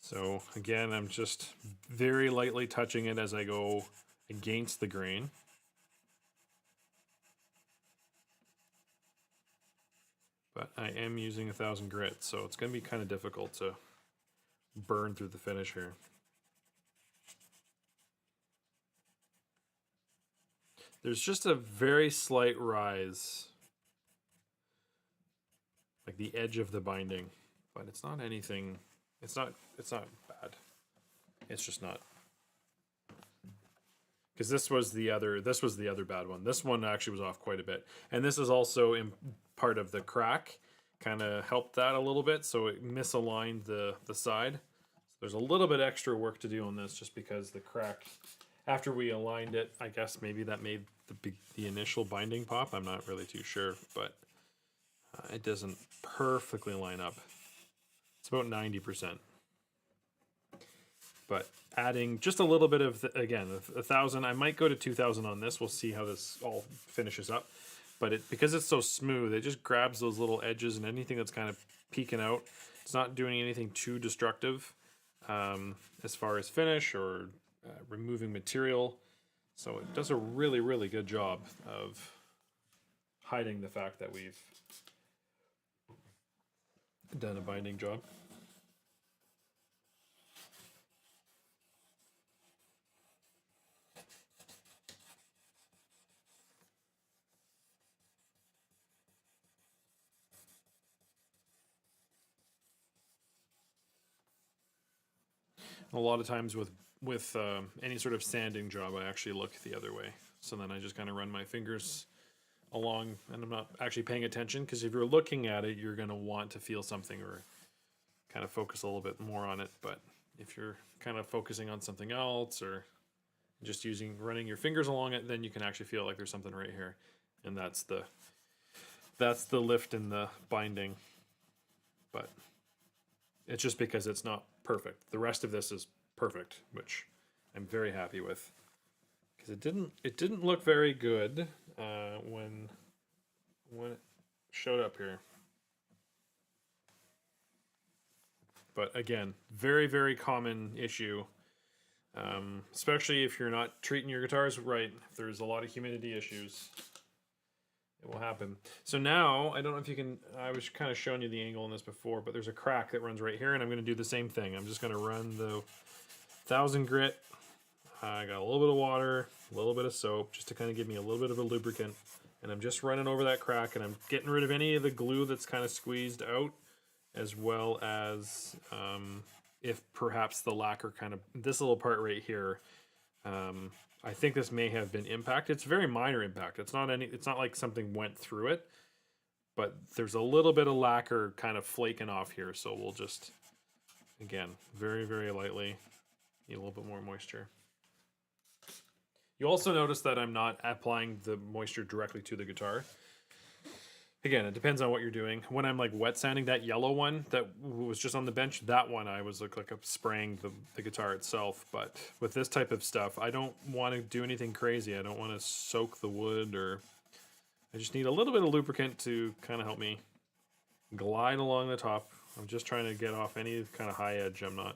So again, I'm just very lightly touching it as I go against the grain. But I am using 1000 grit, so it's going to be kind of difficult to burn through the finish here. There's just a very slight rise, like the edge of the binding, but it's not anything. It's not bad. It's just not, because this was the other bad one. This one actually was off quite a bit, and this is also in part of the crack. Kind of helped that a little bit, so it misaligned the side. So there's a little bit extra work to do on this, just because the crack, after we aligned it, I guess maybe that made the initial binding pop. I'm not really too sure, but it doesn't perfectly line up. It's about 90%. But adding just a little bit of, again, 1000, I might go to 2000 on this. We'll see how this all finishes up. But because it's so smooth, it just grabs those little edges and anything that's kind of peeking out. It's not doing anything too destructive as far as finish or removing material. So it does a really, really good job of hiding the fact that we've done a binding job. A lot of times with any sort of sanding job, I actually look the other way. So then I just kind of run my fingers along, and I'm not actually paying attention, because if you're looking at it, you're going to want to feel something or kind of focus a little bit more on it. But if you're kind of focusing on something else or just running your fingers along it, then you can actually feel like there's something right here, and that's the lift in the binding. But it's just because it's not perfect. The rest of this is perfect, which I'm very happy with, because it didn't look very good when it showed up here. But again, very, very common issue, especially if you're not treating your guitars right. If there's a lot of humidity issues, it will happen. So now, I don't know if you can, I was kind of showing you the angle on this before, but there's a crack that runs right here, and I'm going to do the same thing. I'm just going to run the 1000 grit. I got a little bit of water, a little bit of soap, just to kind of give me a little bit of a lubricant. And I'm just running over that crack, and I'm getting rid of any of the glue that's kind of squeezed out, as well as if perhaps the lacquer kind of, this little part right here, I think this may have been impacted. It's very minor impact. It's not like something went through it, but there's a little bit of lacquer kind of flaking off here. So we'll just, again, very, very lightly, need a little bit more moisture. You also notice that I'm not applying the moisture directly to the guitar. Again, it depends on what you're doing. When I'm like wet sanding that yellow one that was just on the bench, that one I was like spraying the guitar itself. But with this type of stuff, I don't want to do anything crazy. I don't want to soak the wood, or I just need a little bit of lubricant to kind of help me glide along the top. I'm just trying to get off any kind of high edge. I'm not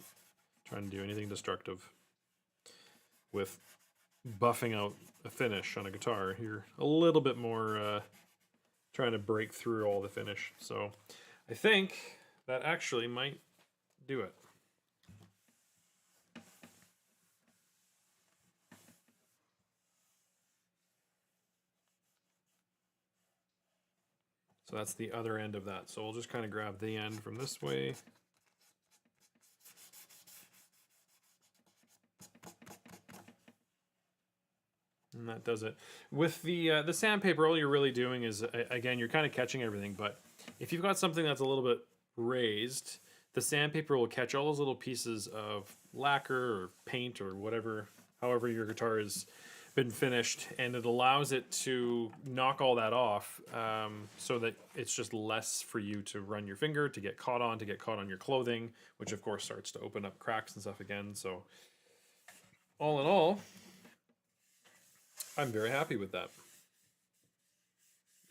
trying to do anything destructive. With buffing out a finish on a guitar, you're a little bit more trying to break through all the finish. So I think that actually might do it. So that's the other end of that. So we'll just kind of grab the end from this way. And that does it. With the sandpaper, all you're really doing is, again, you're kind of catching everything. But if you've got something that's a little bit raised, the sandpaper will catch all those little pieces of lacquer or paint or whatever, however your guitar has been finished, and it allows it to knock all that off, so that it's just less for you to run your finger, to get caught on your clothing, which of course starts to open up cracks and stuff again. So all in all, I'm very happy with that.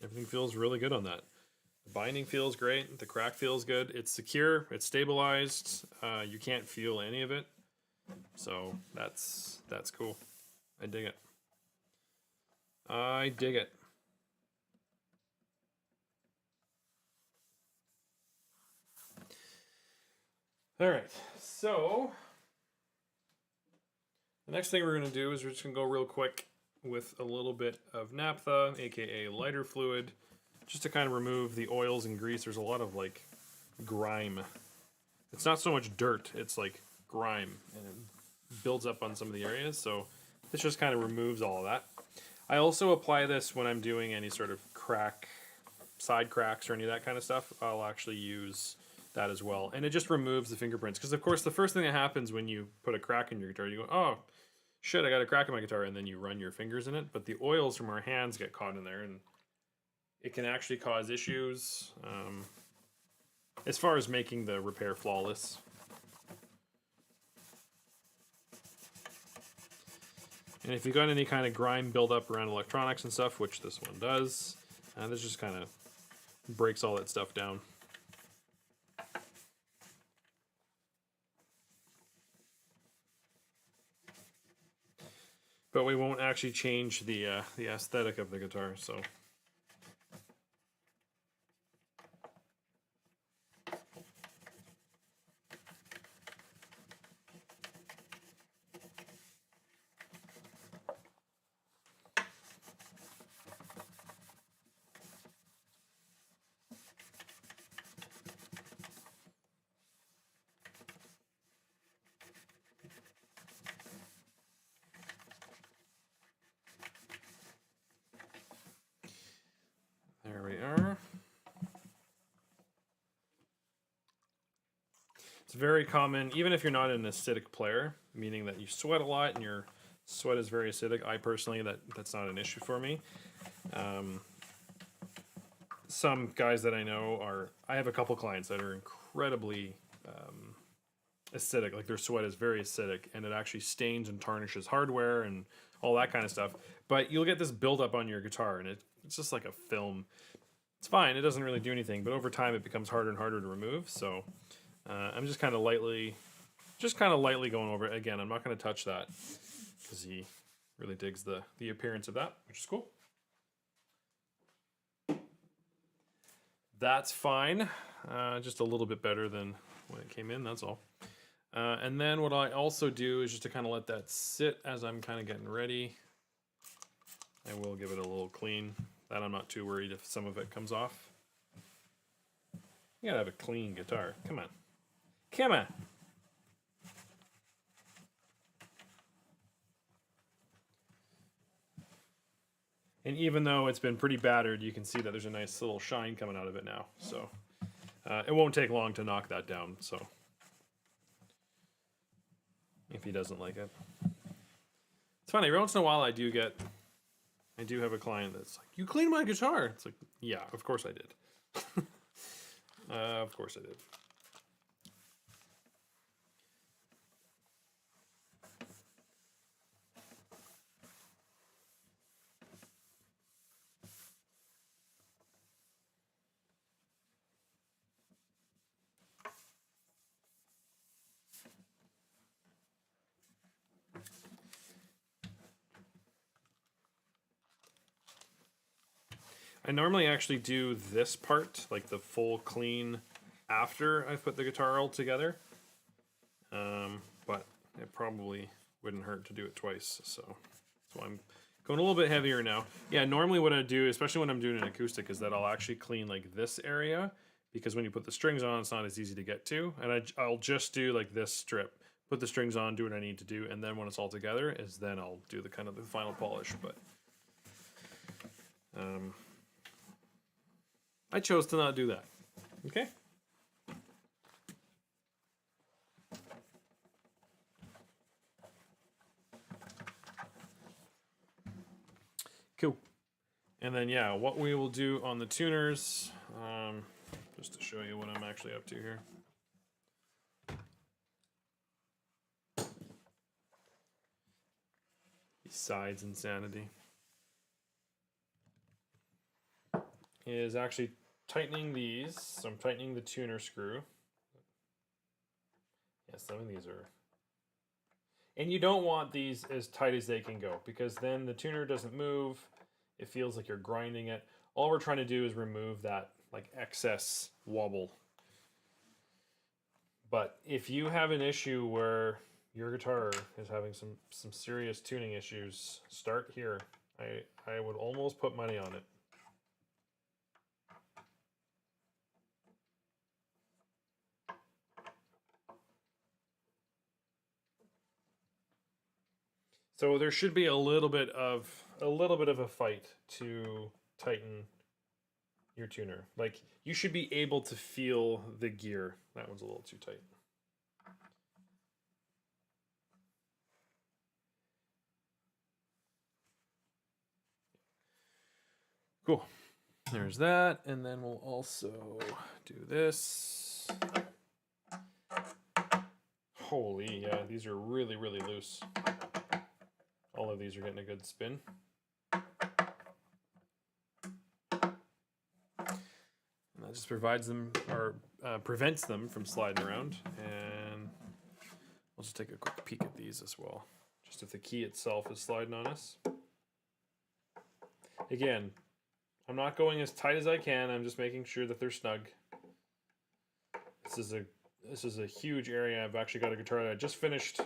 Everything feels really good on that. The binding feels great. The crack feels good. It's secure. It's stabilized. You can't feel any of it. So that's cool. I dig it. I dig it. All right. So the next thing we're going to do is we're just going to go real quick with a little bit of naphtha, aka lighter fluid, just to kind of remove the oils and grease. There's a lot of like grime. It's not so much dirt, it's like grime, and it builds up on some of the areas, so this just kind of removes all of that. I also apply this when I'm doing any sort of side cracks or any of that kind of stuff. I'll actually use that as well, and it just removes the fingerprints, because of course the first thing that happens when you put a crack in your guitar, you go, oh shit, I got a crack in my guitar, and then you run your fingers in it, but the oils from our hands get caught in there, and it can actually cause issues as far as making the repair flawless. And if you got any kind of grime buildup around electronics and stuff, which this one does, this just kind of breaks all that stuff down. But we won't actually change the aesthetic of the guitar, so. It's very common, even if you're not an acidic player, meaning that you sweat a lot and your sweat is very acidic. I personally, that's not an issue for me. Some guys that I know I have a couple clients that are incredibly acidic, like their sweat is very acidic and it actually stains and tarnishes hardware and all that kind of stuff. But you'll get this buildup on your guitar and it's just like a film. It's fine, it doesn't really do anything, but over time it becomes harder and harder to remove. So I'm just kind of lightly going over it. Again, I'm not going to touch that because he really digs the appearance of that, which is cool. That's fine. Just a little bit better than when it came in, that's all. And then what I also do is just to kind of let that sit as I'm kind of getting ready. I will give it a little clean. That I'm not too worried if some of it comes off. You gotta have a clean guitar. Come on. Come on. And even though it's been pretty battered, you can see that there's a nice little shine coming out of it now. So it won't take long to knock that down. So if he doesn't like it. It's funny, every once in a while I do have a client that's like, you cleaned my guitar. It's like, yeah, of course I did. Of course I did. I normally actually do this part, like the full clean, after I've put the guitar all together. But it probably wouldn't hurt to do it twice, so I'm going a little bit heavier now. Yeah, normally what I do, especially when I'm doing an acoustic, is that I'll actually clean like this area, because when you put the strings on, it's not as easy to get to. And I'll just do like this strip, put the strings on, do what I need to do, and then when it's all together, is then I'll do the kind of the final polish. But I chose to not do that. Okay. Cool. And then, yeah, what we will do on the tuners, just to show you what I'm actually up to here. Besides insanity, is actually tightening these. So I'm tightening the tuner screw. Yeah, some of these are... And you don't want these as tight as they can go, because then the tuner doesn't move. It feels like you're grinding it. All we're trying to do is remove that like excess wobble. But if you have an issue where your guitar is having some serious tuning issues, start here. I would almost put money on it. So there should be a little bit of a fight to tighten your tuner. Like, you should be able to feel the gear. That one's a little too tight. Cool. There's that, and then we'll also do this. Holy, yeah, these are really, really loose. All of these are getting a good spin. And that just provides them, or prevents them from sliding around. And we'll just take a quick peek at these as well, just if the key itself is sliding on us. Again, I'm not going as tight as I can. I'm just making sure that they're snug. This is a huge area. I've actually got a guitar that I just finished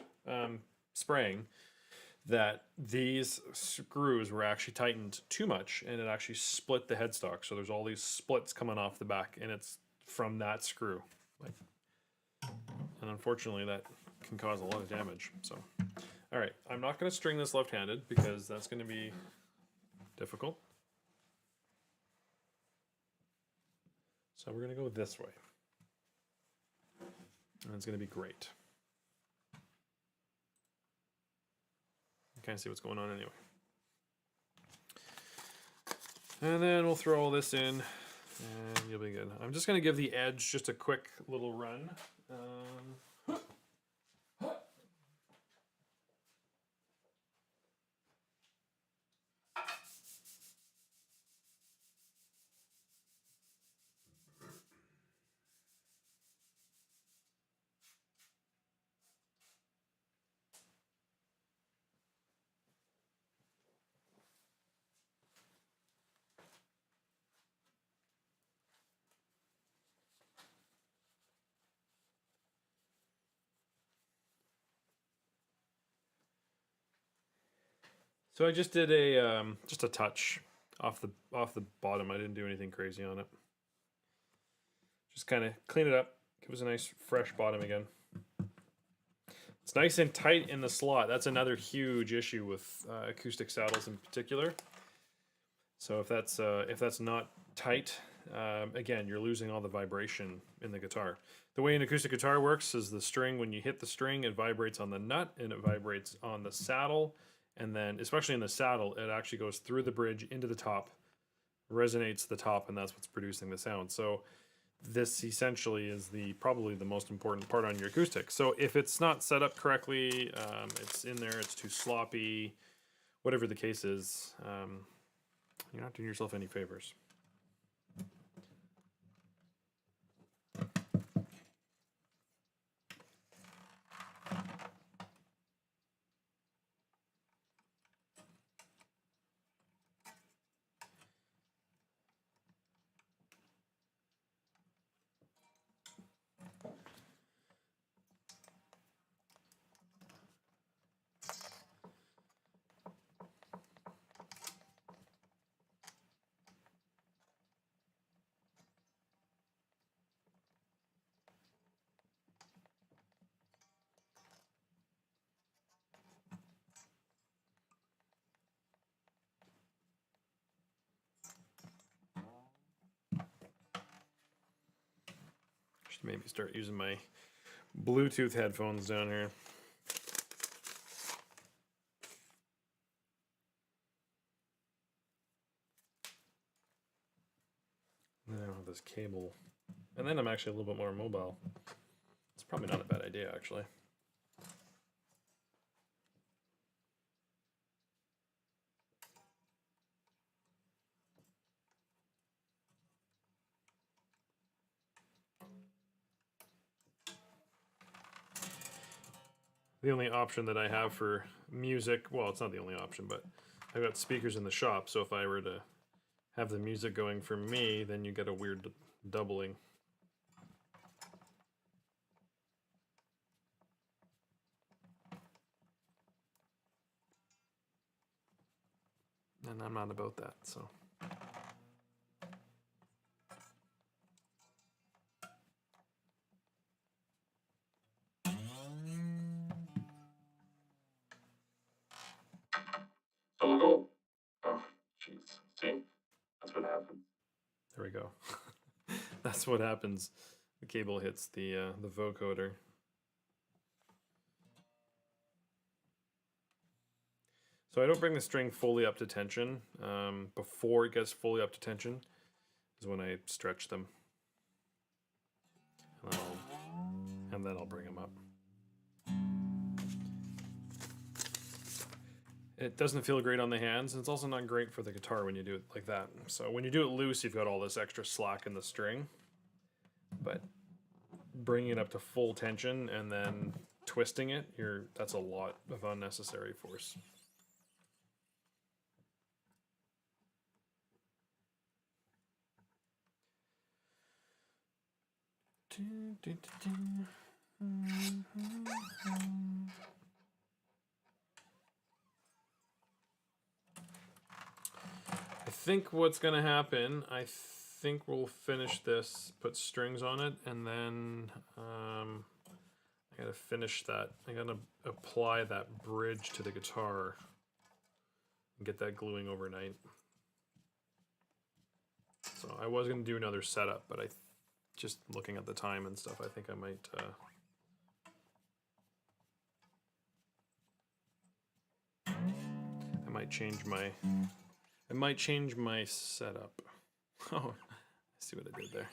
spraying, that these screws were actually tightened too much, and it actually split the headstock. So there's all these splits coming off the back, and it's from that screw. And unfortunately, that can cause a lot of damage. So, all right, I'm not going to string this left-handed because that's going to be difficult. So we're going to go this way. And it's going to be great. You can't see what's going on anyway. And then we'll throw all this in, and you'll be good. I'm just going to give the edge just a quick little run. So I just did a just a touch off the bottom. I didn't do anything crazy on it. Just kind of clean it up, give us a nice fresh bottom again. It's nice and tight in the slot. That's another huge issue with acoustic saddles in particular. So if that's not tight, again, you're losing all the vibration in the guitar. The way an acoustic guitar works is the string, when you hit the string, it vibrates on the nut and it vibrates on the saddle. And then, especially in the saddle, it actually goes through the bridge into the top, resonates the top, and that's what's producing the sound. So this essentially is probably the most important part on your acoustic. So if it's not set up correctly, it's in there, it's too sloppy, whatever the case is, you're not doing yourself any favors. Should maybe start using my Bluetooth headphones down here. And then I have this cable. And then I'm actually a little bit more mobile. It's probably not a bad idea, actually. The only option that I have for music, well, it's not the only option, but I've got speakers in the shop, so if I were to have the music going for me, then you get a weird doubling. And I'm not about that, so. So we'll go. Oh, jeez. See? That's what happens. There we go. That's what happens. The cable hits the vocoder. So I don't bring the string fully up to tension. Before it gets fully up to tension is when I stretch them. And then I'll bring them up. It doesn't feel great on the hands, and it's also not great for the guitar when you do it like that. So when you do it loose, you've got all this extra slack in the string. But bringing it up to full tension and then twisting it, that's a lot of unnecessary force. I think what's gonna happen, I think we'll finish this, put strings on it, and then I gotta finish that. I gotta apply that bridge to the guitar and get that gluing overnight. So I was gonna do another setup, but just looking at the time and stuff, I think I might might change my setup. Oh, I see what I did there.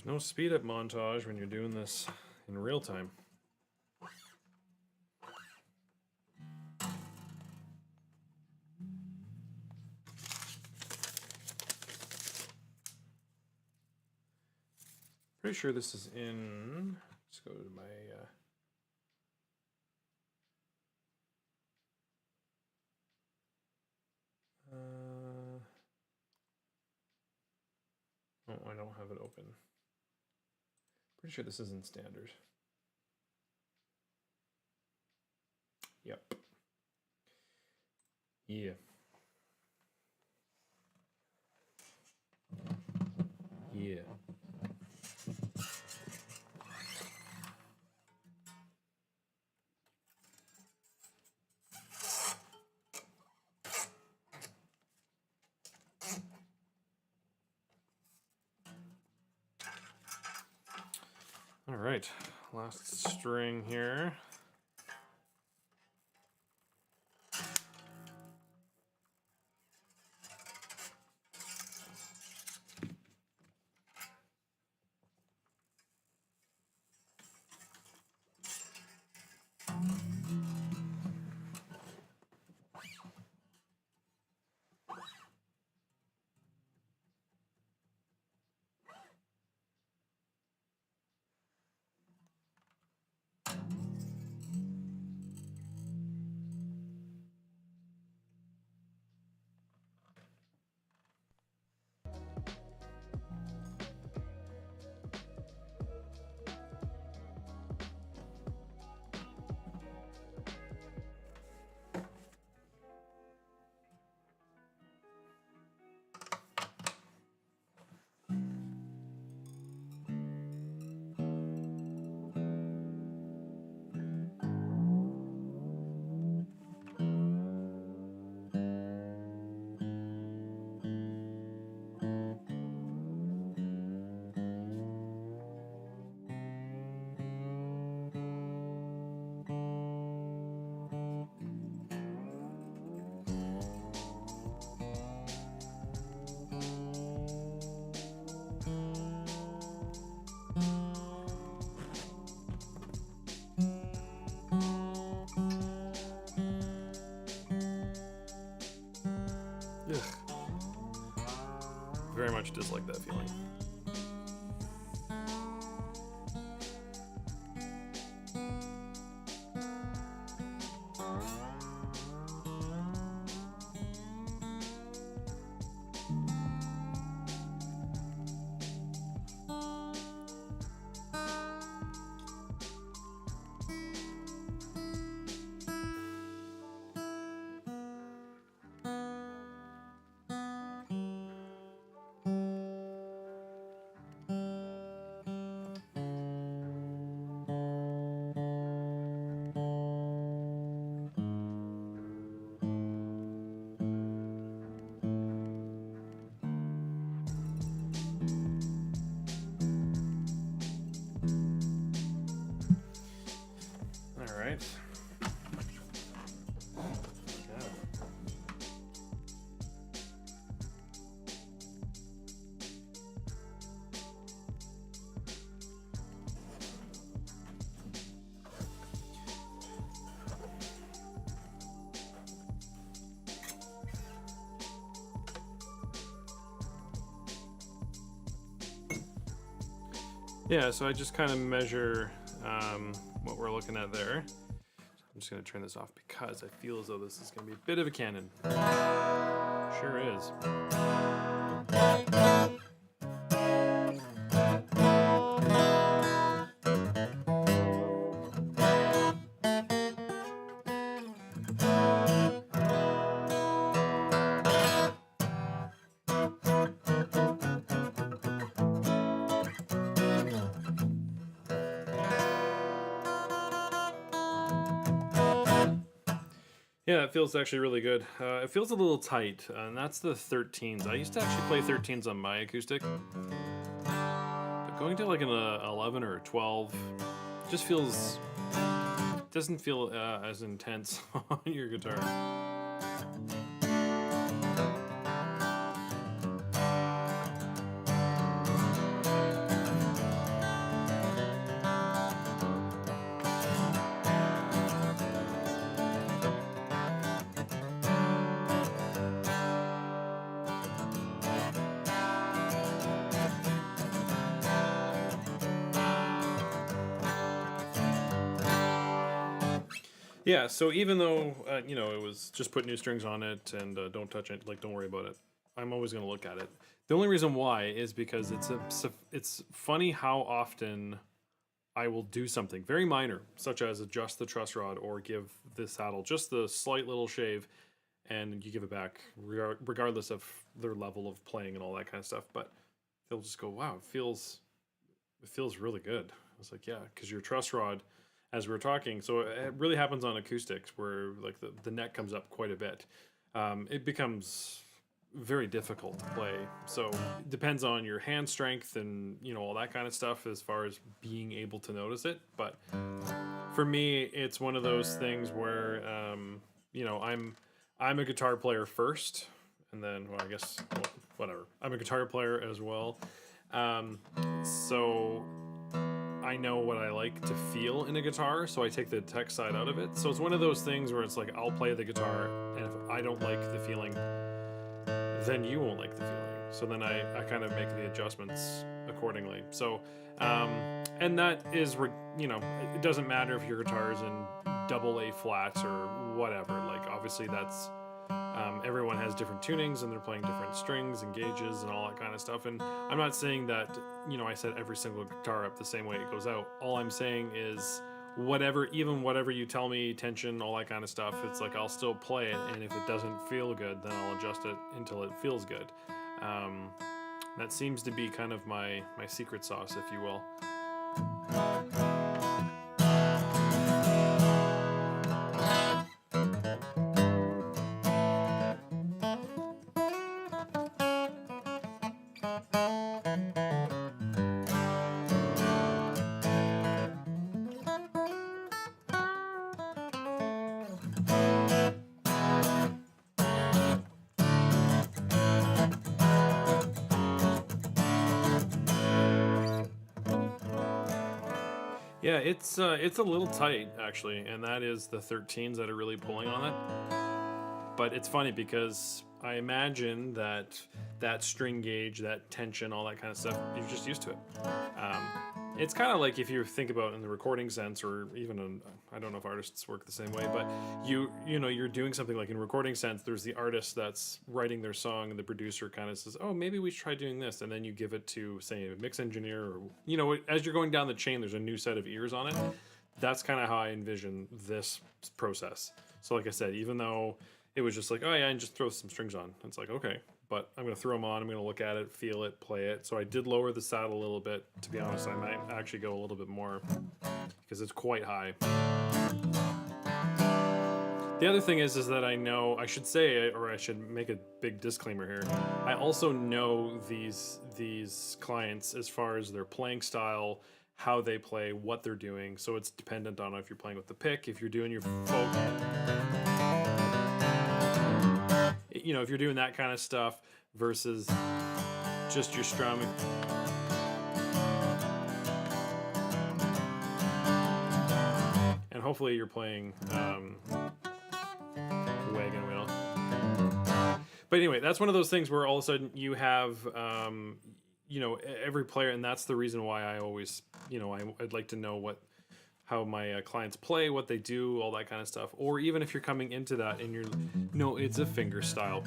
There's no speed up montage when you're doing this in real time. Pretty sure this is in. Let's go to my. Oh, I don't have it open. Pretty sure this is in standard. Yep. Yeah. Yeah. All right, last string here. Ugh. Very much dislike that feeling. right. Yeah, so I just kind of measure what we're looking at there. I'm just going to turn this off because I feel as though this is going to be a bit of a cannon. Sure is. Yeah, it feels actually really good. It feels a little tight, and that's the 13s. I used to actually play 13s on my acoustic, but going to like an 11 or a 12 just doesn't feel as intense on your guitar. Yeah, so even though it was just put new strings on it and don't touch it, like don't worry about it. I'm always going to look at it. The only reason why is because it's funny how often I will do something very minor, such as adjust the truss rod or give the saddle just the slight little shave, and you give it back, regardless of their level of playing and all that kind of stuff. But they'll just go, "Wow, it feels really good." I was like, "Yeah," because your truss rod, as we were talking, so it really happens on acoustics where like the neck comes up quite a bit. It becomes very difficult to play. So it depends on your hand strength and all that kind of stuff as far as being able to notice it. But for me, it's one of those things where I'm a guitar player first, and then well, I guess whatever. I'm a guitar player as well. So I know what I like to feel in a guitar, so I take the tech side out of it. So it's one of those things where it's like I'll play the guitar, and if I don't like the feeling, then you won't like the feeling. So then I kind of make the adjustments accordingly. So, and that is, it doesn't matter if your guitar is in double A flats or whatever. Like obviously that's everyone has different tunings and they're playing different strings and gauges and all that kind of stuff. And I'm not saying that, I set every single guitar up the same way it goes out. All I'm saying is whatever you tell me, tension, all that kind of stuff, it's like I'll still play it. And if it doesn't feel good, then I'll adjust it until it feels good. That seems to be kind of my secret sauce, if you will. Yeah, it's a little tight actually, and that is the 13s that are really pulling on it. But it's funny because I imagine that string gauge, that tension, all that kind of stuff, you're just used to it. It's kind of like if you think about in the recording sense, or even I don't know if artists work the same way, but you're doing something like in recording sense. There's the artist that's writing their song, and the producer kind of says, "Oh, maybe we should try doing this," and then you give it to say a mix engineer, or as you're going down the chain, there's a new set of ears on it. That's kind of how I envision this process. So, like I said, even though it was just like, oh yeah, and just throw some strings on, it's like okay. But I'm going to throw them on, I'm going to look at it, feel it, play it. So I did lower the saddle a little bit. To be honest, I might actually go a little bit more because it's quite high. The other thing is that I know, I should say, or I should make a big disclaimer here. I also know these clients as far as their playing style how they play, what they're doing. So it's dependent on if you're playing with the pick, if you're doing your folk, you know, if you're doing that kind of stuff versus just your strumming. And hopefully you're playing wagon wheel. But anyway, that's one of those things where all of a sudden you have, you know, every player, and that's the reason why I always, you know, I'd like to know how my clients play, what they do, all that kind of stuff. Or even if you're coming into that and you're, no, it's a finger style.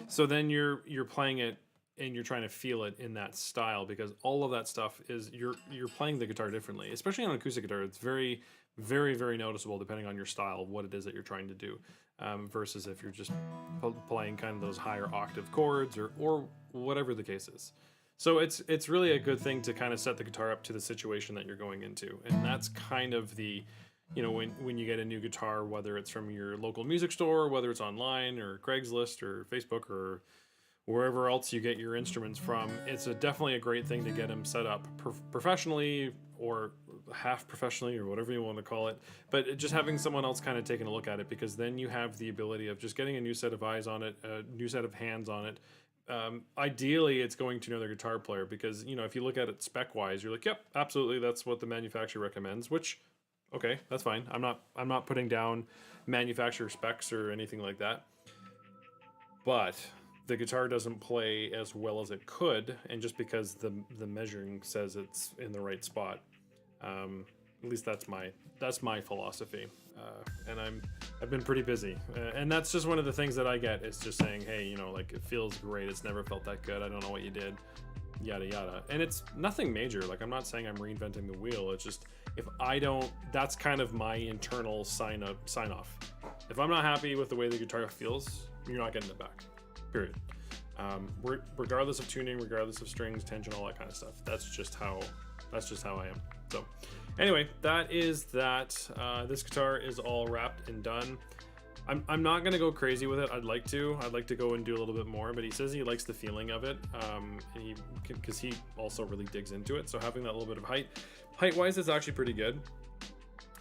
So then you're playing it and you're trying to feel it in that style, because all of that stuff is you're playing the guitar differently, especially on an acoustic guitar. It's very, very, very noticeable depending on your style, what it is that you're trying to do, versus if you're just playing kind of those higher octave chords or whatever the case is. So it's really a good thing to kind of set the guitar up to the situation that you're going into, and that's kind of the, you know, when you get a new guitar, whether it's from your local music store, whether it's online or Craigslist or Facebook or wherever else you get your instruments from, it's definitely a great thing to get them set up professionally or half professionally or whatever you want to call it. But just having someone else kind of taking a look at it, because then you have the ability of just getting a new set of eyes on it, a new set of hands on it. Ideally, it's going to another guitar player, because, you know, if you look at it spec wise, you're like, yep, absolutely, that's what the manufacturer recommends, which, okay, that's fine. I'm not putting down manufacturer specs or anything like that. But the guitar doesn't play as well as it could, and just because the measuring says it's in the right spot, at least that's my philosophy. And I've been pretty busy, and that's just one of the things that I get, is just saying, hey, you know, like, it feels great, it's never felt that good, I don't know what you did, yada yada. And it's nothing major. Like, I'm not saying I'm reinventing the wheel. It's just, if I don't, that's kind of my internal sign off. If I'm not happy with the way the guitar feels, you're not getting it back, period. Regardless of tuning, regardless of strings, tension, all that kind of stuff. That's just how I am. So anyway, that is that. This guitar is all wrapped and done. I'm not gonna go crazy with it. I'd like to go and do a little bit more, but he says he likes the feeling of it, because he also really digs into it. So having that little bit of height wise, it's actually pretty good.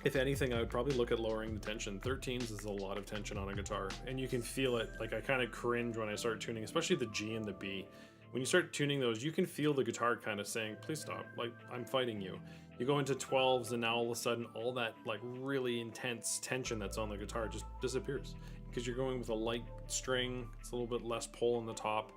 If anything, I would probably look at lowering the tension. 13s is a lot of tension on a guitar, and you can feel it. Like, I kind of cringe when I start tuning, especially the G and the B. When you start tuning those, you can feel the guitar kind of saying, please stop, like, I'm fighting you. You go into 12s, and now all of a sudden, all that, like, really intense tension that's on the guitar just disappears, because you're going with a light string. It's a little bit less pull on the top.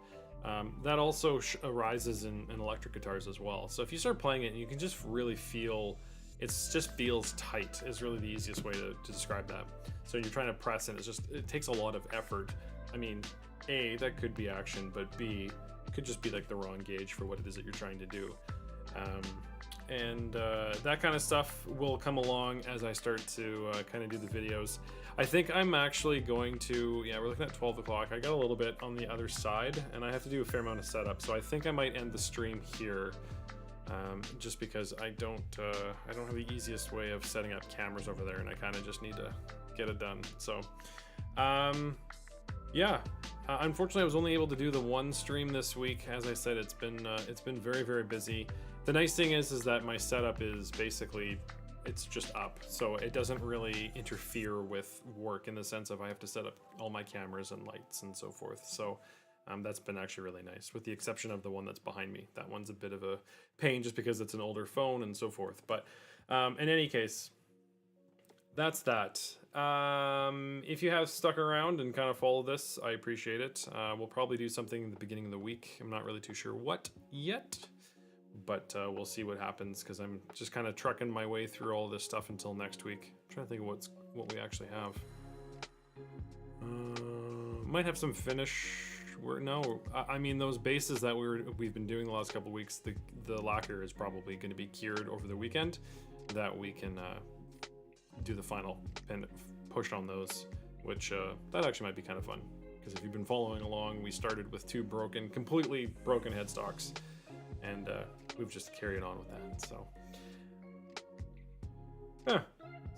That also arises in electric guitars as well. So if you start playing it, you can just really feel, it just feels tight, is really the easiest way to describe that. So you're trying to press, and it takes a lot of effort. I mean, A, that could be action, but B, it could just be like the wrong gauge for what it is that you're trying to do. And that kind of stuff will come along as I start to kind of do the videos. I think I'm actually going to, yeah, we're looking at 12 o'clock. I got a little bit on the other side, and I have to do a fair amount of setup. So I think I might end the stream here, just because I don't have the easiest way of setting up cameras over there, and I kind of just need to get it done. So, yeah. Unfortunately, I was only able to do the one stream this week. As I said, it's been very, very busy. The nice thing is that my setup is basically, it's just up, so it doesn't really interfere with work in the sense of I have to set up all my cameras and lights and so forth. So that's been actually really nice, with the exception of the one that's behind me. That one's a bit of a pain just because it's an older phone and so forth. But in any case, that's that. If you have stuck around and kind of followed this, I appreciate it. We'll probably do something in the beginning of the week. I'm not really too sure what yet, but we'll see what happens, because I'm just kind of trucking my way through all this stuff until next week. I'm trying to think of what we actually have. Might have some finish. I mean, those bases that we've been doing the last couple of weeks, the lacquer is probably going to be cured over the weekend, that we can do the final push on those, which that actually might be kind of fun, because if you've been following along, we started with two completely broken headstocks, and we've just carried on with that. So yeah,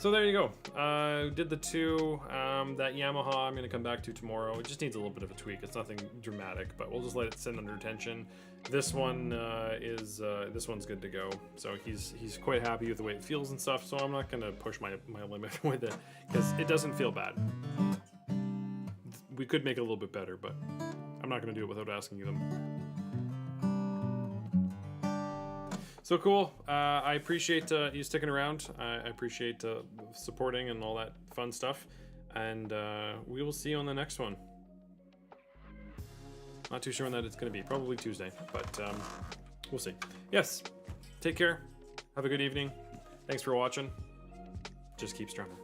So there you go. Did the two. That Yamaha I'm going to come back to tomorrow. It just needs a little bit of a tweak. It's nothing dramatic, but we'll just let it sit under tension. This one this one's good to go. So he's quite happy with the way it feels and stuff. So I'm not going to push my limit with it because it doesn't feel bad. We could make it a little bit better, but I'm not going to do it without asking you them. So cool. I appreciate you sticking around. I appreciate supporting and all that fun stuff. And we will see you on the next one. Not too sure when that it's going to be. Probably Tuesday, but we'll see. Yes. Take care. Have a good evening. Thanks for watching. Just keep strumming.